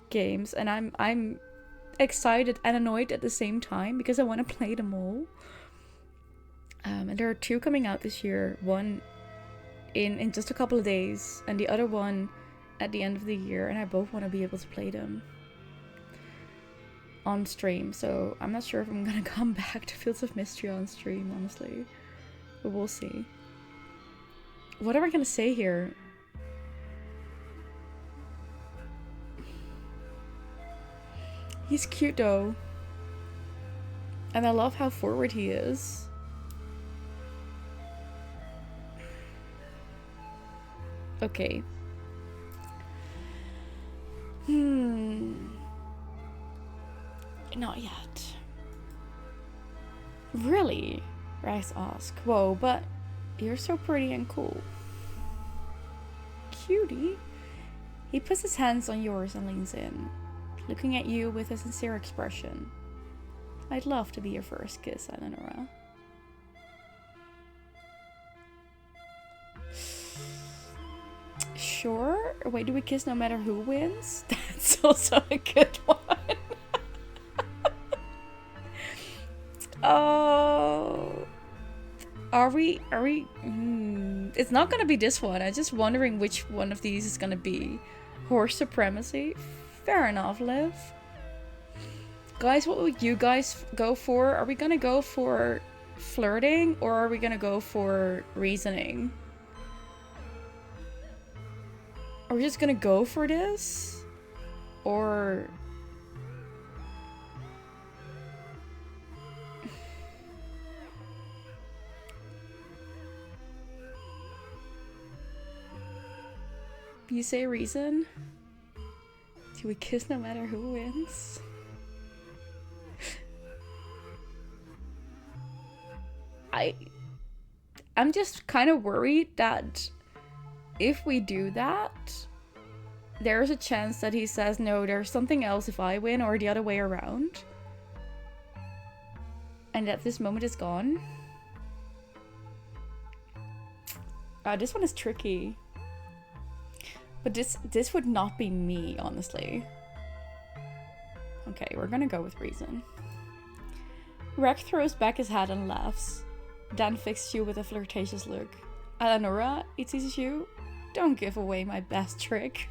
games. And I'm excited and annoyed at the same time because I want to play them all. And there are 2 coming out this year. One in just a couple of days. And the other one at the end of the year. And I both want to be able to play them on stream. So I'm not sure if I'm going to come back to Fields of Mystria on stream, honestly. But we'll see. What am I going to say here? He's cute though. And I love how forward he is. Okay. Not yet. Really? Rex asks. Whoa, but you're so pretty and cool. Cutie. He puts his hands on yours and leans in, looking at you with a sincere expression. I'd love to be your first kiss, Eleonora. sure? Wait, do we kiss no matter who wins? That's also a good one. Oh. Are we? It's not gonna be this one. I'm just wondering which one of these is gonna be. Horse supremacy? Fair enough, Liv. Guys, what would you guys go for? Are we gonna go for flirting or are we gonna go for reasoning? Are we just gonna go for this? Or... You say reason? Do we kiss no matter who wins? I'm just kind of worried that if we do that, there's a chance that he says, no, there's something else if I win, or the other way around. And that this moment is gone. This one is tricky. But this would not be me, honestly. Okay, we're gonna go with reason. Rex throws back his head and laughs. Dan fixes you with a flirtatious look. Eleonora, he teases you. Don't give away my best trick.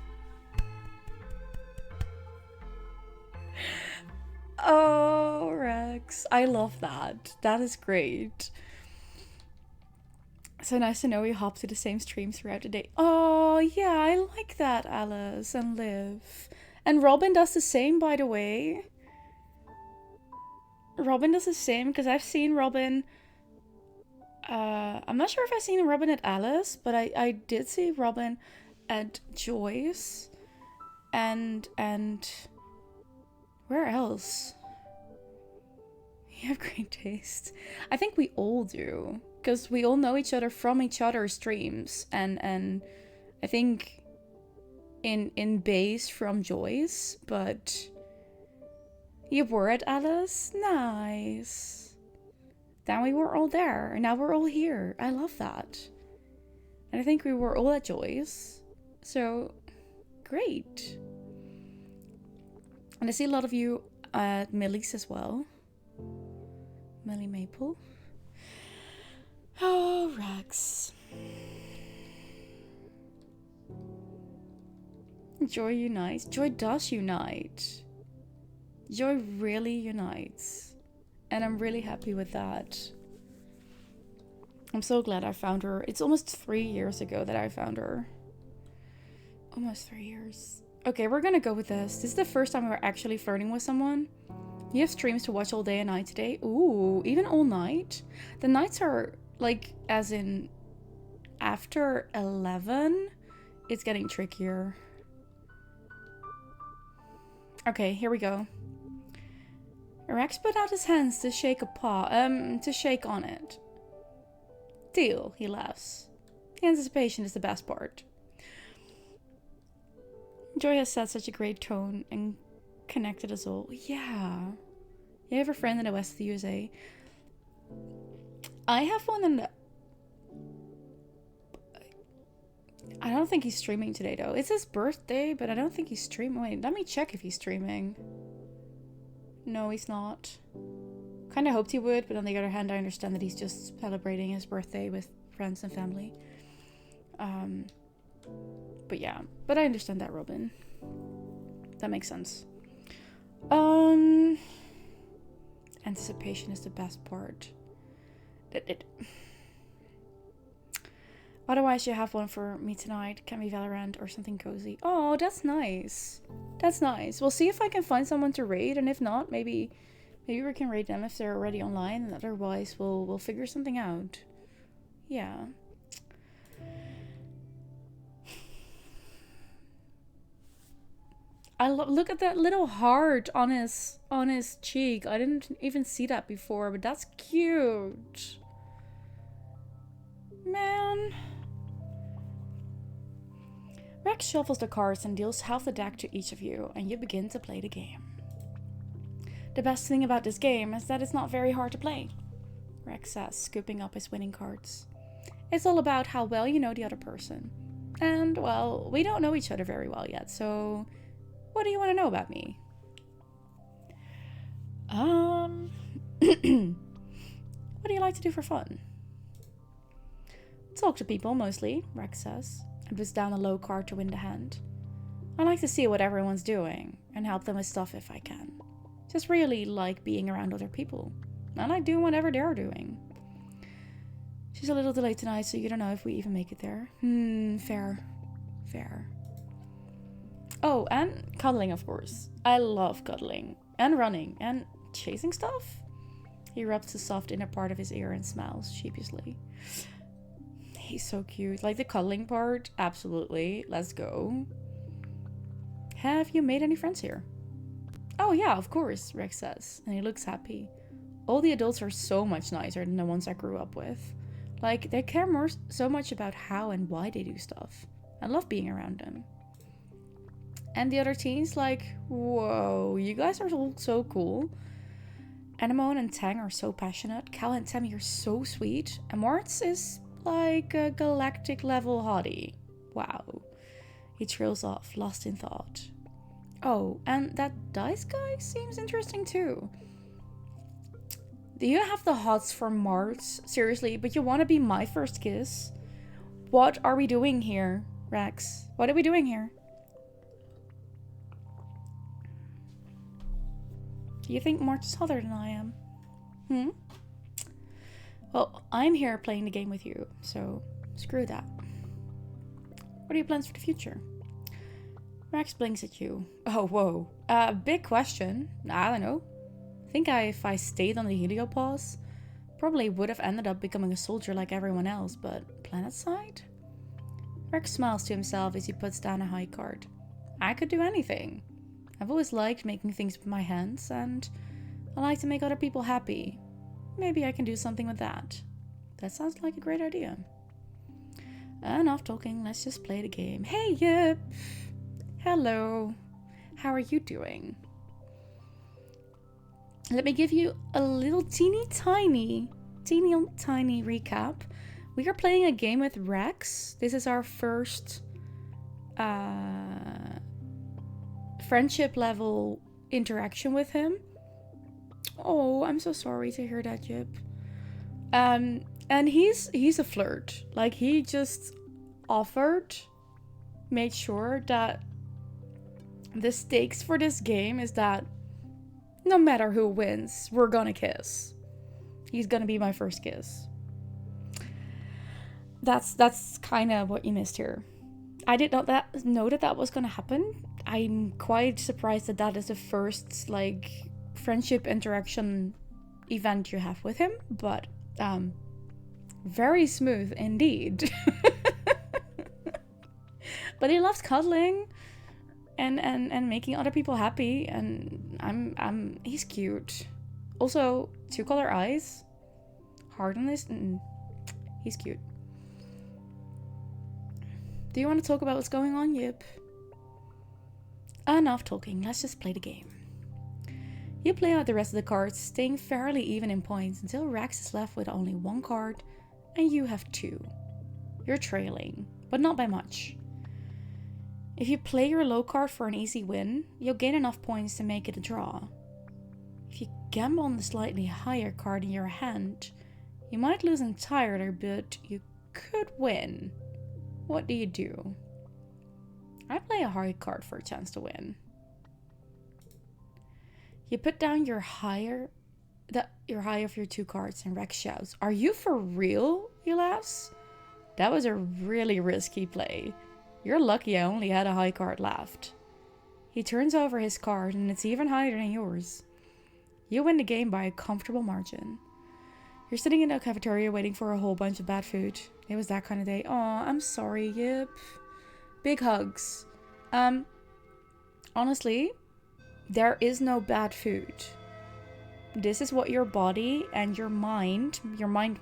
Oh, Rex. I love that. That is great. So nice to know we hop to the same streams throughout the day. Oh, yeah, I like that, Alice and Liv. And Robin does the same, by the way. Robin does the same, because I've seen Robin... I'm not sure if I've seen Robin at Alice, but I did see Robin at Joyce. And... Where else? You have great taste. I think we all do. Because we all know each other from each other's streams. And I think in base from Joyce, but you were at Alice? Nice. Then we were all there, and now we're all here. I love that. And I think we were all at Joyce. So, great. And I see a lot of you at Millie's as well. Millie Maple. Oh, Rex. Joy unites. Joy does unite. Joy really unites. And I'm really happy with that. I'm so glad I found her. It's almost 3 years ago that I found her. Almost 3 years. Okay, we're gonna go with this. This is the first time we're actually flirting with someone. You have streams to watch all day and night today. Ooh, even all night? The nights are... Like, as in, after 11, it's getting trickier. Okay, here we go. Rex put out his hands to shake a paw, to shake on it. Deal, he laughs. The anticipation is the best part. Joy has set such a great tone and connected us all. Yeah. You have a friend in the west of the USA. I have one in the... I don't think he's streaming today, though. It's his birthday, but I don't think he's streaming. Wait, let me check if he's streaming. No, he's not. Kind of hoped he would, but on the other hand, I understand that he's just celebrating his birthday with friends and family. But yeah. But I understand that, Robin. That makes sense. Anticipation is the best part. Otherwise, you have one for me tonight. Can be Valorant or something cozy. Oh, that's nice. That's nice. We'll see if I can find someone to raid, and if not, maybe we can raid them if they're already online. And otherwise, we'll figure something out. Yeah. Look at that little heart on his cheek. I didn't even see that before, but that's cute. Man. Rex shuffles the cards and deals half the deck to each of you, and you begin to play the game. The best thing about this game is that it's not very hard to play, Rex says, scooping up his winning cards. It's all about how well you know the other person. And, well, we don't know each other very well yet, so what do you want to know about me? What do you like to do for fun? Talk to people, mostly, Rex says, and puts down a low card to win the hand. I like to see what everyone's doing, and help them with stuff if I can. Just really like being around other people. I like doing whatever they're doing. She's a little delayed tonight, so you don't know if we even make it there. Fair. Oh, and cuddling, of course. I love cuddling. And running. And chasing stuff. He rubs the soft inner part of his ear and smiles sheepishly. He's so cute. Like the cuddling part, absolutely. Let's go. Have you made any friends here? Oh yeah, of course, Rex says. And he looks happy. All the adults are so much nicer than the ones I grew up with. Like, they care so much about how and why they do stuff. I love being around them. And the other teens, like, whoa, you guys are all so cool. Anemone and Tang are so passionate. Cal and Tammy are so sweet. And Martz is like a galactic level hottie. Wow. He trails off, lost in thought. Oh, and that dice guy seems interesting too. Do you have the hots for Martz? Seriously, but you want to be my first kiss? What are we doing here, Rex? What are we doing here? Do you think Martz is hotter than I am? Well, I'm here playing the game with you, so screw that. What are your plans for the future? Rex blinks at you. Oh, whoa. Big question. I don't know. I think if I stayed on the heliopause, probably would have ended up becoming a soldier like everyone else, but planet side? Rex smiles to himself as he puts down a high card. I could do anything. I've always liked making things with my hands, and I like to make other people happy. Maybe I can do something with that. That sounds like a great idea. Enough talking, let's just play the game. Hey, Yip! Hello. How are you doing? Let me give you a little teeny tiny recap. We are playing a game with Rex. This is our first friendship level interaction with him. Oh, I'm so sorry to hear that, Yip. And he's a flirt. Like, he just made sure that the stakes for this game is that no matter who wins, we're gonna kiss. He's gonna be my first kiss. That's kind of what you missed here. I did not know that was gonna happen. I'm quite surprised that is the first, like, friendship interaction event you have with him, but very smooth indeed. But he loves cuddling and making other people happy, and he's cute. Also, 2-color eyes, hard on this, he's cute. Do you want to talk about what's going on, Yip? Enough talking, let's just play the game. You play out the rest of the cards, staying fairly even in points until Rex is left with only 1 card and you have 2. You're trailing, but not by much. If you play your low card for an easy win, you'll gain enough points to make it a draw. If you gamble on the slightly higher card in your hand, you might lose entirely, but you could win. What do you do? I play a high card for a chance to win. You put down your higher of your 2 cards, and Rex shouts, "Are you for real?" He laughs. That was a really risky play. You're lucky I only had a high card left. He turns over his card, and it's even higher than yours. You win the game by a comfortable margin. You're sitting in a cafeteria waiting for a whole bunch of bad food. It was that kind of day. Aw, I'm sorry, Yip. Big hugs. Honestly, there is no bad food. This is what your body and your mind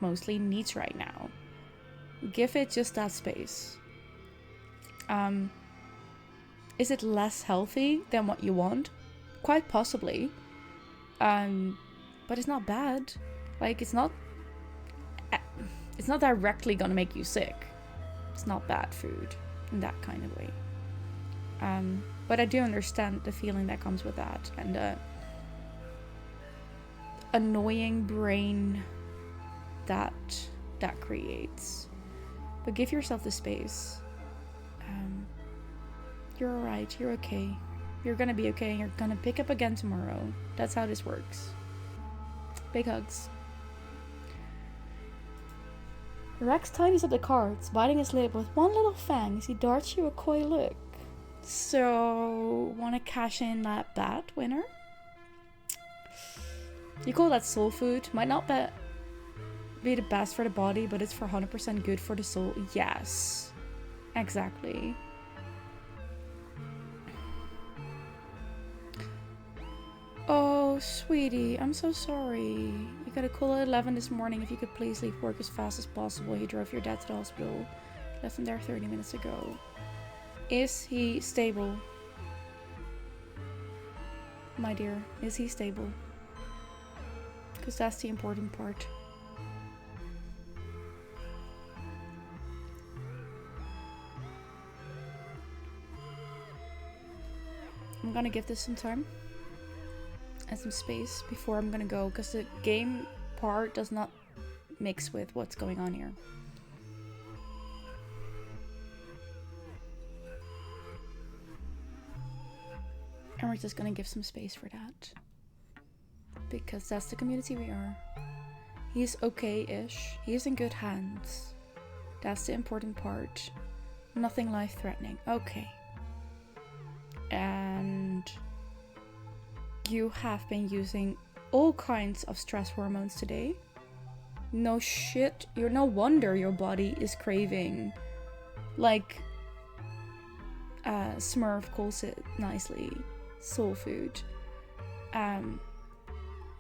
mostly, needs right now. Give it just that space. Is it less healthy than what you want? Quite possibly. But it's not bad. Like, it's not directly gonna make you sick. It's not bad food. in that kind of way. But I do understand the feeling that comes with that, and the annoying brain that creates. But give yourself the space. You're alright, you're okay. You're gonna be okay, and you're gonna pick up again tomorrow. That's how this works. Big hugs. Rex tidies up the cards, biting his lip with one little fang as he darts you a coy look. So, wanna cash in that bat, winner? You call that soul food? Might not be the best for the body, but it's for 100% good for the soul. Yes, exactly. Oh, sweetie, I'm so sorry. You got a call at 11 this morning. If you could please leave work as fast as possible. He drove your dad to the hospital. Left him there 30 minutes ago. Is he stable? My dear, is he stable? Because that's the important part. I'm gonna give this some time and some space before I'm gonna go, because the game part does not mix with what's going on here. And we're just gonna give some space for that, because that's the community we are. He's okay-ish. He's in good hands. That's the important part. Nothing life-threatening. Okay. And you have been using all kinds of stress hormones today. No shit. You're no wonder your body is craving, like Smurf calls it nicely, soul food.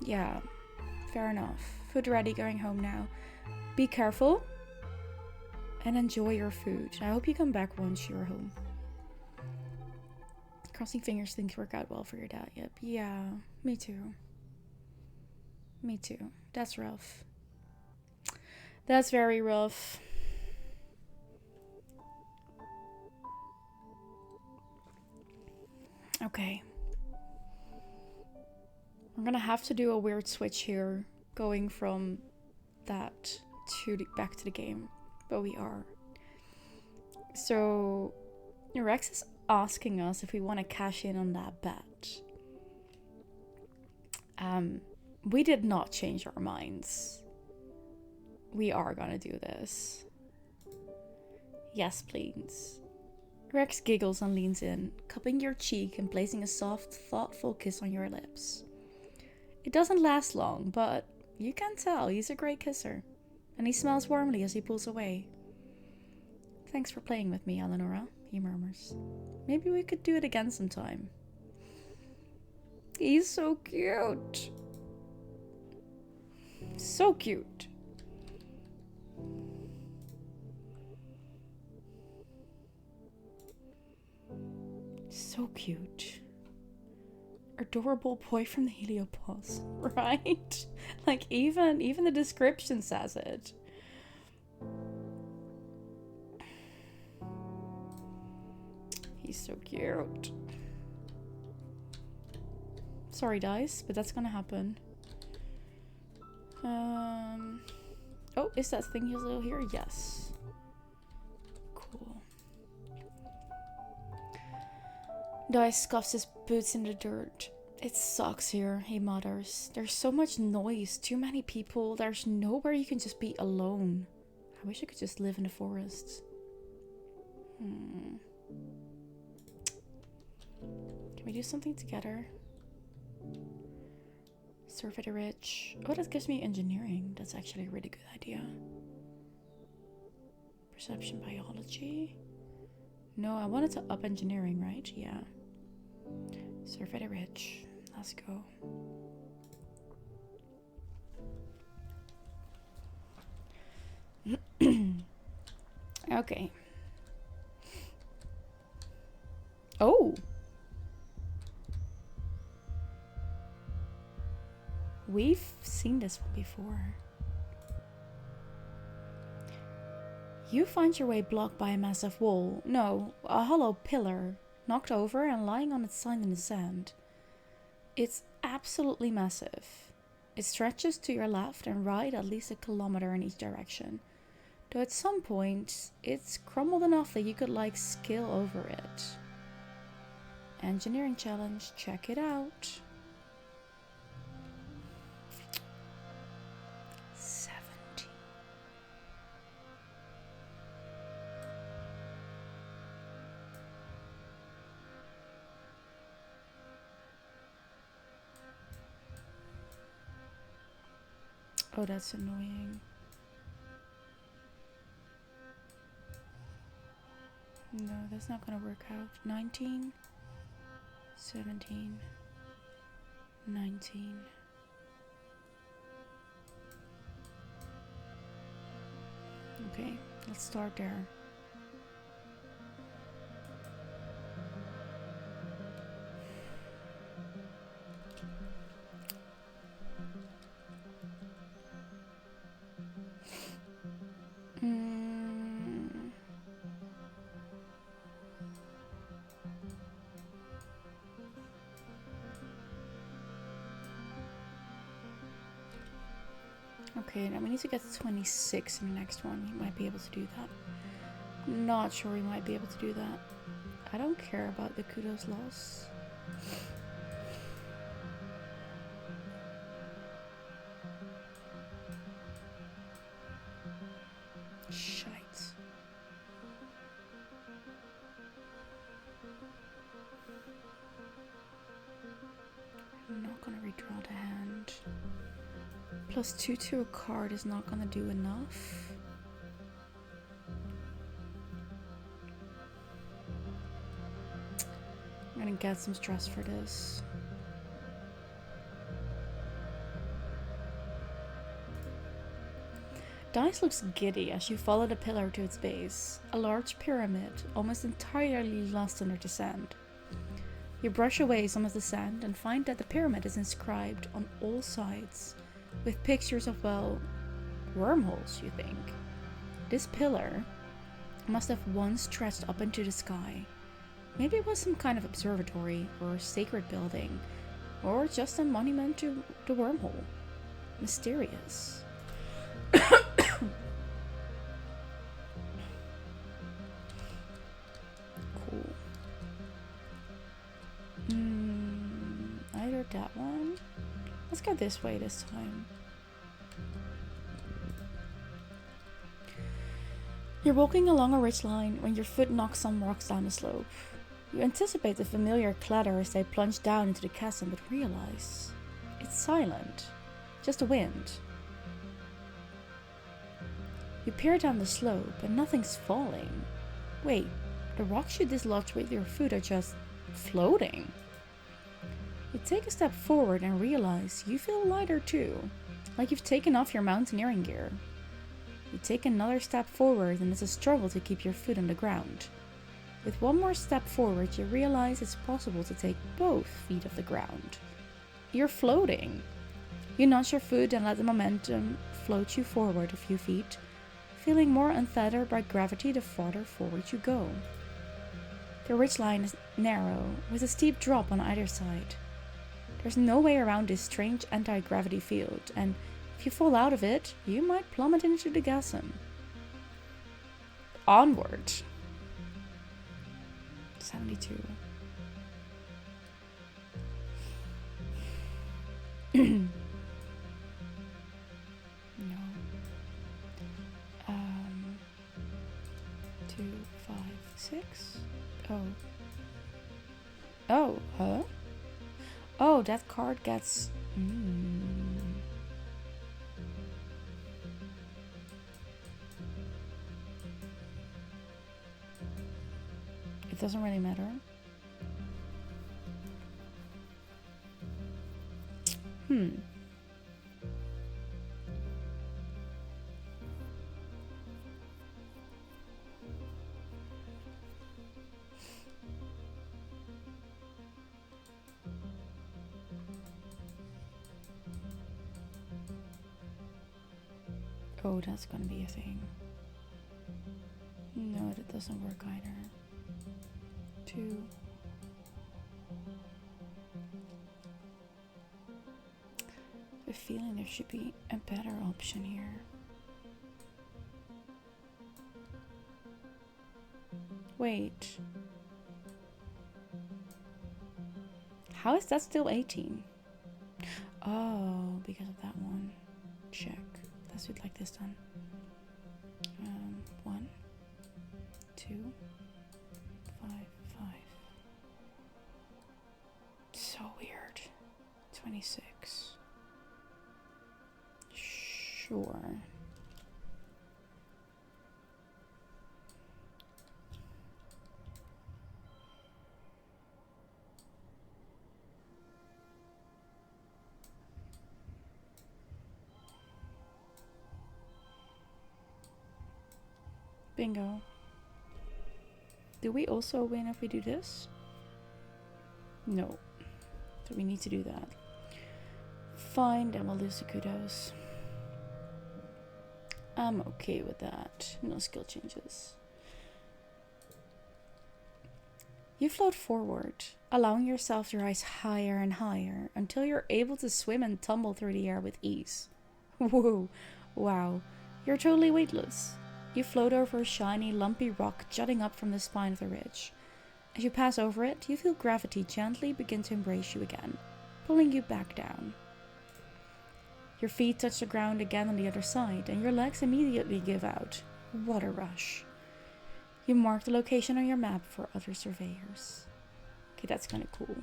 Yeah, fair enough. Food ready, going home now. Be careful and enjoy your food. I hope you come back once you're home. Crossing fingers things work out well for your dad. Yep. Yeah, me too. Me too. That's rough. That's very rough. Okay. I'm gonna have to do a weird switch here, going from that to back to the game. But we are. So, Rex is asking us if we want to cash in on that bet. We did not change our minds. We are gonna do this. Yes, please. Rex giggles and leans in, cupping your cheek and placing a soft, thoughtful kiss on your lips. It doesn't last long, but you can tell he's a great kisser, and he smells warmly as he pulls away. Thanks for playing with me, Eleonora, he murmurs. Maybe we could do it again sometime. He's so cute. So cute. So cute. Adorable boy from the Heliopause, right? Like even the description says it. He's so cute. Sorry, dice, but that's gonna happen. Oh, is that thing still here? Yes. Cool. Dice scuffs his boots in the dirt. It sucks here, he mutters. There's so much noise, too many people. There's nowhere you can just be alone. I wish I could just live in the forest. Can we do something together? Survey the rich. Oh, that gives me engineering. That's actually a really good idea. Perception biology. No, I wanted to up engineering, right? Yeah. Survey the rich. Let's go. Okay. Oh. We've seen this one before. You find your way blocked by a massive wall. No, a hollow pillar, knocked over and lying on its side in the sand. It's absolutely massive. It stretches to your left and right at least 1 kilometer in each direction. Though at some point, it's crumbled enough that you could like scale over it. Engineering challenge, check it out. 70. Oh, that's annoying. No, that's not gonna work out. 19, 17, 19. Okay, let's start there. Okay, now we need to get to 26 in the next one. We might be able to do that. Not sure we might be able to do that. I don't care about the kudos loss. Shite. I'm not gonna redraw the hand. +2 to a card is not gonna do enough. I'm gonna get some stress for this. Dice looks giddy as you follow the pillar to its base, a large pyramid almost entirely lost under the sand. You brush away some of the sand and find that the pyramid is inscribed on all sides with pictures of, well, wormholes, you think. This pillar must have once stretched up into the sky. Maybe it was some kind of observatory or sacred building, or just a monument to the wormhole. Mysterious. Cool. Either that one. Let's go this way this time. You're walking along a ridgeline when your foot knocks some rocks down the slope. You anticipate the familiar clatter as they plunge down into the chasm, but realize it's silent. Just the wind. You peer down the slope and nothing's falling. Wait, the rocks you dislodged with your foot are just floating. You take a step forward and realize you feel lighter too, like you've taken off your mountaineering gear. You take another step forward and it's a struggle to keep your foot on the ground. With one more step forward, you realize it's possible to take both feet off the ground. You're floating. You nudge your foot and let the momentum float you forward a few feet, feeling more untethered by gravity the farther forward you go. The ridgeline is narrow, with a steep drop on either side. There's no way around this strange anti-gravity field, and if you fall out of it, you might plummet into the chasm. Onward. 72. No. 2, 5, 6. Oh. Oh, huh? Oh, that card gets... It doesn't really matter. Oh, that's gonna be a thing. doesn't work either. 2. I have a feeling there should be a better option here. Wait. How is that still 18? Oh, because of that one. Check. Let's do it like this then. 1, 2, 5, 5. So weird. 26. Sure. Bingo. Do we also win if we do this? No. So we need to do that. Fine, then we'll lose the kudos. I'm okay with that. No skill changes. You float forward, allowing yourself to rise higher and higher until you're able to swim and tumble through the air with ease. Whoa, wow, you're totally weightless. You float over a shiny, lumpy rock jutting up from the spine of the ridge. As you pass over it, you feel gravity gently begin to embrace you again, pulling you back down. Your feet touch the ground again on the other side, and your legs immediately give out. What a rush. You mark the location on your map for other surveyors. Okay, that's kind of cool.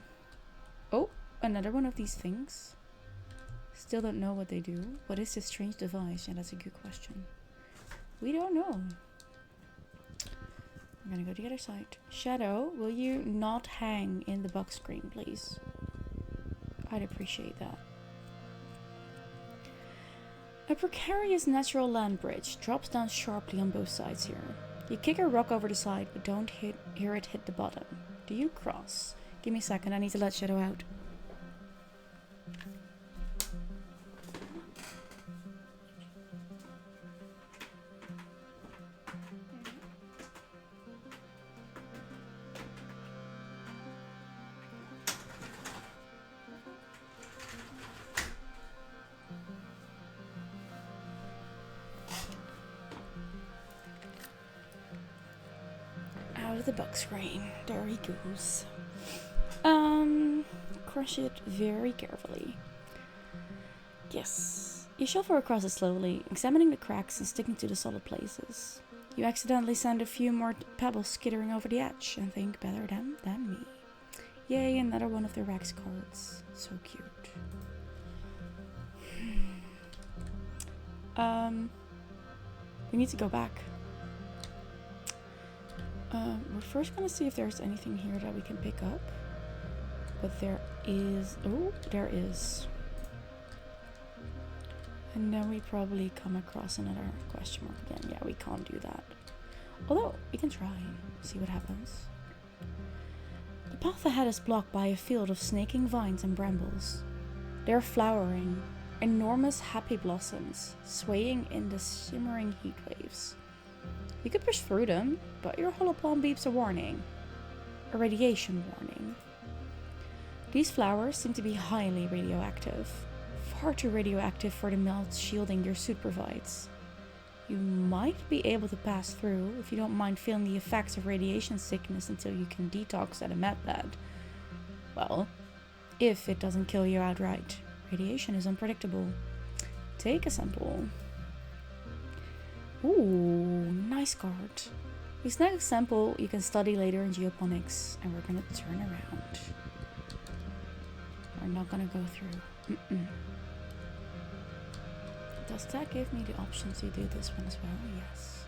Oh, another one of these things. Still don't know what they do. What is this strange device? Yeah, that's a good question. We don't know. We're gonna go to the other side. Shadow, will you not hang in the box screen, please? I'd appreciate that. A precarious natural land bridge drops down sharply on both sides here. You kick a rock over the side, but don't hear it hit the bottom. Do you cross? Give me a second, I need to let Shadow out. Out of the box screen. There he goes. Crush it very carefully. Yes. You shuffle across it slowly, examining the cracks and sticking to the solid places. You accidentally send a few more pebbles skittering over the edge and think better them than me. Yay, another one of the Rex cards. So cute. We need to go back. We're first gonna see if there's anything here that we can pick up. But there is... Oh, there is. And then we probably come across another question mark again. Yeah, we can't do that. Although, we can try. See what happens. The path ahead is blocked by a field of snaking vines and brambles. They're flowering. Enormous happy blossoms, swaying in the shimmering heat waves. You could push through them, but your holopalm beeps a warning. A radiation warning. These flowers seem to be highly radioactive. Far too radioactive for the melt shielding your suit provides. You might be able to pass through if you don't mind feeling the effects of radiation sickness until you can detox at a med bed. Well, if it doesn't kill you outright. Radiation is unpredictable. Take a sample. Ooh, nice card. We snag a sample you can study later in geoponics, and we're gonna turn around. We're not gonna go through. Does that give me the option to do this one as well? Yes.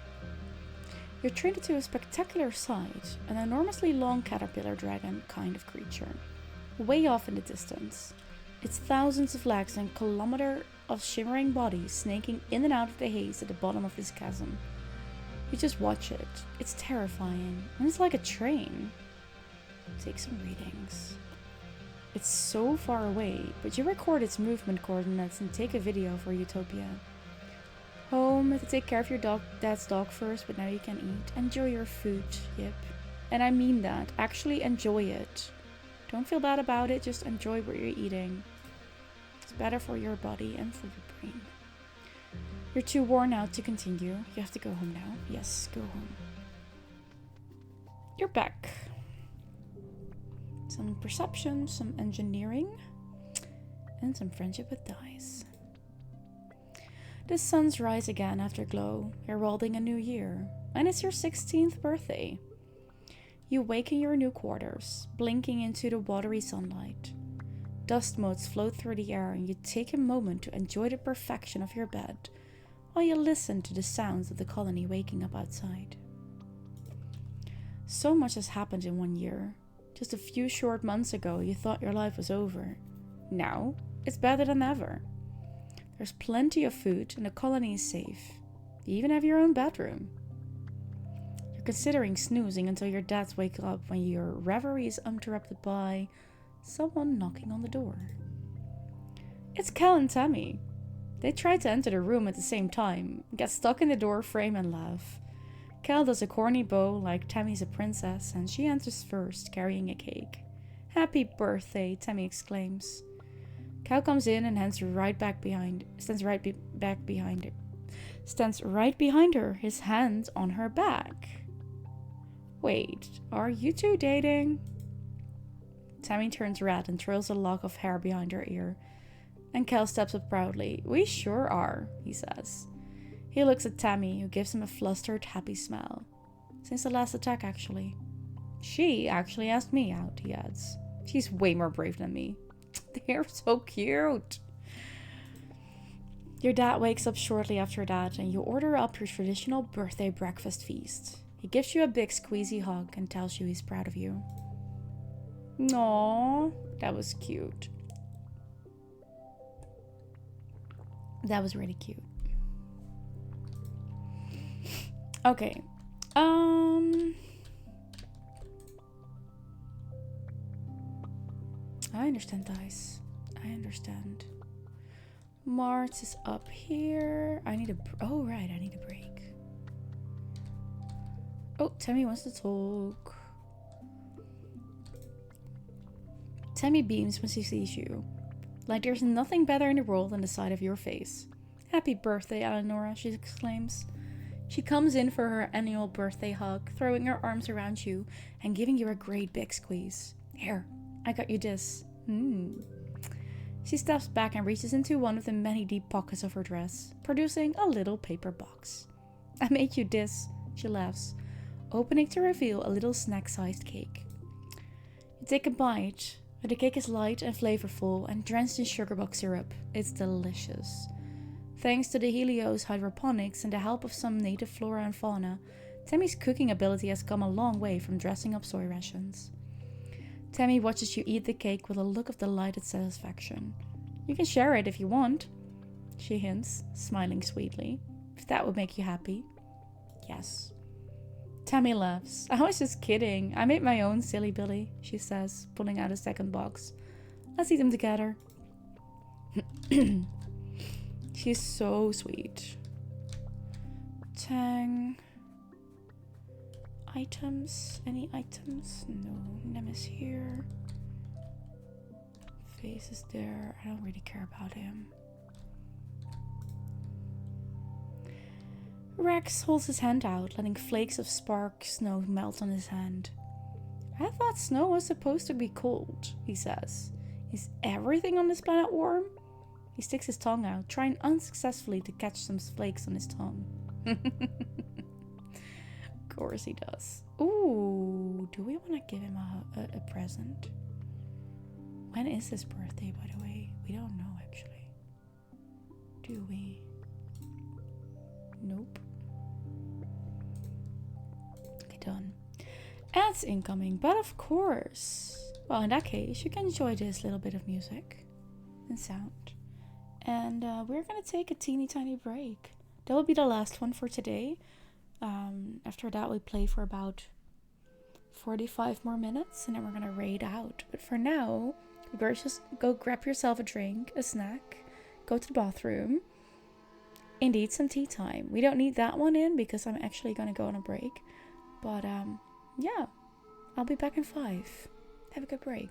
You're treated to a spectacular sight, an enormously long caterpillar dragon kind of creature. Way off in the distance. It's thousands of legs and kilometer of shimmering bodies snaking in and out of the haze at the bottom of this chasm. You just watch it. It's terrifying, and it's like a train. Take some readings. It's so far away, but you record its movement coordinates and take a video for Utopia. home to take care of your dad's dog first, but now you can eat. Enjoy your food, Yip. And I mean that. Actually enjoy it. Don't feel bad about it, just enjoy what you're eating. It's better for your body and for your brain. You're too worn out to continue. You have to go home now. Yes, go home. You're back. Some perception, some engineering, and some friendship with dice. The suns rise again after glow, heralding a new year, and it's your 16th birthday. You wake in your new quarters, blinking into the watery sunlight. Dust motes float through the air, and you take a moment to enjoy the perfection of your bed, while you listen to the sounds of the colony waking up outside. So much has happened in 1 year. Just a few short months ago, you thought your life was over. Now, it's better than ever. There's plenty of food and the colony is safe. You even have your own bedroom. You're considering snoozing until your dads wake up when your reverie is interrupted by someone knocking on the door. It's Cal and Tammy. They try to enter the room at the same time, get stuck in the door frame and laugh. Cal does a corny bow like Tammy's a princess, and she enters first, carrying a cake. "Happy birthday," Tammy exclaims. Cal comes in and stands right behind her, his hands on her back. Wait, are you two dating? Tammy turns red and trails a lock of hair behind her ear, and Cal steps up proudly. "We sure are," he says. He looks at Tammy, who gives him a flustered, happy smile. "Since the last attack, actually." "She actually asked me out," he adds. "She's way more brave than me." They're so cute. Your dad wakes up shortly after that, and you order up your traditional birthday breakfast feast. He gives you a big squeezy hug and tells you he's proud of you. Aww, that was cute. That was really cute. Okay. I understand, dice. I understand. Mars is up here. I need a... Oh, right. I need a break. Oh, Tammy wants to talk. Tammy beams when she sees you. Like there's nothing better in the world than the sight of your face. "Happy birthday, Eleonora," she exclaims. She comes in for her annual birthday hug, throwing her arms around you and giving you a great big squeeze. "Here, I got you this." She steps back and reaches into one of the many deep pockets of her dress, producing a little paper box. "I made you this," she laughs, opening to reveal a little snack-sized cake. You take a bite. The cake is light and flavorful and drenched in sugar box syrup. It's delicious. Thanks to the Helios hydroponics and the help of some native flora and fauna, Tammy's cooking ability has come a long way from dressing up soy rations. Tammy watches you eat the cake with a look of delighted satisfaction. "You can share it if you want," she hints, smiling sweetly. "If that would make you happy." "Yes." Tammy laughs. "I was just kidding. I made my own, silly Billy," she says, pulling out a second box. "Let's eat them together." She's so sweet. Tang. Items? Any items? No. Nemesis here. Face is there. I don't really care about him. Rex holds his hand out, letting flakes of spark snow melt on his hand. "I thought snow was supposed to be cold," he says. "Is everything on this planet warm?" He sticks his tongue out, trying unsuccessfully to catch some flakes on his tongue. Of course he does. Ooh, do we want to give him a present? When is his birthday, by the way? We don't know, actually. Do we? Nope. Okay, done. Ads incoming, but of course. Well, in that case, you can enjoy this little bit of music and sound. And we're gonna take a teeny tiny break. That will be the last one for today. After that, we play for about 45 more minutes, and then we're gonna raid out. But for now, just go grab yourself a drink, a snack, go to the bathroom, indeed some tea time. We don't need that one in because I'm actually gonna go on a break. But yeah, I'll be back in 5. Have a good break.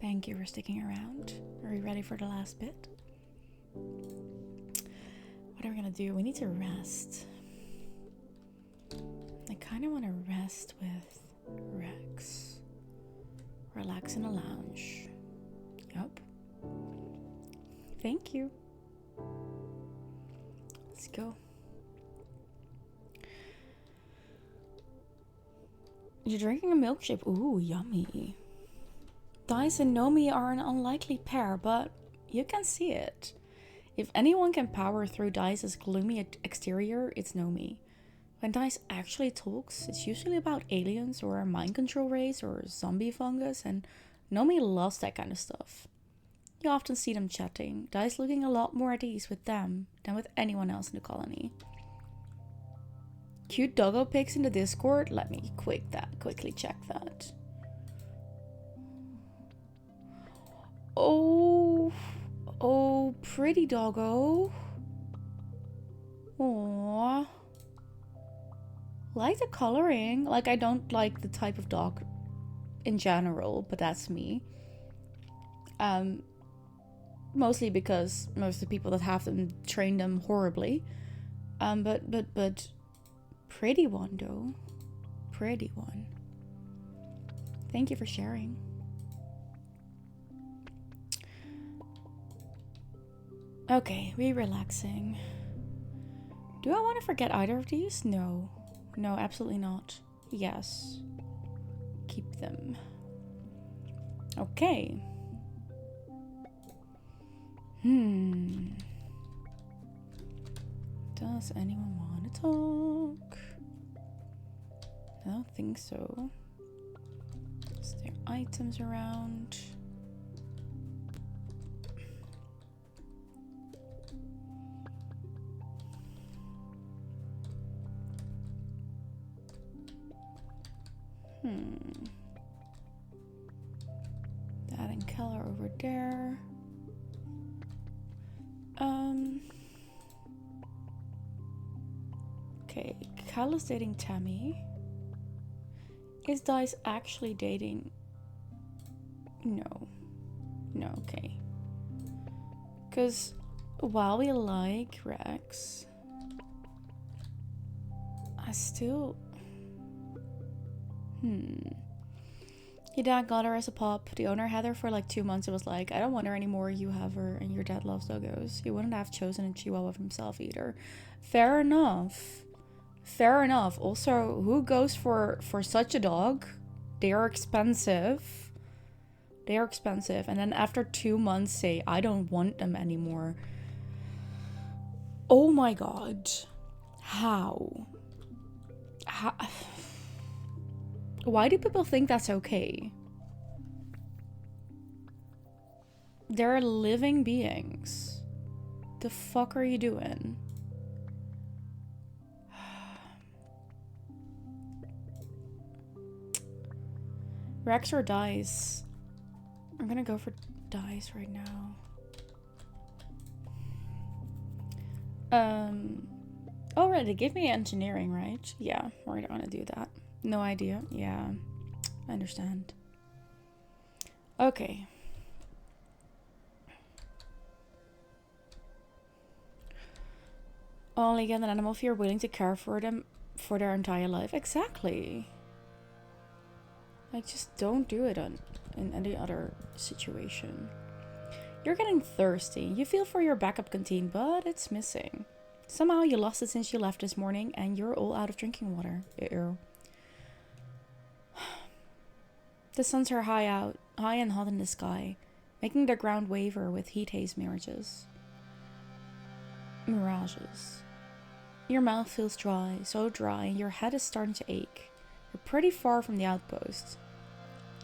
Thank you for sticking around. Are you ready for the last bit? What are we gonna do? We need to rest. I kind of want to rest with Rex. Relax in a lounge. Yup. Thank you. Let's go. You're drinking a milkshake. Ooh, yummy. Dice and Nomi are an unlikely pair, but you can see it. If anyone can power through Dice's gloomy exterior, it's Nomi. When Dice actually talks, it's usually about aliens or a mind control race or zombie fungus, and Nomi loves that kind of stuff. You often see them chatting, Dice looking a lot more at ease with them than with anyone else in the colony. Cute doggo pics in the Discord? Let me quickly check that. Oh, pretty doggo. Aww. Like the coloring. Like, I don't like the type of dog in general, but that's me. Mostly because most of the people that have them train them horribly. But pretty one though. Pretty one. Thank you for sharing. Okay, relaxing. Do I want to forget either of these? No. No, absolutely not. Yes. Keep them. Okay. Does anyone want to talk? I don't think so. Is there items around? That and Keller over there. Okay, Keller's dating Tammy. Is Dice actually dating? No. No, okay. Because while we like Rex, I still... Your dad got her as a pup. The owner had her for like 2 months and was like, I don't want her anymore, you have her, and your dad loves doggos. He wouldn't have chosen a chihuahua for himself either. Fair enough. Fair enough. Also, who goes for such a dog? They are expensive. They are expensive. And then after 2 months say, I don't want them anymore. Oh my god. How? Why do people think that's okay? They're living beings. The fuck are you doing? Rex or Dice? I'm gonna go for Dice right now. Oh right, they gave me engineering, right? Yeah, we're gonna do that. No idea. Yeah, I understand. Okay. Only get an animal if you're willing to care for them for their entire life. Exactly. Like, just don't do it in any other situation. You're getting thirsty. You feel for your backup canteen, but it's missing. Somehow you lost it since you left this morning, and you're all out of drinking water. Ew. The suns are high and hot in the sky, making the ground waver with heat haze mirages. Your mouth feels dry, so dry, and your head is starting to ache. You're pretty far from the outpost.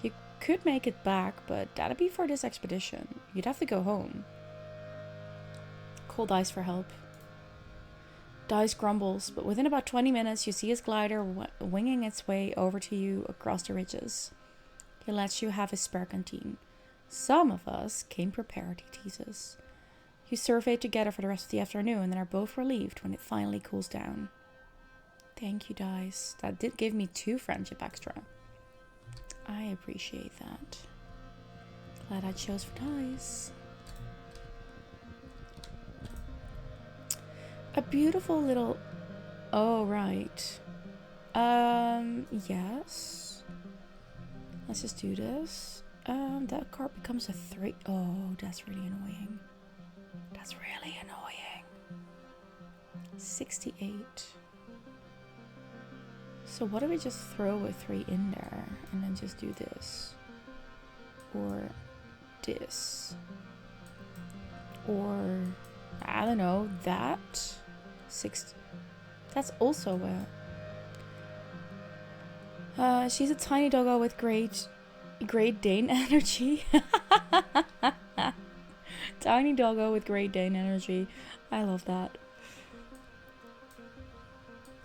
You could make it back, but that'd be for this expedition. You'd have to go home. Call Dice for help. Dice grumbles, but within about 20 minutes you see his glider winging its way over to you across the ridges. He lets you have his spare canteen. Some of us came prepared, he teases. You survey together for the rest of the afternoon and are both relieved when it finally cools down. Thank you, Dice. That did give me 2 friendship extra. I appreciate that. Glad I chose for ties. A beautiful little... Oh, right. Yes. Let's just do this. That card becomes a 3. Oh, that's really annoying. That's really annoying. 68. So what if we just throw a 3 in there and then just do this? Or this? Or, I don't know, that? 6. That's also a... she's a tiny doggo with Great Dane energy. Tiny doggo with Great Dane energy. I love that.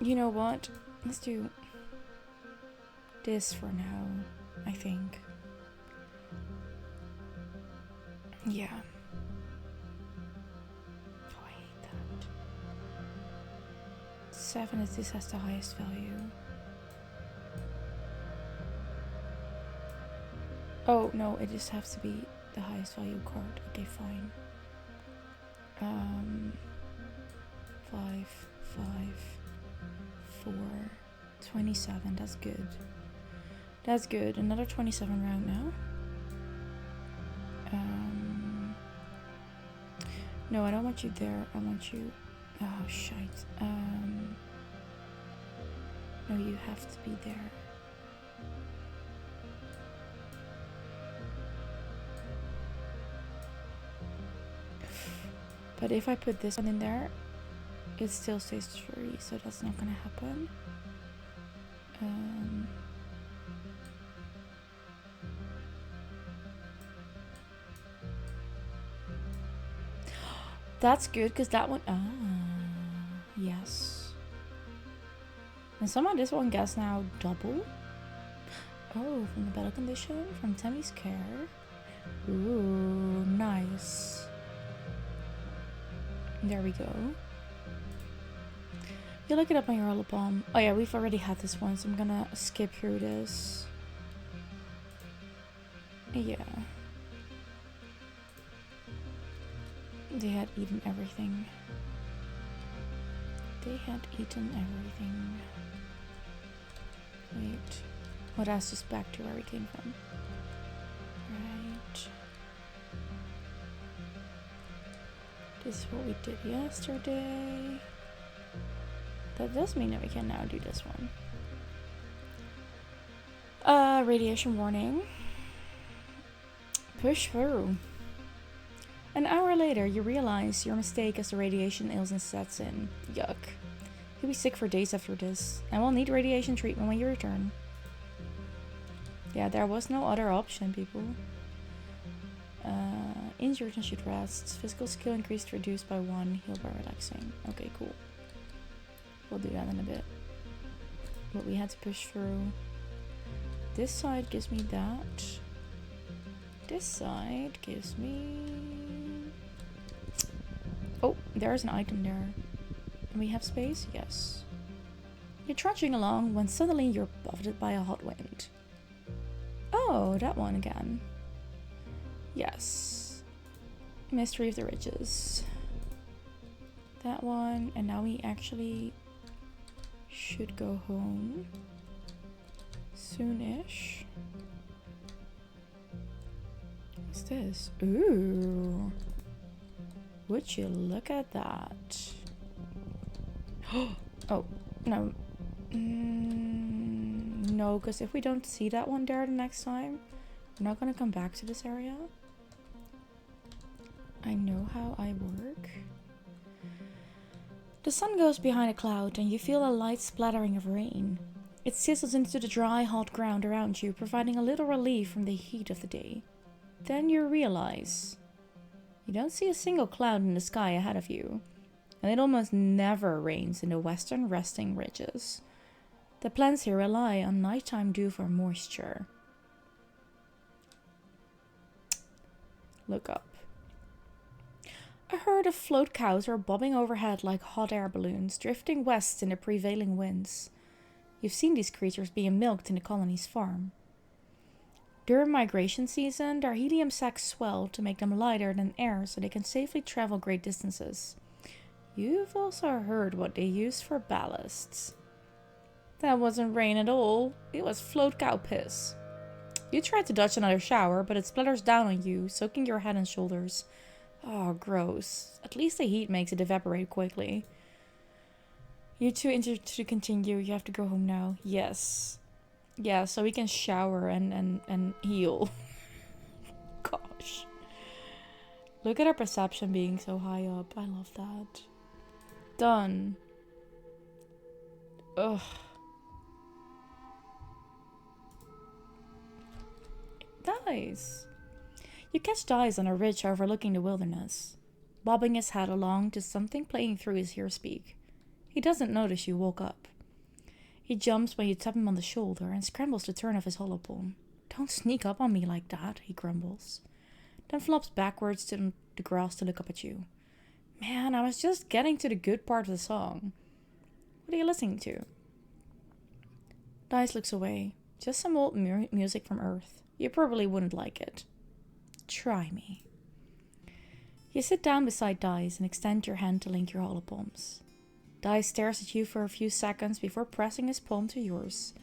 You know what? Let's do this for now, I think. Yeah. Oh, I hate that. 7 is this has the highest value. Oh, no, it just has to be the highest value card. Okay, fine. 5, 4, 27. That's good. That's good. Another 27 round now. No, I don't want you there. I want you... Oh, shite. No, you have to be there. But if I put this one in there, it still stays 3, so that's not gonna happen. That's good, because that one... Ah, yes. And somehow this one gets now double. Oh, from the battle condition, from Tammy's care. Ooh, nice. There we go. You look it up on your Holopalm. Oh yeah, we've already had this one, so I'm gonna skip through this. Yeah. They had eaten everything. They had eaten everything. Wait. Oh, that's just back to where we came from. Right. This is what we did yesterday. That does mean that we can now do this one. Radiation warning. Push through. An hour later, you realize your mistake as the radiation illness sets in. Yuck. You'll be sick for days after this, and will need radiation treatment when you return. Yeah, there was no other option, people. Injured and should rest. Physical skill increased, reduced by 1. Heal by relaxing. Okay, cool. We'll do that in a bit. But we had to push through. This side gives me that. This side gives me... Oh, there's an item there. And we have space? Yes. You're trudging along when suddenly you're buffeted by a hot wind. Oh, that one again. Yes. Mystery of the Ridges. That one. And now we actually should go home soonish. What's this? Ooh. Would you look at that? Oh, no. No, because if we don't see that one there the next time, we're not going to come back to this area. I know how I work. The sun goes behind a cloud and you feel a light splattering of rain. It sizzles into the dry, hot ground around you, providing a little relief from the heat of the day. Then you realize you don't see a single cloud in the sky ahead of you, and it almost never rains in the western resting ridges. The plants here rely on nighttime dew for moisture. Look up. A herd of float cows are bobbing overhead like hot air balloons, drifting west in the prevailing winds. You've seen these creatures being milked in the colony's farm. During migration season, their helium sacs swell to make them lighter than air so they can safely travel great distances. You've also heard what they use for ballasts. That wasn't rain at all, it was float cow piss. You tried to dodge another shower, but it splatters down on you, soaking your head and shoulders. Oh, gross. At least the heat makes it evaporate quickly. You're too injured to continue, you have to go home now. Yes. Yeah, so we can shower and heal. Gosh. Look at our perception being so high up. I love that. Done. Ugh. Dies. You catch Dies on a ridge overlooking the wilderness, bobbing his head along to something playing through his earspeak. He doesn't notice you woke up. He jumps when you tap him on the shoulder and scrambles to turn off his holopalm. Don't sneak up on me like that, he grumbles. Then flops backwards to the grass to look up at you. Man, I was just getting to the good part of the song. What are you listening to? Dice looks away. Just some old music from Earth. You probably wouldn't like it. Try me. You sit down beside Dice and extend your hand to link your holopalms. Dice stares at you for a few seconds before pressing his palm to yours,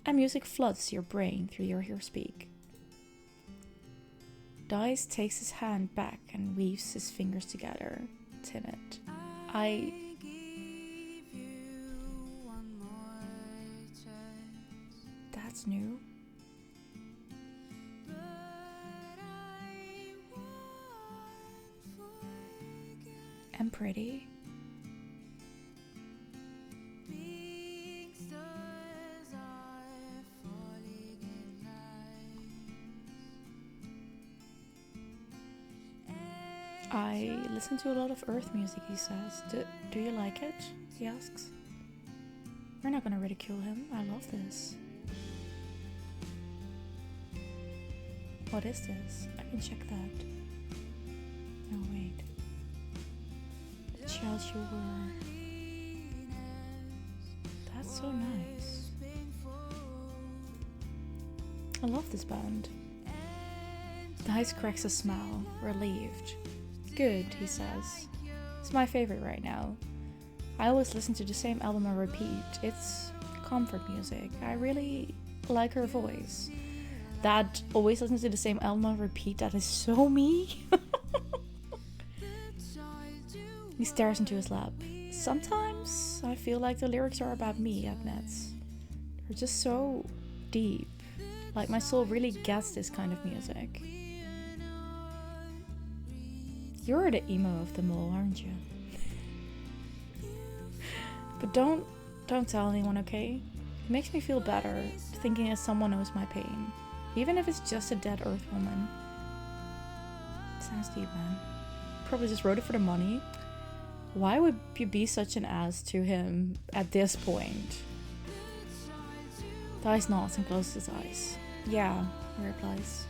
and music floods your brain through your earspeak. Dice takes his hand back and weaves his fingers together, timid. That's new. And pretty. I listen to a lot of Earth music, he says. Do you like it? He asks. We're not gonna ridicule him. I love this. What is this? I can check that. No, wait. The child you were. That's so nice. I love this band. Dice cracks a smile, relieved. Good, he says. It's my favorite right now. I always listen to the same album on repeat. It's comfort music. I really like her voice. Dad always listens to the same album on repeat. That is so me. He stares into his lap. Sometimes I feel like the lyrics are about me, admits. They're just so deep. Like my soul really gets this kind of music. You're the emo of them all, aren't you? But don't tell anyone, okay? It makes me feel better thinking that someone knows my pain. Even if it's just a dead Earth woman. Sounds deep, man. Probably just wrote it for the money. Why would you be such an ass to him at this point? Dice nods and closes his eyes. Yeah, he replies.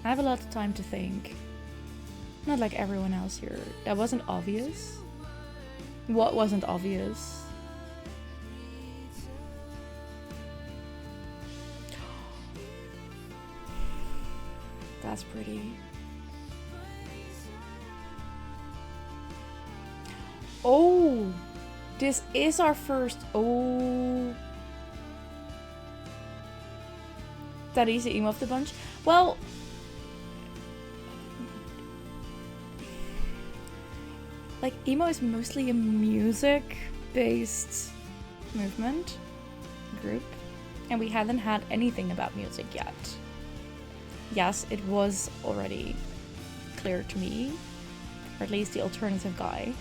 I have a lot of time to think. Not like everyone else here. That wasn't obvious. What wasn't obvious? That's pretty. Oh! This is our first... Oh... That is the emo of the bunch. Well... Like, emo is mostly a music-based movement, group, and we hadn't had anything about music yet. Yes, it was already clear to me, or at least the alternative guy,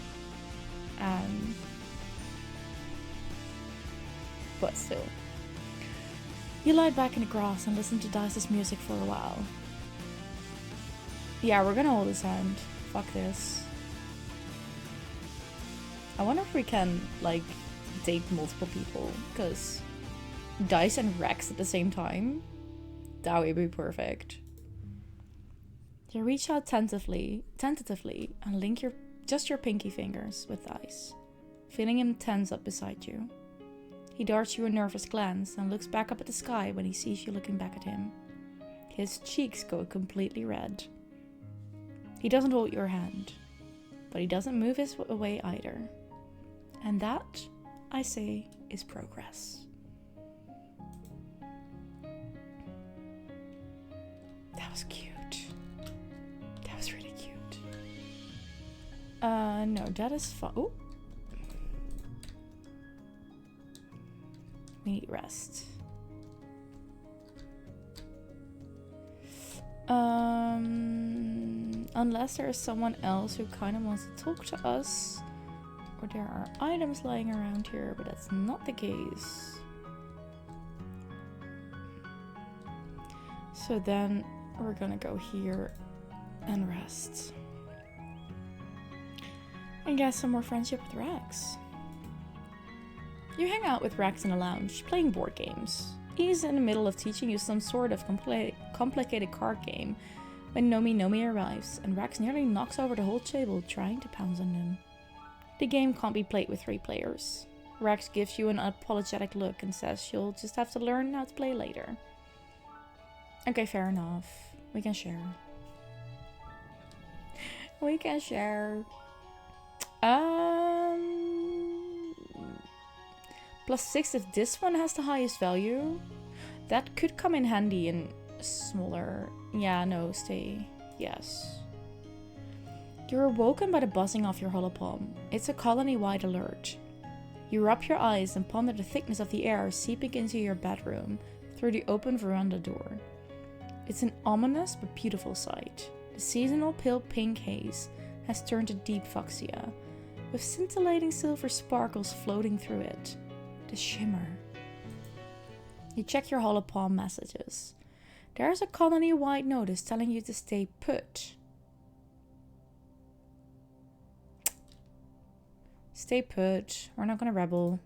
but still. You lied back in the grass and listened to Dice's music for a while. Yeah, we're gonna hold his hand. Fuck this. I wonder if we can, like, date multiple people, because Dice and Rex at the same time? That would be perfect. You reach out tentatively, and link just your pinky fingers with Dice, feeling him tense up beside you. He darts you a nervous glance and looks back up at the sky when he sees you looking back at him. his cheeks go completely red. He doesn't hold your hand, but he doesn't move his away either. And that, I say, is progress. That was cute. That was really cute. No, that is fun. Oh. We need rest. Unless there is someone else who kind of wants to talk to us. Or there are items lying around here, but that's not the case. So then we're gonna go here and rest. And get some more friendship with Rex. You hang out with Rex in a lounge, playing board games. He's in the middle of teaching you some sort of complicated card game when Nomi Nomi arrives, and Rex nearly knocks over the whole table trying to pounce on them. The game can't be played with 3 players. Rex gives you an apologetic look and says you'll just have to learn how to play later. Okay, fair enough. We can share. We can share. +6 if this one has the highest value. That could come in handy in smaller... Yeah, no, stay. Yes. You're awoken by the buzzing of your holopalm. It's a colony-wide alert. You rub your eyes and ponder the thickness of the air seeping into your bedroom through the open veranda door. It's an ominous but beautiful sight. The seasonal pale pink haze has turned to deep fuchsia, with scintillating silver sparkles floating through it. The shimmer. You check your holopalm messages. There's a colony-wide notice telling you to stay put. Stay put. We're not gonna rebel.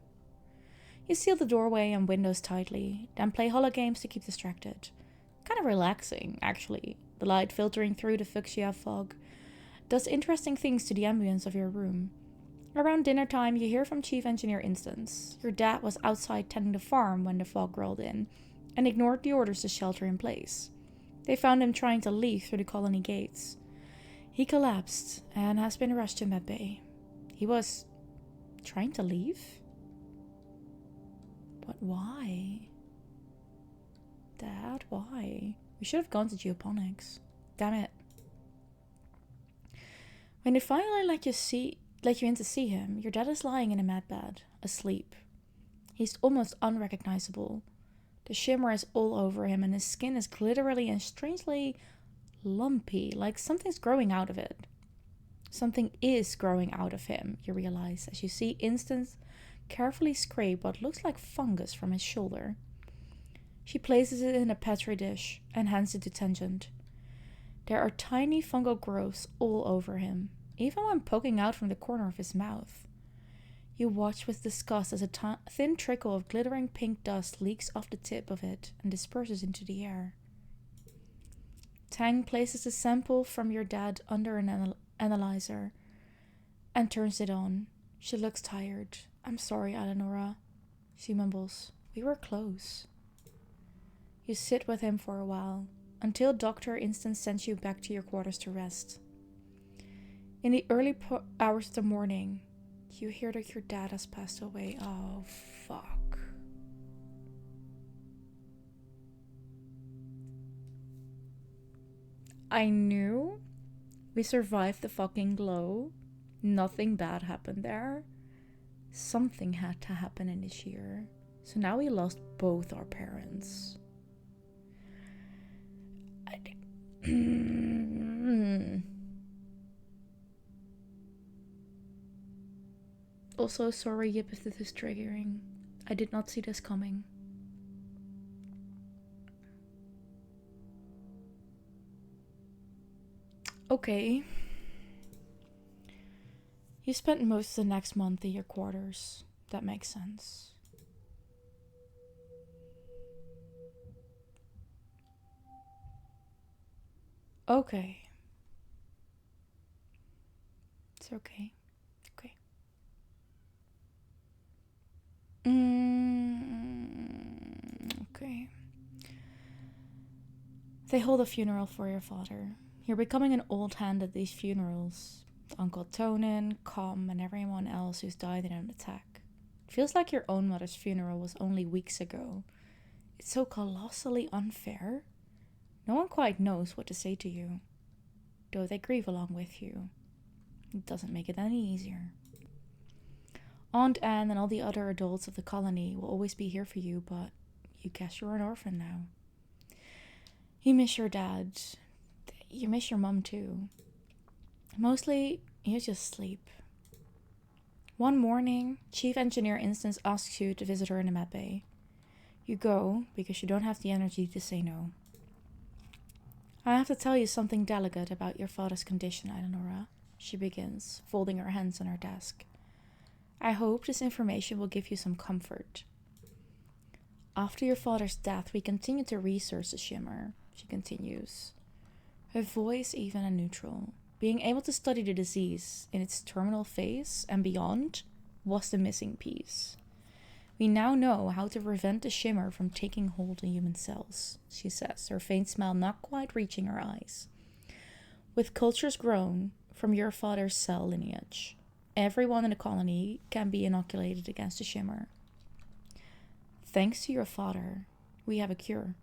You seal the doorway and windows tightly, then play holo games to keep distracted. Kind of relaxing, actually. The light filtering through the fuchsia fog does interesting things to the ambience of your room. Around dinner time, you hear from Chief Engineer Instance. Your dad was outside tending the farm when the fog rolled in, and ignored the orders to shelter in place. They found him trying to leave through the colony gates. He collapsed and has been rushed to med bay. He was trying to leave? But why? Dad, why? We should have gone to geoponics. Damn it. When they finally let you in to see him, your dad is lying in a med bed, asleep. He's almost unrecognizable. The shimmer is all over him and his skin is glitterily and strangely lumpy, like something's growing out of it. Something is growing out of him, you realize, as you see Instance carefully scrape what looks like fungus from his shoulder. She places it in a petri dish and hands it to Tangent. There are tiny fungal growths all over him, even when poking out from the corner of his mouth. You watch with disgust as a thin trickle of glittering pink dust leaks off the tip of it and disperses into the air. Tang places the sample from your dad under an analyzer and turns it on. She looks tired. I'm sorry, Eleonora. She mumbles. We were close. You sit with him for a while, until Dr. Instance sends you back to your quarters to rest. In the early hours of the morning, you hear that your dad has passed away. Oh, fuck. I knew we survived the fucking glow. Nothing bad happened there. Something had to happen in this year. So now we lost both our parents. Also, sorry Yip if this is triggering. I did not see this coming. Okay. You spent most of the next month in your quarters. That makes sense. Okay. It's okay. Okay. Okay. They hold a funeral for your father. You're becoming an old hand at these funerals. Uncle Tonin, Com, and everyone else who's died in an attack. It feels like your own mother's funeral was only weeks ago. It's so colossally unfair. No one quite knows what to say to you, though they grieve along with you. It doesn't make it any easier. Aunt Anne and all the other adults of the colony will always be here for you, but you guess you're an orphan now. You miss your dad. You miss your mum too. Mostly, you just sleep. One morning, Chief Engineer Instance asks you to visit her in the med bay. You go, because you don't have the energy to say no. I have to tell you something delicate about your father's condition, Eleonora, she begins, folding her hands on her desk. I hope this information will give you some comfort. After your father's death, we continued to research the shimmer, she continues. Her voice even and neutral. Being able to study the disease in its terminal phase and beyond was the missing piece. We now know how to prevent the shimmer from taking hold in human cells, she says, her faint smile not quite reaching her eyes. With cultures grown from your father's cell lineage, everyone in the colony can be inoculated against the shimmer. Thanks to your father, we have a cure.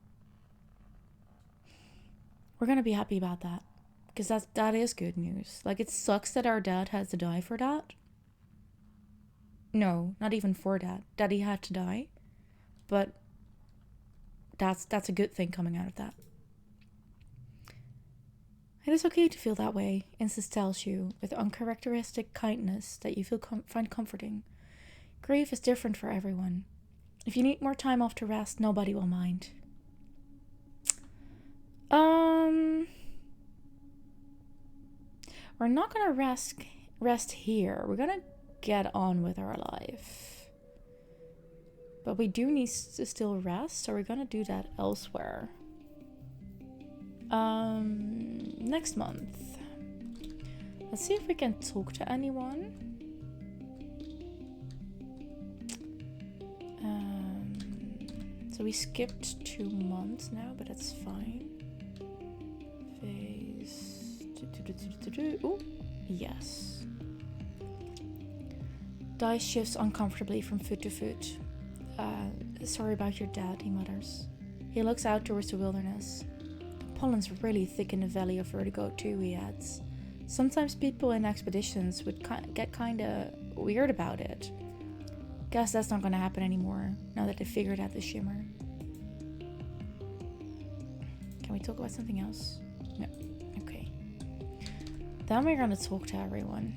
We're gonna be happy about that, because that is good news. Like, it sucks that our dad had to die for that. No, not even for that. Daddy had to die. But that's a good thing coming out of that. It is okay to feel that way, Instance tells you, with uncharacteristic kindness that you find comforting. Grief is different for everyone. If you need more time off to rest, nobody will mind. We're not gonna rest here. We're gonna get on with our life. But we do need to still rest, so we're gonna do that elsewhere. Next month. Let's see if we can talk to anyone. So we skipped 2 months now, but that's fine. Phase... Ooh, yes. Dice shifts uncomfortably from foot to foot. Sorry about your dad, he mutters. He looks out towards the wilderness. The pollen's really thick in the Valley of Vertigo too, he adds. Sometimes people in expeditions would get kinda weird about it. Guess that's not gonna happen anymore, now that they figured out the shimmer. Can we talk about something else? No. Okay. Then we're gonna talk to everyone.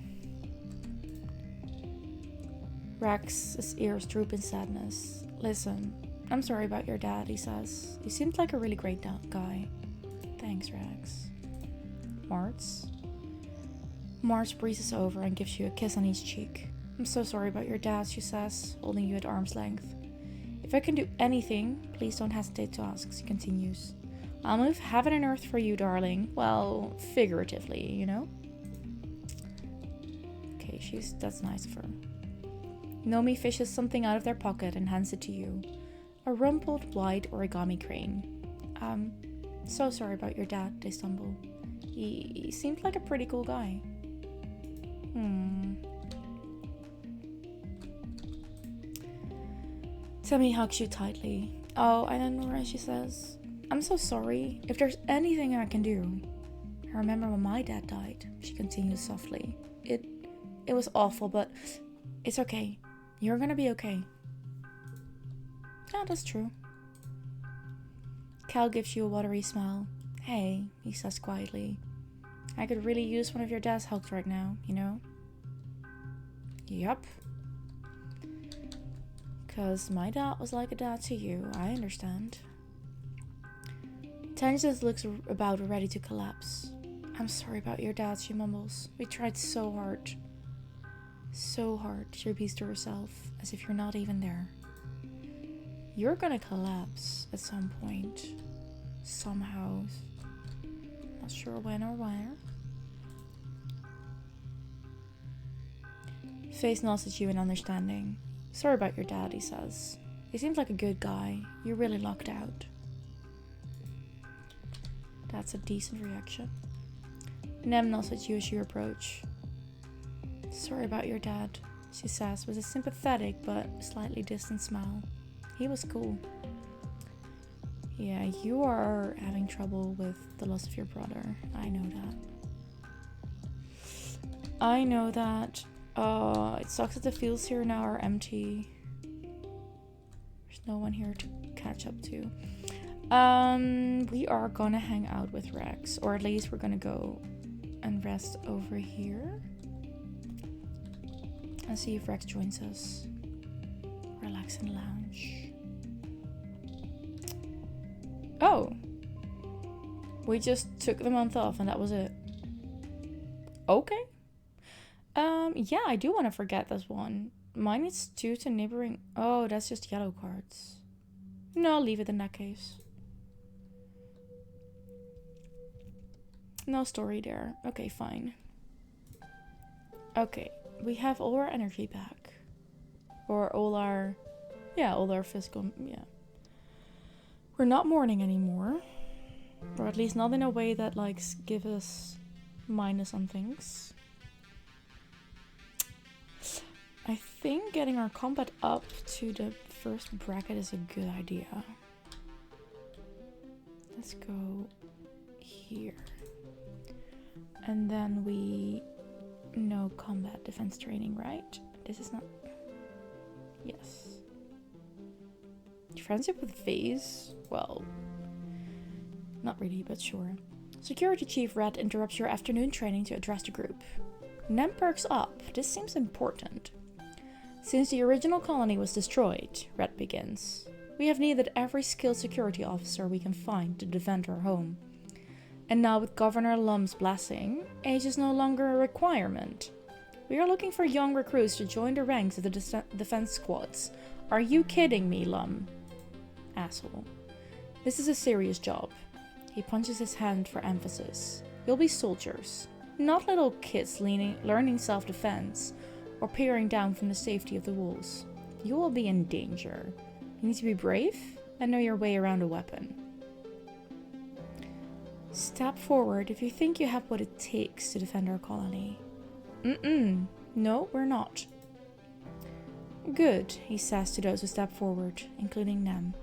Rex's ears droop in sadness. Listen, I'm sorry about your dad, he says. He seemed like a really great guy. Thanks, Rex. Martz breezes over and gives you a kiss on each cheek. I'm so sorry about your dad, she says, holding you at arm's length. If I can do anything, please don't hesitate to ask, she continues. I'll move heaven and earth for you, darling. Well, figuratively, you know? Okay, that's nice of her. Nomi fishes something out of their pocket and hands it to you. A rumpled white origami crane. So sorry about your dad, they stumble. He seemed like a pretty cool guy. Temmie hugs you tightly. Oh, Eleonora, she says. I'm so sorry. If there's anything I can do. I remember when my dad died, she continues softly. It was awful, but it's okay. You're gonna be okay. Yeah, that's true. Cal gives you a watery smile. Hey, he says quietly. I could really use one of your dad's hugs right now, you know? Yup. 'Cause my dad was like a dad to you, I understand. Tension looks about ready to collapse. I'm sorry about your dad, she mumbles. We tried so hard. So hard, she repeats to herself, as if you're not even there. You're gonna collapse at some point. Somehow. Not sure when or where. Face nods at you in understanding. Sorry about your dad, he says. He seems like a good guy. You really lucked out. That's a decent reaction. Nem nods at you as you approach. Sorry about your dad, she says with a sympathetic but slightly distant smile. He was cool. Yeah, you are having trouble with the loss of your brother. I know that. I know that. It sucks that the fields here now are empty. There's no one here to catch up to. We are gonna hang out with Rex, or at least we're gonna go and rest over here and see if Rex joins us. Relax in the lounge. Oh, we just took the month off and that was it. Okay. Yeah, I do want to forget this one. Mine is due to neighboring. Oh, that's just yellow cards. No, I'll leave it in that case. No story there. Okay, fine. Okay, we have all our energy back. Or all our physical, yeah. We're not mourning anymore. Or at least not in a way that, like, give us minus on things. I think getting our combat up to the first bracket is a good idea. Let's go here. And then we know combat defense training, right? This is not... Yes. Friendship with Vase? Well, not really, but sure. Security Chief Red interrupts your afternoon training to address the group. Nem perks up. This seems important. Since the original colony was destroyed, Red begins, we have needed every skilled security officer we can find to defend our home. And now with Governor Lum's blessing, age is no longer a requirement. We are looking for young recruits to join the ranks of the defense squads. Are you kidding me, Lum? Asshole. This is a serious job. He punches his hand for emphasis. You'll be soldiers, not little kids learning self-defense or peering down from the safety of the walls. You will be in danger. You need to be brave and know your way around a weapon. Step forward if you think you have what it takes to defend our colony. No, we're not. Good, he says to those who step forward, including Nem.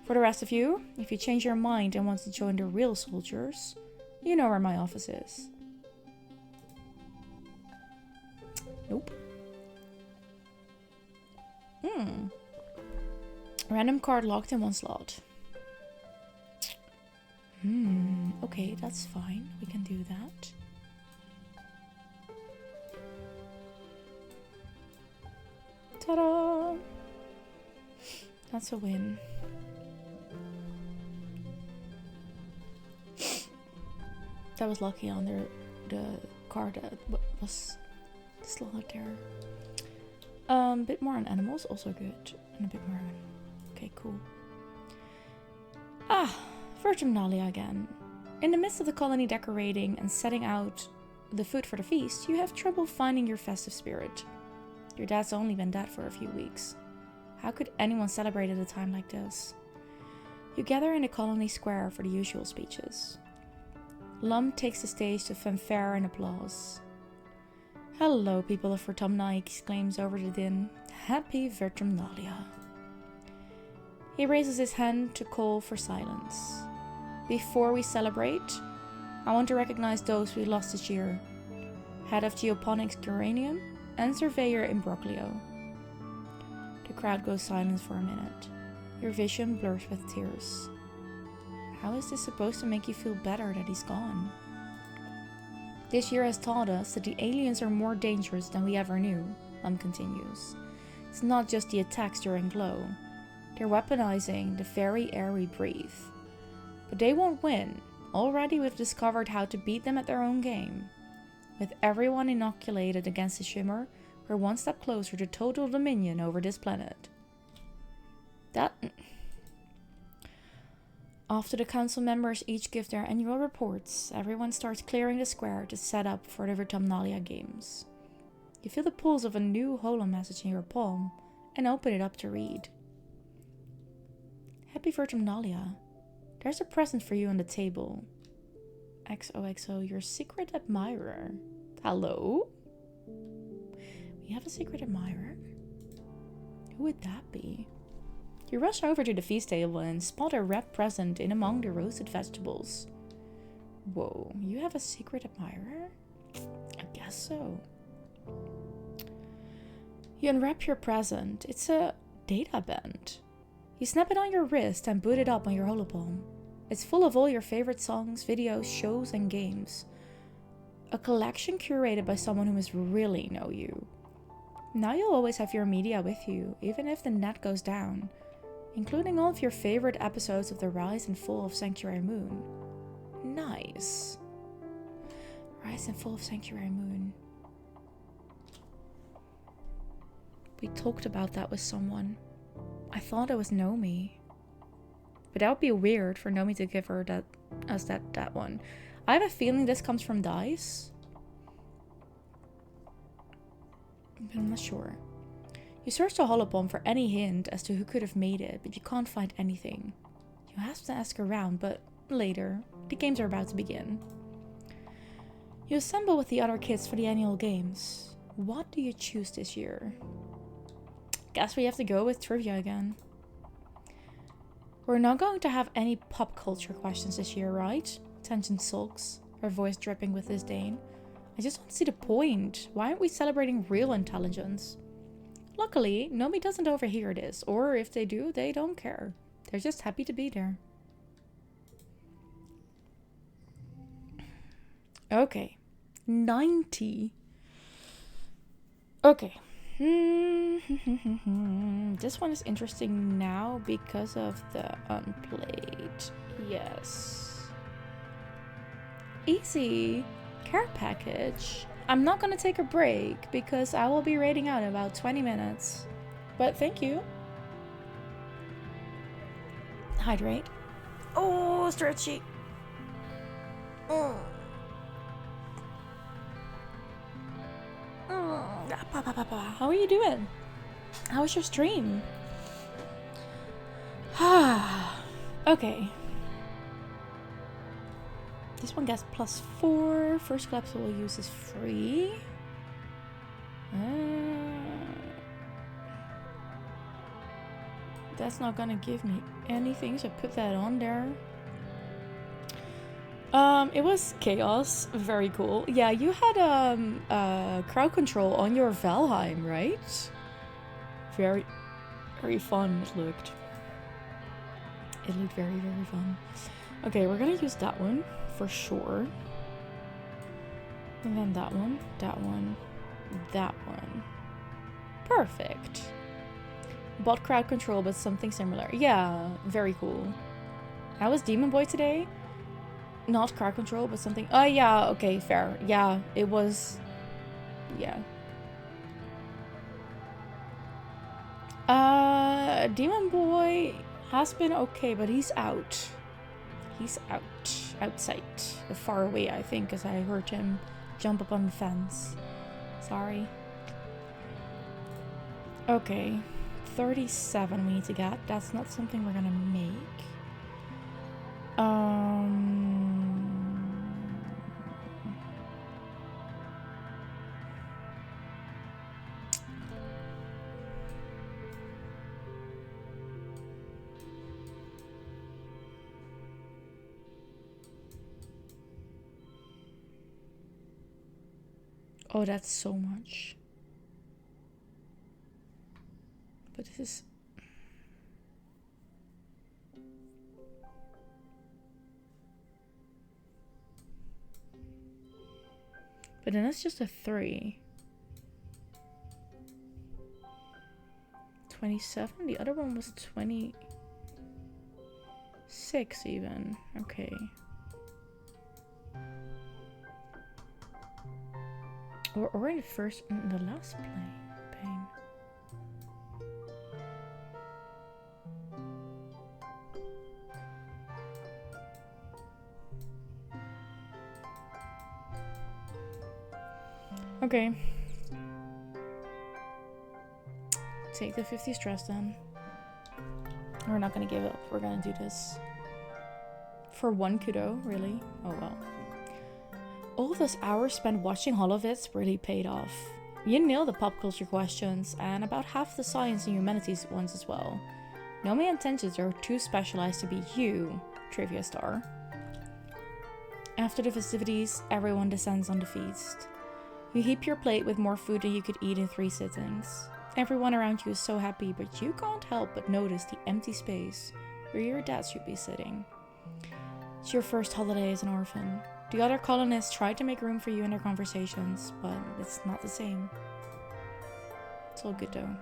For the rest of you, if you change your mind and want to join the real soldiers, you know where my office is. Nope. Random card locked in one slot. Okay, that's fine. We can do that. Ta-da! That's a win. That was lucky on the card that was slotted there. Bit more on animals, also good. And a bit more on... Okay, cool. Virtunalia again. In the midst of the colony decorating and setting out the food for the feast, you have trouble finding your festive spirit. Your dad's only been dead for a few weeks. How could anyone celebrate at a time like this? You gather in the colony square for the usual speeches. Lum takes the stage to fanfare and applause. Hello, people of Vertumna, he exclaims over the din. Happy Virtunalia. He raises his hand to call for silence. Before we celebrate, I want to recognize those we lost this year. Head of Geoponics Geranium and Surveyor Imbroclio. The crowd goes silent for a minute. Your vision blurs with tears. How is this supposed to make you feel better that he's gone? This year has taught us that the aliens are more dangerous than we ever knew, Lum continues. It's not just the attacks during Glow. They're weaponizing the very air we breathe. But they won't win. Already we've discovered how to beat them at their own game. With everyone inoculated against the Shimmer, we're one step closer to total dominion over this planet. After the council members each give their annual reports, everyone starts clearing the square to set up for the Vertumnalia games. You feel the pulse of a new holo message in your palm and open it up to read. Happy Vertumnalia. There's a present for you on the table. XOXO, your secret admirer. Hello? We have a secret admirer? Who would that be? You rush over to the feast table and spot a red present in among the roasted vegetables. Whoa, you have a secret admirer? I guess so. You unwrap your present. It's a data band. You snap it on your wrist and boot it up on your holopalm. It's full of all your favorite songs, videos, shows, and games. A collection curated by someone who must really know you. Now you'll always have your media with you, even if the net goes down, including all of your favorite episodes of the rise and fall of Sanctuary Moon. Nice. Rise and fall of Sanctuary Moon. We talked about that with someone. I thought it was Nomi. But that would be weird for Nomi to give her that one. I have a feeling this comes from Dice. But I'm not sure. You search the holopalm for any hint as to who could have made it, but you can't find anything. You have to ask around, but later. The games are about to begin. You assemble with the other kids for the annual games. What do you choose this year? Guess we have to go with trivia again. We're not going to have any pop culture questions this year, right? Tension sulks, her voice dripping with disdain. I just don't see the point. Why aren't we celebrating real intelligence? Luckily, Nomi doesn't overhear this, or if they do, they don't care. They're just happy to be there. Okay. 90. Okay. This one is interesting now because of the unplayed. Yes. Easy. Care package. I'm not gonna take a break because I will be raiding out in about 20 minutes. But thank you. Hydrate. Oh, stretchy. How are you doing? How was your stream? Okay. This one gets +4. First collapse we'll use is free. That's not gonna give me anything, so put that on there. It was chaos. Very cool. Yeah, you had crowd control on your Valheim, right? Very, very fun it looked. It looked very, very fun. Okay, we're gonna use that one for sure. And then that one, that one, that one. Perfect. Bot crowd control, but something similar. Yeah, very cool. How was Demon Boy today? Not crowd control, but something. Oh, yeah, okay, fair. Yeah, it was. Yeah. Demon Boy has been okay, but he's out. He's out. Outside. Far away, I think, because I heard him jump up on the fence. Sorry. Okay. 37 we need to get. That's not something we're gonna make. Oh, that's so much. But this is... But then that's just a 3. 27? The other one was 26 even. Okay. Or in the first, in the last pane. Okay. Take the 50 stress then. We're not gonna give up. We're gonna do this. For 1 kudo, really? Oh well. All those hours spent watching Holovitz really paid off. You nailed the pop culture questions, and about half the science and humanities ones as well. No, my intentions are too specialized to be you, trivia star. After the festivities, everyone descends on the feast. You heap your plate with more food than you could eat in 3 sittings. Everyone around you is so happy, but you can't help but notice the empty space where your dad should be sitting. It's your first holiday as an orphan. The other colonists try to make room for you in their conversations, but it's not the same. It's all good though.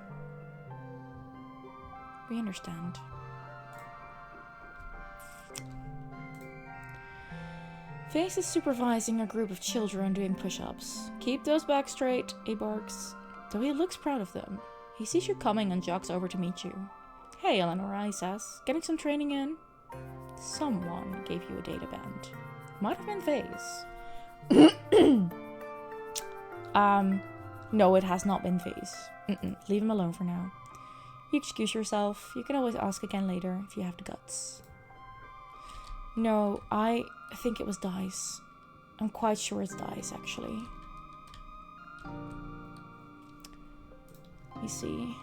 We understand. Face is supervising a group of children doing push-ups. Keep those backs straight, he barks. Though he looks proud of them. He sees you coming and jogs over to meet you. Hey, Eleanor, he says. Getting some training in? Someone gave you a data band. Might have been Face. No, it has not been Face. Leave him alone for now. You excuse yourself. You can always ask again later if you have the guts. No, I think it was Dice. I'm quite sure it's Dice, actually. You see.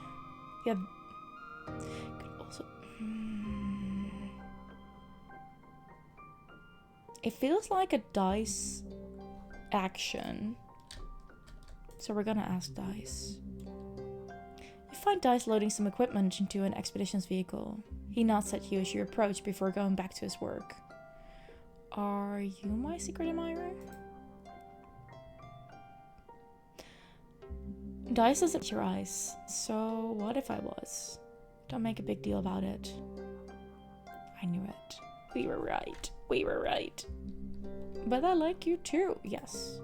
Yeah. Could also... It feels like a Dice action. So we're gonna ask Dice. You find Dice loading some equipment into an expedition's vehicle. He nods at you as you approach before going back to his work. Are you my secret admirer? Dice doesn't at your eyes. So what if I was? Don't make a big deal about it. I knew it. We were right. We were right. But I like you too, yes.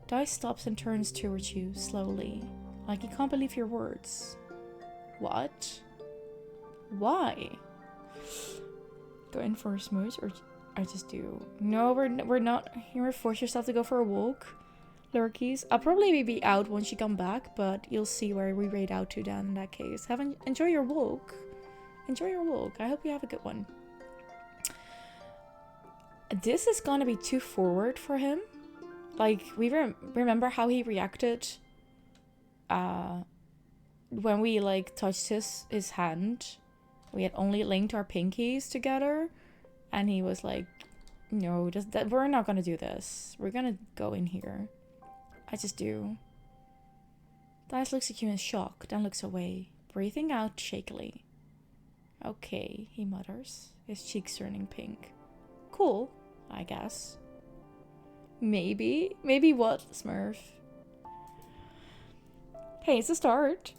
Dice stops and turns towards you, slowly. Like he can't believe your words. What? Why? Go in for a smooch, or I just do? No, we're not. You ever force yourself to go for a walk? Lurkies. I'll probably be out once you come back, but you'll see where we raid out to then in that case. Enjoy your walk. Enjoy your walk. I hope you have a good one. This is gonna be too forward for him. Like, we remember how he reacted when we, like, touched his hand. We had only linked our pinkies together. And he was like, no, we're not gonna do this. We're gonna go in here. I just do. Dice looks at you in shock, then looks away, breathing out shakily. Okay, he mutters, his cheeks turning pink. Cool, I guess. Maybe? Maybe what, Smurf? Hey, it's a start.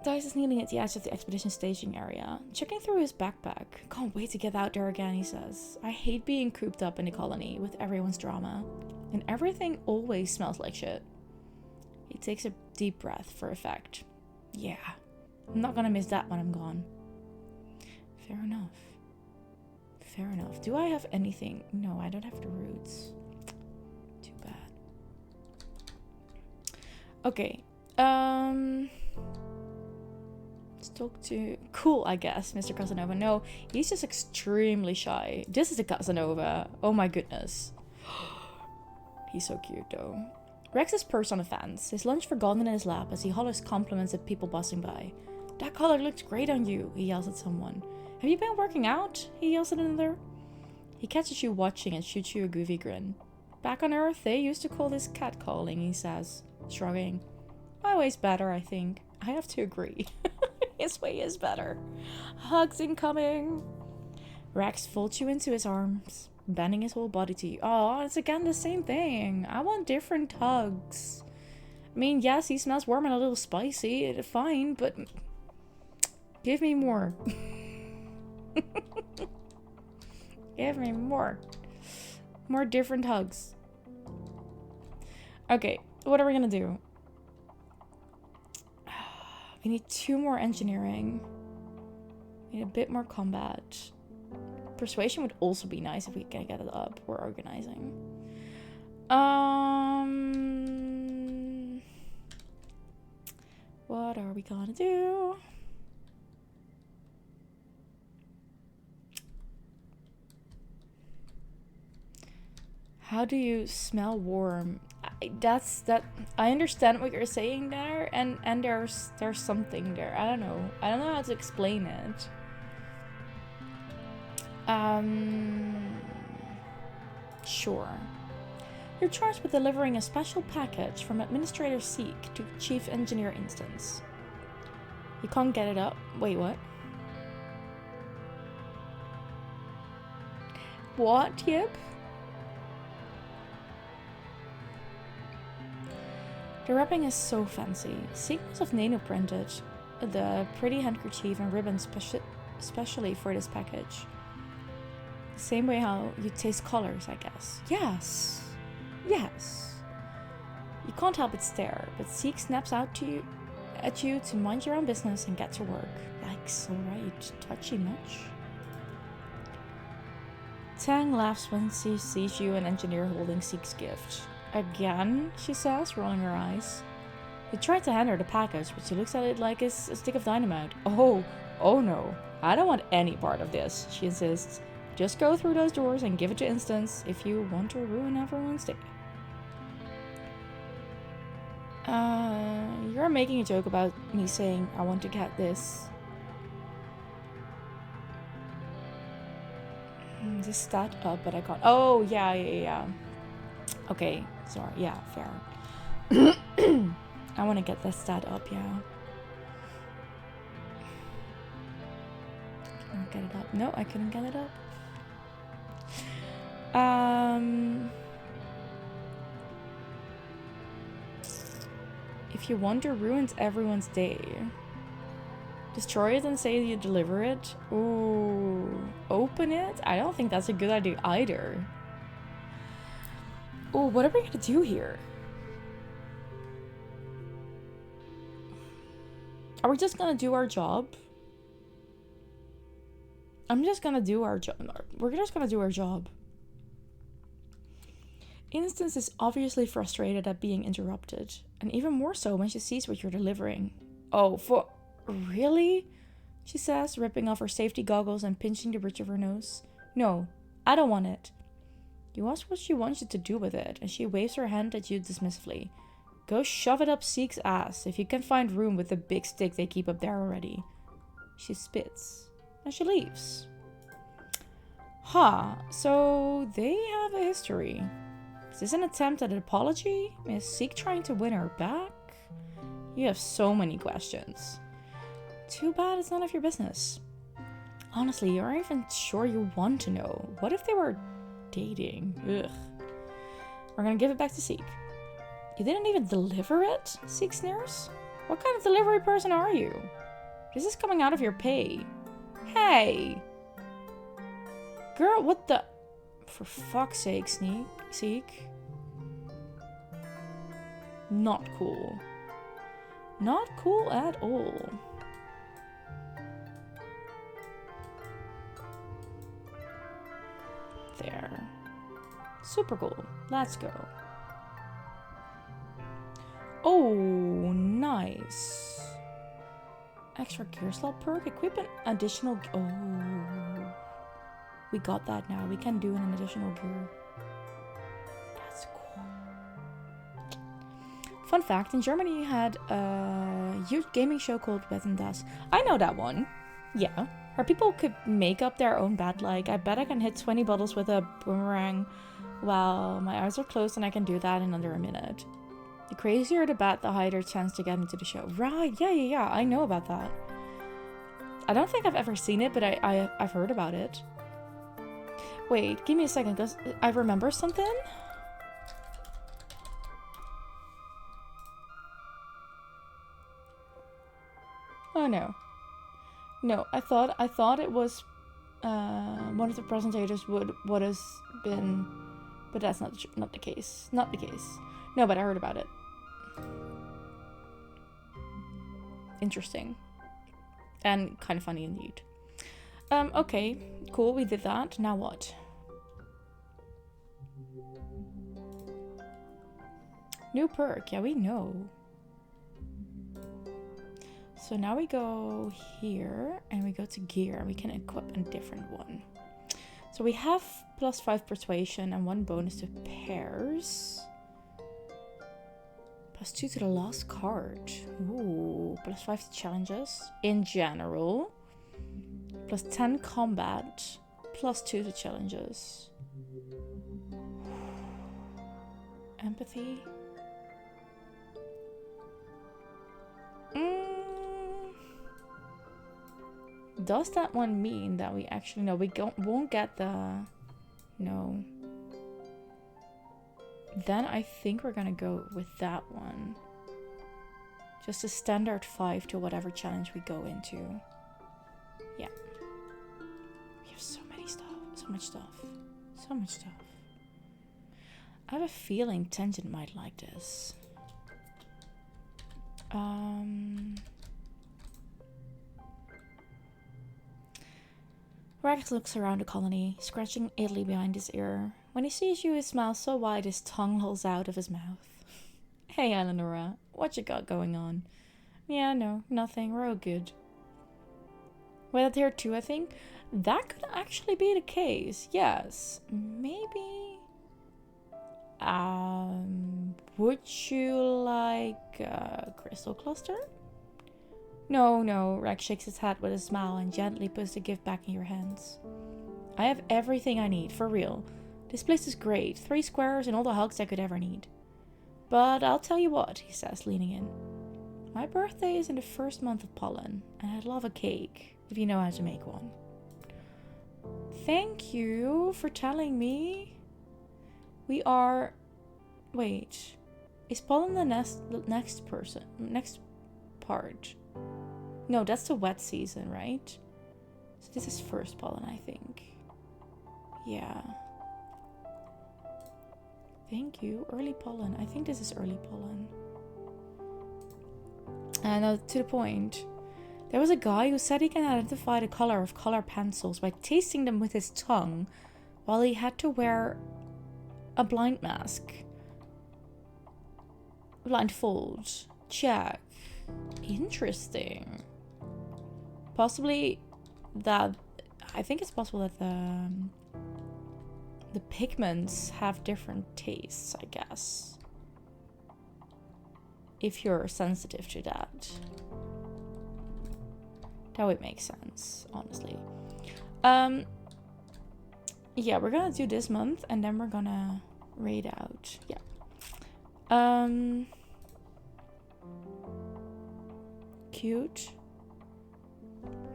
Dice is kneeling at the edge of the expedition staging area, checking through his backpack. Can't wait to get out there again, he says. I hate being cooped up in the colony with everyone's drama. And everything always smells like shit. He takes a deep breath for effect. Yeah, I'm not gonna miss that when I'm gone. Fair enough. Fair enough. Do I have anything? No, I don't have the roots. Too bad. Okay. Let's talk to... Cool, I guess, Mr. Casanova. No, he's just extremely shy. This is a Casanova. Oh my goodness. He's so cute, though. Rex is perched on a fence, his lunch forgotten in his lap as he hollers compliments at people passing by. That color looks great on you, he yells at someone. Have you been working out? He yells at another. He catches you watching and shoots you a goofy grin. Back on Earth, they used to call this catcalling, he says, shrugging. My way's better, I think. I have to agree. His way is better. Hugs incoming. Rex folds you into his arms, bending his whole body to you. Oh, it's again the same thing. I want different hugs. I mean, yes, he smells warm and a little spicy. Fine, but give me more. Give me more. More different hugs. Okay, what are we gonna do? We need 2 more engineering. We need a bit more combat. Persuasion would also be nice if we can get it up. We're organizing. What are we gonna do? How do you smell warm? I understand what you're saying there, and there's something there. I don't know how to explain it. Sure. You're charged with delivering a special package from Administrator Seek to Chief Engineer Instance. You can't get it up. Wait, what? What, Yip? The wrapping is so fancy. Seek must have nano-printed the pretty handkerchief and ribbon specially for this package. The same way how you taste colors, I guess. Yes. Yes. You can't help but stare, but Seek snaps out at you to mind your own business and get to work. Yikes, alright. Touchy much? Tang laughs when she sees you, an engineer, holding Seek's gift. Again, she says, rolling her eyes. You try to hand her the package, but she looks at it like it's a stick of dynamite. Oh no. I don't want any part of this, she insists. Just go through those doors and give it to Instance if you want to ruin everyone's day. You're making a joke about me saying I want to get this. This stat up, but I can't. Oh, yeah. Okay, sorry. Yeah, fair. I want to get that stat up, yeah. Can I get it up? No, I couldn't get it up. If you wonder ruins everyone's day. Destroy it and say you deliver it. Ooh. Open it? I don't think that's a good idea either. Ooh, what are we gonna do here? Are we just gonna do our job? I'm just gonna do our job. We're just gonna do our job. Instance is obviously frustrated at being interrupted, and even more so when she sees what you're delivering. Oh, really? She says, ripping off her safety goggles and pinching the bridge of her nose. No, I don't want it. You ask what she wants you to do with it, and she waves her hand at you dismissively. Go shove it up Seek's ass if you can find room with the big stick they keep up there already. She spits, and she leaves. So they have a history. Is this an attempt at an apology? Is Seek trying to win her back? You have so many questions. Too bad it's none of your business. Honestly, you aren't even sure you want to know. What if they were dating? Ugh. We're gonna give it back to Seek. You didn't even deliver it? Seek sneers. What kind of delivery person are you? This is coming out of your pay. Hey! Girl, what the... For fuck's sake, Seek. Not cool. Not cool at all. There. Super cool. Let's go. Oh, nice. Extra gear slot perk. Equipment additional... Oh. We got that now. We can do an additional gear. That's cool. Fun fact, in Germany you had a huge gaming show called Wetten das. I know that one. Yeah. Where people could make up their own bet. Like, I bet I can hit 20 bottles with a boomerang while my eyes are closed, and I can do that in under a minute. The crazier the bet, the higher chance to get into the show. Right, yeah. I know about that. I don't think I've ever seen it, but I've heard about it. Wait, give me a second, because I remember something. Oh no. No, I thought it was one of the presentators would have been, but that's not the case. Not the case. No, but I heard about it. Interesting. And kind of funny indeed. Okay, cool, we did that. Now what? New perk, yeah, we know. So now we go here, and we go to gear, and we can equip a different one. So we have +5 persuasion and 1 bonus to pairs. +2 to the last card. Ooh, +5 to challenges in general. +10 combat. +2 to challenges. Empathy. Does that one mean that we actually... No, we won't get the... No. Then I think we're gonna go with that one. Just a standard 5 to whatever challenge we go into. Yeah. We have so many stuff. So much stuff. So much stuff. I have a feeling Tangent might like this. Rex looks around the colony, scratching idly behind his ear. When he sees you, he smiles so wide his tongue lolls out of his mouth. Hey, Eleanora, what you got going on? Yeah, no, nothing. We're all good. Wait, that here too, I think? That could actually be the case. Yes. Maybe... would you like a crystal cluster? No. Rex shakes his head with a smile and gently puts the gift back in your hands. I have everything I need, for real. This place is great. 3 squares and all the hugs I could ever need. But I'll tell you what, he says, leaning in. My birthday is in the first month of pollen, and I'd love a cake, if you know how to make one. Thank you for telling me. We are... Wait. Is pollen the next part? No, that's the wet season, right? So this is first pollen, I think. Yeah. Thank you. Early pollen. I think this is early pollen. And to the point. There was a guy who said he can identify the color of color pencils by tasting them with his tongue, while he had to wear a blind mask. Blindfold. Check. Interesting. Possibly that... I think it's possible that the pigments have different tastes, I guess. If you're sensitive to that. That would make sense, honestly. Yeah, we're gonna do this month and then we're gonna raid out. Yeah. Cute.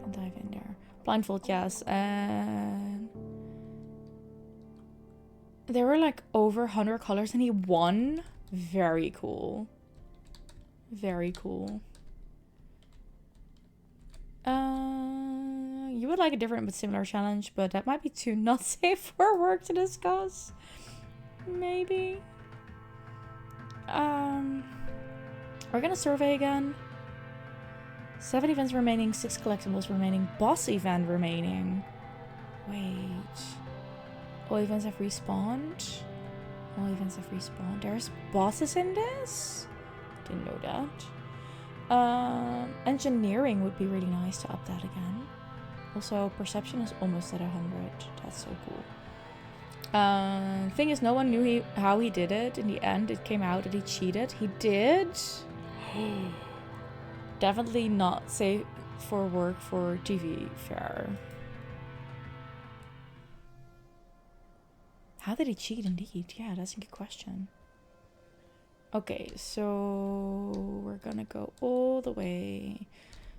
I'll dive in there. Blindfold, yes. And there were like over 100 colors and he won. Very cool. Very cool. You would like a different but similar challenge, but that might be too not safe for work to discuss. Maybe. We're gonna survey again. 7 events remaining, 6 collectibles remaining, boss event remaining. Wait. All events have respawned. All events have respawned. There's bosses in this? Didn't know that. Engineering would be really nice to up that again. Also, perception is almost at 100. That's so cool. Thing is, no one knew how he did it. In the end, it came out that he cheated. He did? Definitely not safe for work for TV fair. How did he cheat indeed? Yeah, that's a good question. Okay, so we're gonna go all the way.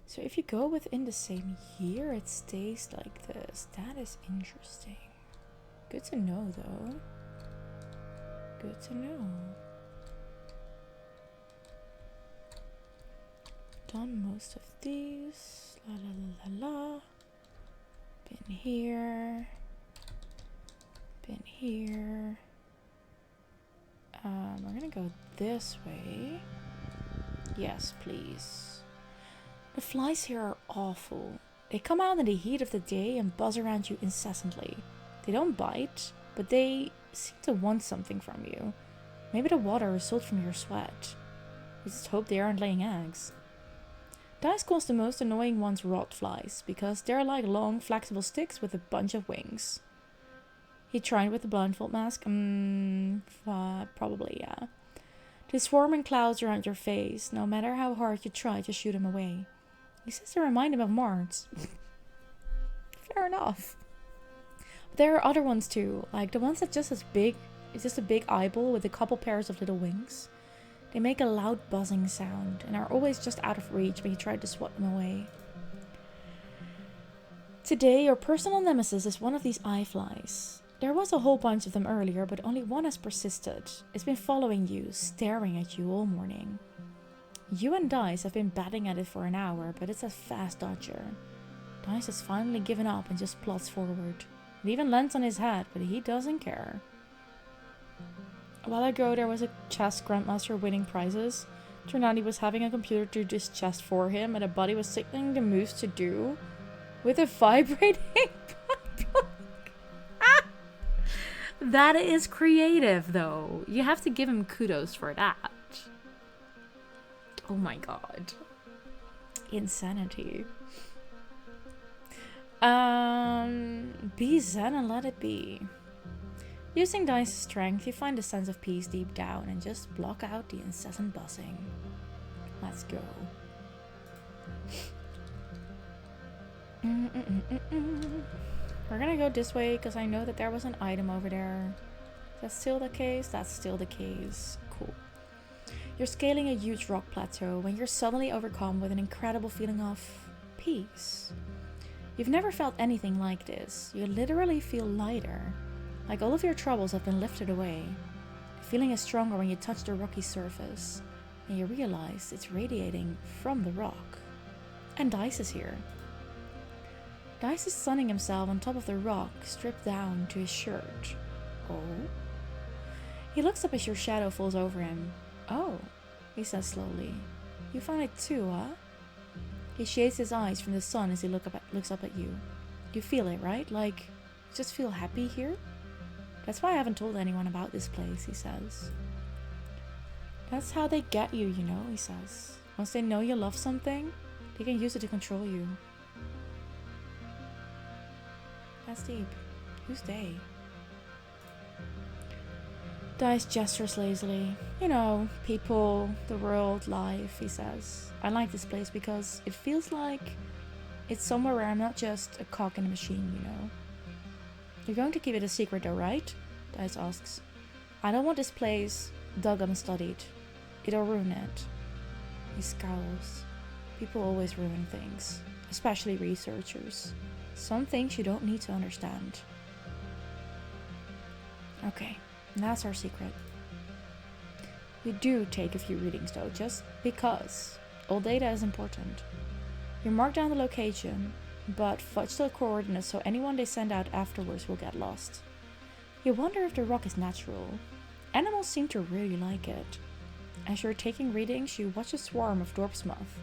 So if you go within the same year, it stays like this. That is interesting. Good to know, though. Good to know. Done most of these. La la la la. Been here. Been here. We're gonna go this way. Yes, please. The flies here are awful. They come out in the heat of the day and buzz around you incessantly. They don't bite, but they seem to want something from you. Maybe the water results from your sweat. We just hope they aren't laying eggs. Dice calls the most annoying ones rot flies, because they're like long, flexible sticks with a bunch of wings. He tried with the blindfold mask. Probably, yeah. They swarm in clouds around your face, no matter how hard you try to shoot him away. He says to remind him of Mars. Fair enough. But there are other ones too, like the ones that just as big, it's just a big eyeball with a couple pairs of little wings. They make a loud buzzing sound and are always just out of reach when you try to swat them away. Today, your personal nemesis is one of these eye flies. There was a whole bunch of them earlier, but only one has persisted. It's been following you, staring at you all morning. You and Dice have been batting at it for an hour, but it's a fast dodger. Dice has finally given up and just plods forward. It even lands on his head, but he doesn't care. A while ago, there was a chess grandmaster winning prizes. Turned out he was having a computer do this chess for him, and a buddy was signaling the moves to do with a vibrating plug. That is creative, though. You have to give him kudos for that. Oh my god. Insanity. Be zen and let it be. Using Dice's strength, you find a sense of peace deep down and just block out the incessant buzzing. Let's go. We're gonna go this way because I know that there was an item over there. Is that still the case? That's still the case. Cool. You're scaling a huge rock plateau when you're suddenly overcome with an incredible feeling of peace. You've never felt anything like this. You literally feel lighter. Like all of your troubles have been lifted away. The feeling is stronger when you touch the rocky surface, and you realize it's radiating from the rock. And Dice is here. Dice is sunning himself on top of the rock, stripped down to his shirt. Oh? He looks up as your shadow falls over him. Oh, he says slowly. You found it too, huh? He shades his eyes from the sun as he looks up at you. You feel it, right? Like, you just feel happy here? That's why I haven't told anyone about this place, he says. That's how they get you, you know, he says. Once they know you love something, they can use it to control you. That's deep. Who's they? Dice gestures lazily. You know, people, the world, life, he says. I like this place because it feels like it's somewhere where I'm not just a cog in a machine, you know. You're going to keep it a secret though, right? Dice asks. I don't want this place dug up and studied. It'll ruin it. He scowls. People always ruin things, especially researchers. Some things you don't need to understand. Okay, that's our secret. We do take a few readings though, just because. All data is important. You mark down the location, but fudge the coordinates so anyone they send out afterwards will get lost. You wonder if the rock is natural. Animals seem to really like it. As you're taking readings, you watch a swarm of dwarf's moth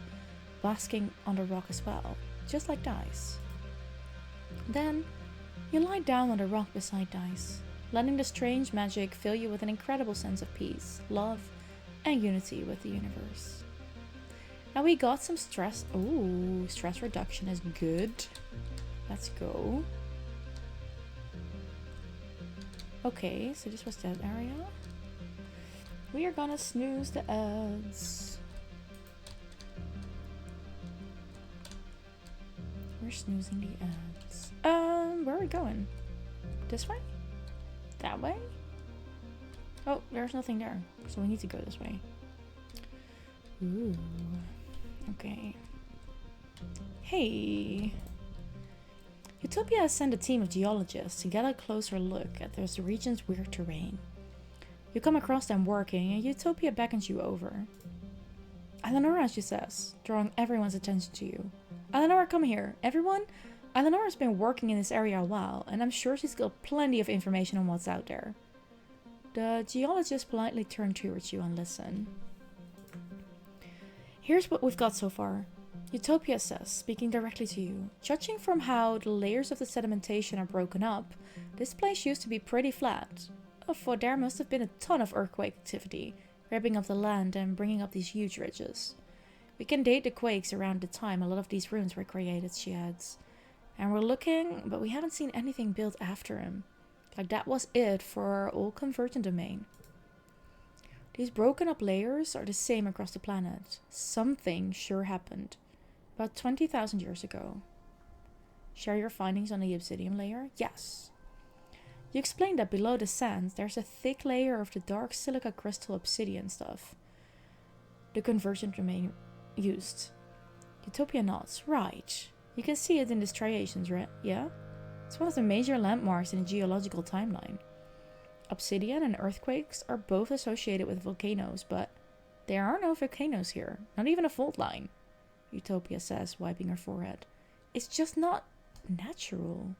basking on the rock as well, just like Dice. Then, you lie down on the rock beside Dice, letting the strange magic fill you with an incredible sense of peace, love, and unity with the universe. Now we got some stress. Ooh, stress reduction is good. Let's go. Okay, so this was that area. We are gonna snooze the ads. We're snoozing the ads. Where are we going? This way? That way? Oh, there's nothing there. So we need to go this way. Ooh. Okay. Hey. Utopia has sent a team of geologists to get a closer look at this region's weird terrain. You come across them working, and Utopia beckons you over. Eleonora, she says, drawing everyone's attention to you. Eleonora, come here. Everyone? Eleonora's been working in this area a while, and I'm sure she's got plenty of information on what's out there. The geologists politely turn towards you and listen. Here's what we've got so far. Utopia says, speaking directly to you. Judging from how the layers of the sedimentation are broken up, this place used to be pretty flat. For there must have been a ton of earthquake activity, ripping up the land and bringing up these huge ridges. We can date the quakes around the time a lot of these ruins were created, she adds. And we're looking, but we haven't seen anything built after him. Like that was it for our old convergent domain. These broken up layers are the same across the planet. Something sure happened. About 20,000 years ago. Share your findings on the obsidian layer? Yes. You explained that below the sands there's a thick layer of the dark silica crystal obsidian stuff. The convergent domain used. Utopia nods. Right. You can see it in the striations, right? Yeah? It's one of the major landmarks in the geological timeline. Obsidian and earthquakes are both associated with volcanoes, but there are no volcanoes here. Not even a fault line. Utopia says, wiping her forehead. It's just not natural.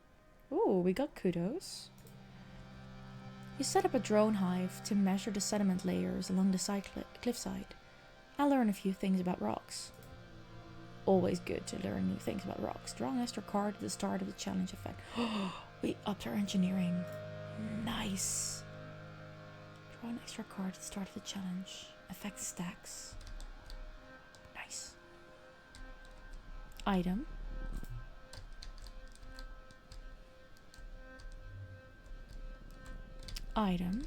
Ooh, we got kudos. You set up a drone hive to measure the sediment layers along the cliffside. I'll learn a few things about rocks. Always good to learn new things about rocks. Draw an extra card at the start of the challenge effect. We upped our engineering. Nice. Draw an extra card at the start of the challenge. Effect stacks. Nice. Item. Item.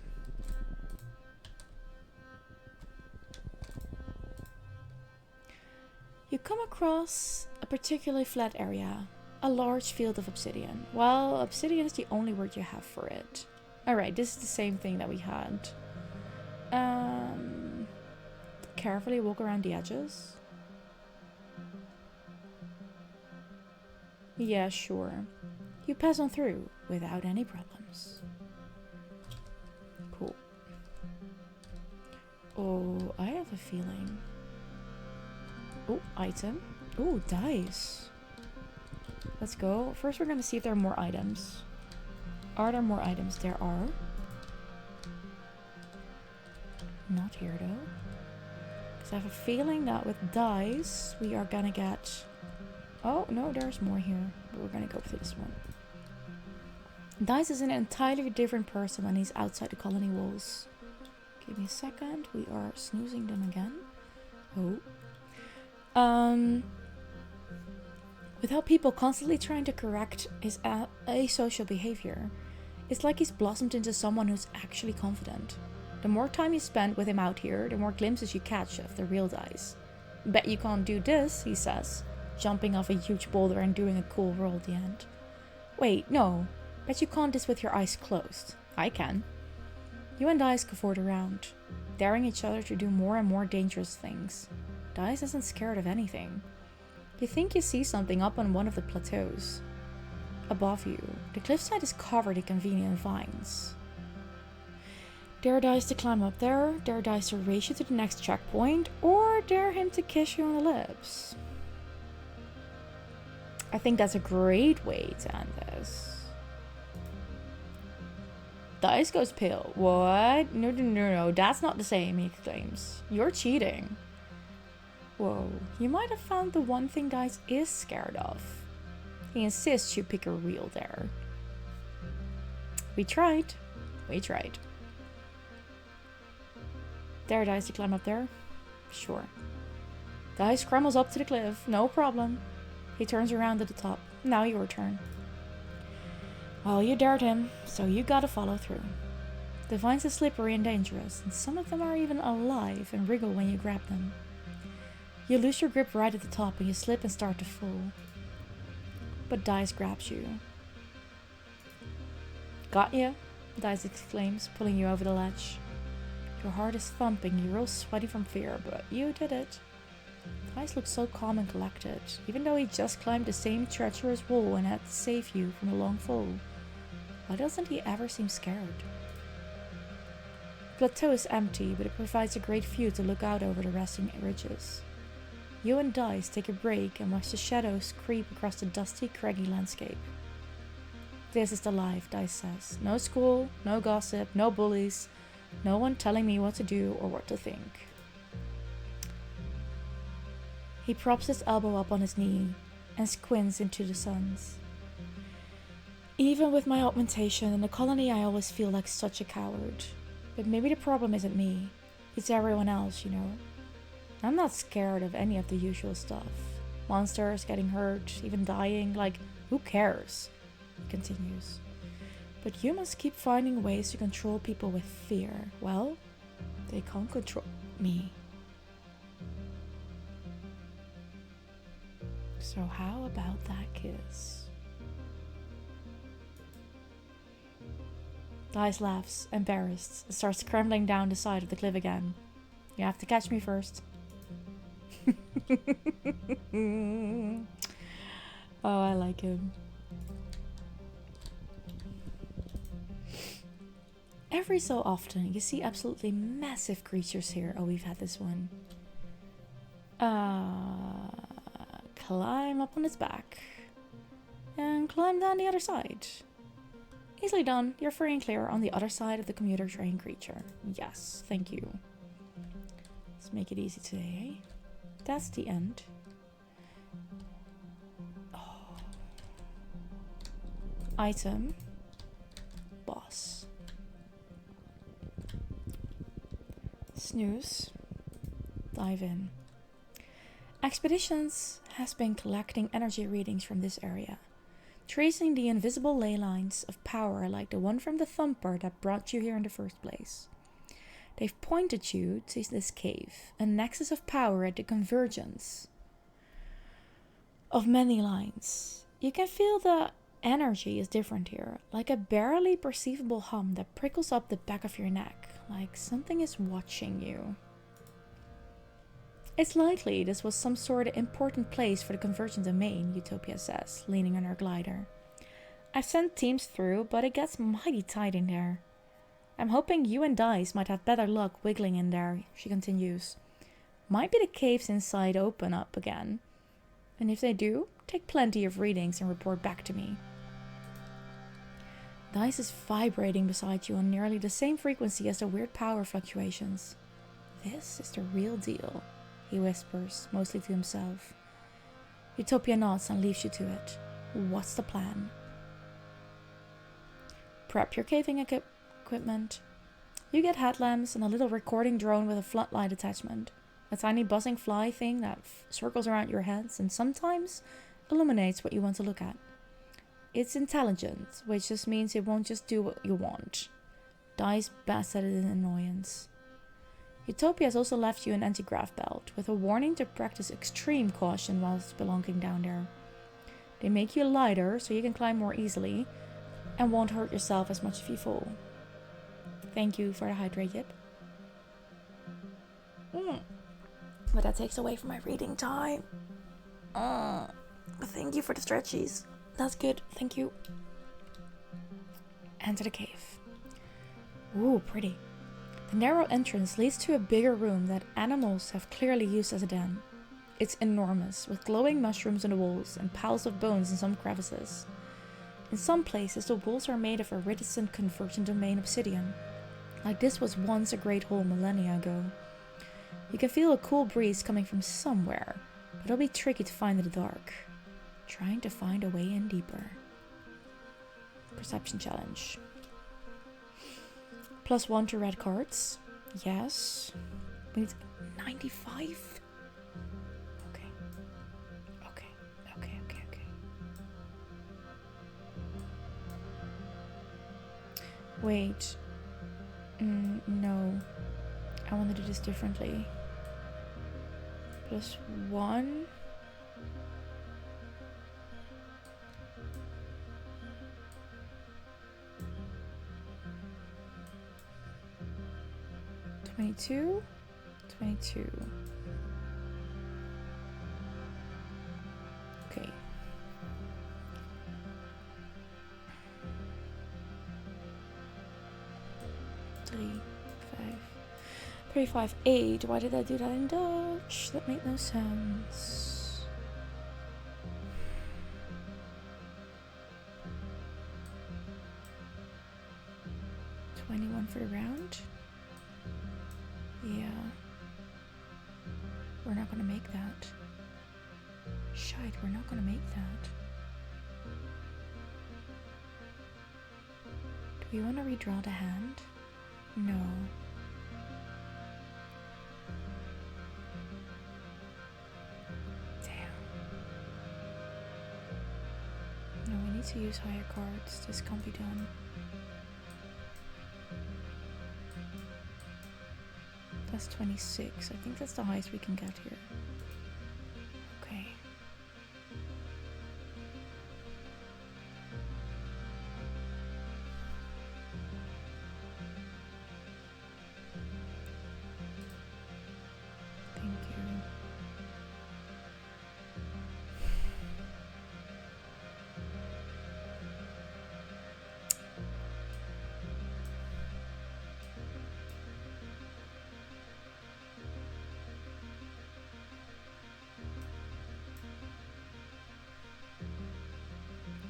You come across a particularly flat area, a large field of obsidian. Well, obsidian is the only word you have for it. Alright, this is the same thing that we had. Carefully walk around the edges. Yeah, sure. You pass on through without any problems. Cool. Oh, I have a feeling. Oh, item. Oh, dice. Let's go. First, we're going to see if there are more items. Are there more items? There are. Not here, though. Because I have a feeling that with dice, we are going to get... Oh, no, there's more here. But we're going to go for this one. Dice is an entirely different person when he's outside the colony walls. Give me a second. We are snoozing them again. Oh. Without people constantly trying to correct his asocial behavior, it's like he's blossomed into someone who's actually confident. The more time you spend with him out here, the more glimpses you catch of the real Dice. Bet you can't do this, he says, jumping off a huge boulder and doing a cool roll at the end. Wait, no. Bet you can't this with your eyes closed. I can. You and Dice cavort around, daring each other to do more and more dangerous things. Dice isn't scared of anything. You think you see something up on one of the plateaus. Above you, the cliffside is covered in convenient vines. Dare Dice to climb up there, dare Dice to race you to the next checkpoint, or dare him to kiss you on the lips. I think that's a great way to end this. Dice goes pale. What? No, that's not the same, he exclaims. You're cheating. Whoa, you might have found the one thing Dice is scared of. He insists you pick a reel there. We tried. Dare Dice to climb up there? Sure. Dice scrambles up to the cliff, no problem. He turns around at the top. Now your turn. Well, you dared him, so you gotta follow through. The vines are slippery and dangerous, and some of them are even alive and wriggle when you grab them. You lose your grip right at the top and you slip and start to fall. But Dice grabs you. Got ya, Dice exclaims, pulling you over the ledge. Your heart is thumping, you're all sweaty from fear, but you did it. Dice looks so calm and collected, even though he just climbed the same treacherous wall and had to save you from a long fall. Why doesn't he ever seem scared? The plateau is empty, but it provides a great view to look out over the resting ridges. You and Dice take a break and watch the shadows creep across the dusty, craggy landscape. This is the life, Dice says. No school, no gossip, no bullies, no one telling me what to do or what to think. He props his elbow up on his knee and squints into the suns. Even with my augmentation in the colony, I always feel like such a coward. But maybe the problem isn't me. It's everyone else, you know. I'm not scared of any of the usual stuff. Monsters, getting hurt, even dying, like, who cares? He continues. But you must keep finding ways to control people with fear. Well, they can't control me. So how about that kiss? Dice laughs, embarrassed, and starts scrambling down the side of the cliff again. You have to catch me first. Oh, I like him. Every so often, you see absolutely massive creatures here. Oh, we've had this one. Climb up on its back. And climb down the other side. Easily done. You're free and clear on the other side of the commuter train creature. Yes, thank you. Let's make it easy today, eh? That's the end. Oh. Item. Boss. Snooze. Dive in. Expeditions has been collecting energy readings from this area, tracing the invisible ley lines of power like the one from the thumper that brought you here in the first place. They've pointed you to this cave, a nexus of power at the convergence of many lines. You can feel the energy is different here, like a barely perceivable hum that prickles up the back of your neck, like something is watching you. It's likely this was some sort of important place for the convergent domain, Utopia says, leaning on her glider. I've sent teams through, but it gets mighty tight in there. I'm hoping you and Dice might have better luck wiggling in there, she continues. Might be the caves inside open up again. And if they do, take plenty of readings and report back to me. Dice is vibrating beside you on nearly the same frequency as the weird power fluctuations. This is the real deal, he whispers, mostly to himself. Utopia nods and leaves you to it. What's the plan? Prep your caving equipment. You get headlamps and a little recording drone with a floodlight attachment. A tiny buzzing fly thing that circles around your heads and sometimes illuminates what you want to look at. It's intelligent, which just means it won't just do what you want. Dice bats at it in annoyance. Utopia has also left you an anti-grav belt with a warning to practice extreme caution whilst belonging down there. They make you lighter so you can climb more easily and won't hurt yourself as much if you fall. Thank you for the hydrate yip. But that takes away from my reading time. Thank you for the stretchies. That's good, thank you. Enter the cave. Ooh, pretty. The narrow entrance leads to a bigger room that animals have clearly used as a den. It's enormous, with glowing mushrooms on the walls and piles of bones in some crevices. In some places, the walls are made of iridescent convergent domain obsidian, like this was once a great hall millennia ago. You can feel a cool breeze coming from somewhere, but it'll be tricky to find in the dark. Trying to find a way in deeper. Perception challenge. +1 to red cards. Yes. We need 95. Okay. Wait. No. I want to do this differently. +1. $22. Okay. Three, five, 8. Why did I do that in Dutch? That made no sense. $21 for the round. Yeah. We're not gonna make that. Shite, we're not gonna make that. Do we want to redraw the hand? No. Damn. No, we need need to use higher cards. This can't be done. That's 26. I think that's the highest we can get here. Okay. Thank you.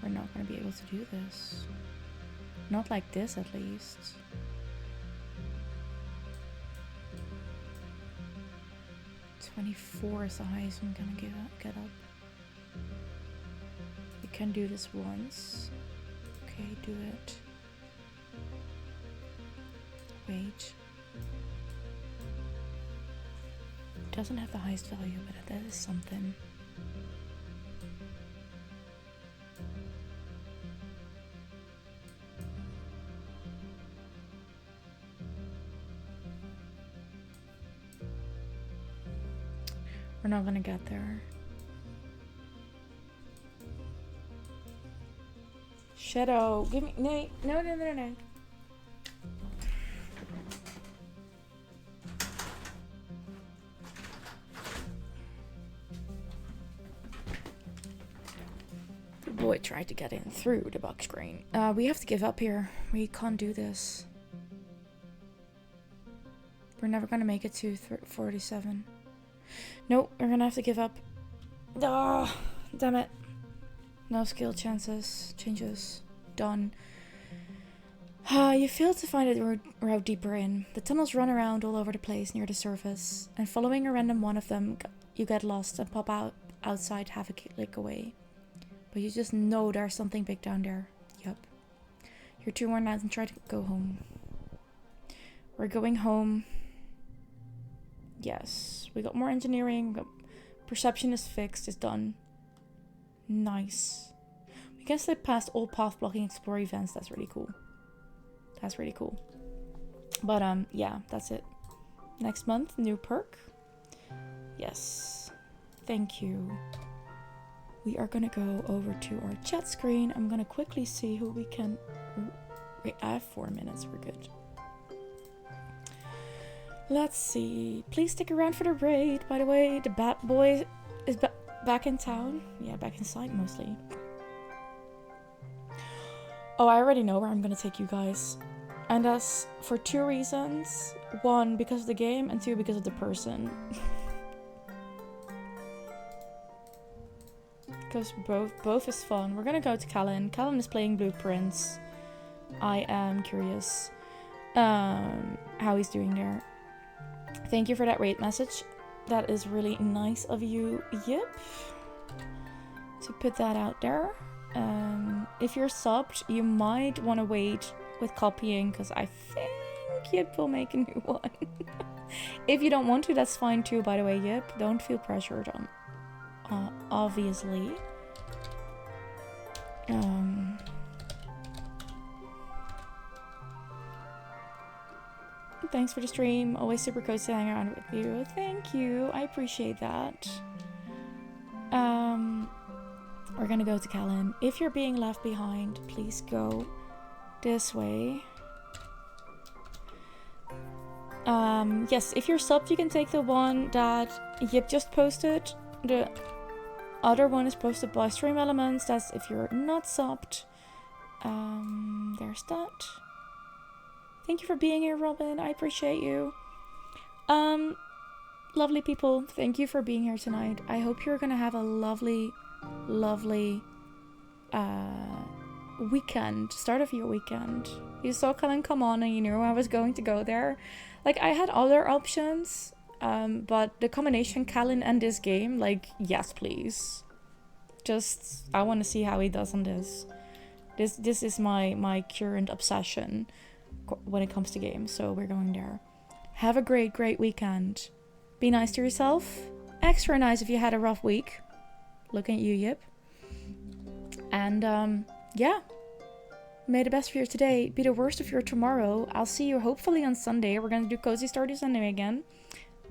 We're not going to be able to do this. Not like this, at least. $24 is the highest I'm going to get up. We can do this once. Okay, do it. Wait. It doesn't have the highest value, but that is something. We're not gonna get there. Shadow, give me no. The boy tried to get in through the box screen. We have to give up here. We can't do this. We're never gonna make it to 47. Nope, we're gonna have to give up. Oh, damn it. No skill changes. Done. You failed to find a route deeper in. The tunnels run around all over the place near the surface, and following a random one of them, you get lost and pop out outside half a click away. But you just know there's something big down there. Yup. You're too worn out and try to go home. We're going home. Yes, we got more engineering. We got perception is fixed. It's done. Nice. We can slip past all path blocking explore events. That's really cool. That's really cool. But yeah, that's it. Next month, new perk. Yes. Thank you. We are gonna go over to our chat screen. I'm gonna quickly see who we can. Wait, I have 4 minutes. We're good. Let's see. Please stick around for the raid. By the way, the Bat Boy is back in town. Yeah, back inside mostly. Oh, I already know where I'm gonna take you guys. And that's for 2 reasons. 1, because of the game, and 2, because of the person. Because both is fun. We're gonna go to Callan. Callan is playing Blueprints. I am curious how he's doing there. Thank you for that raid message. That is really nice of you, Yip, to put that out there. If you're subbed, you might want to wait with copying, because I think Yip will make a new one. If you don't want to, that's fine too, by the way, Yip. Don't feel pressured on, obviously. Thanks for the stream. Always super cozy to hang around with you. Thank you. I appreciate that. We're gonna go to Callan. If you're being left behind, please go this way. Yes, if you're subbed, you can take the one that Yip just posted. The other one is posted by Stream Elements. That's if you're not subbed. There's that. Thank you for being here, Robin. I appreciate you. Lovely people, thank you for being here tonight. I hope you're gonna have a lovely weekend. Start of your weekend. You saw Callan come on and you knew I was going to go there. Like, I had other options, but the combination Callan and this game, like, yes please. Just, I want to see how he does on this. This is my current obsession when it comes to games, so we're going there. Have a great weekend. Be nice to yourself. Extra nice if you had a rough week. Looking at you, Yip. And yeah. May the best of your today be the worst of your tomorrow. I'll see you hopefully on Sunday. We're gonna do Cozy Story Sunday again.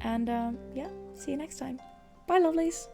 And yeah, see you next time. Bye, lovelies.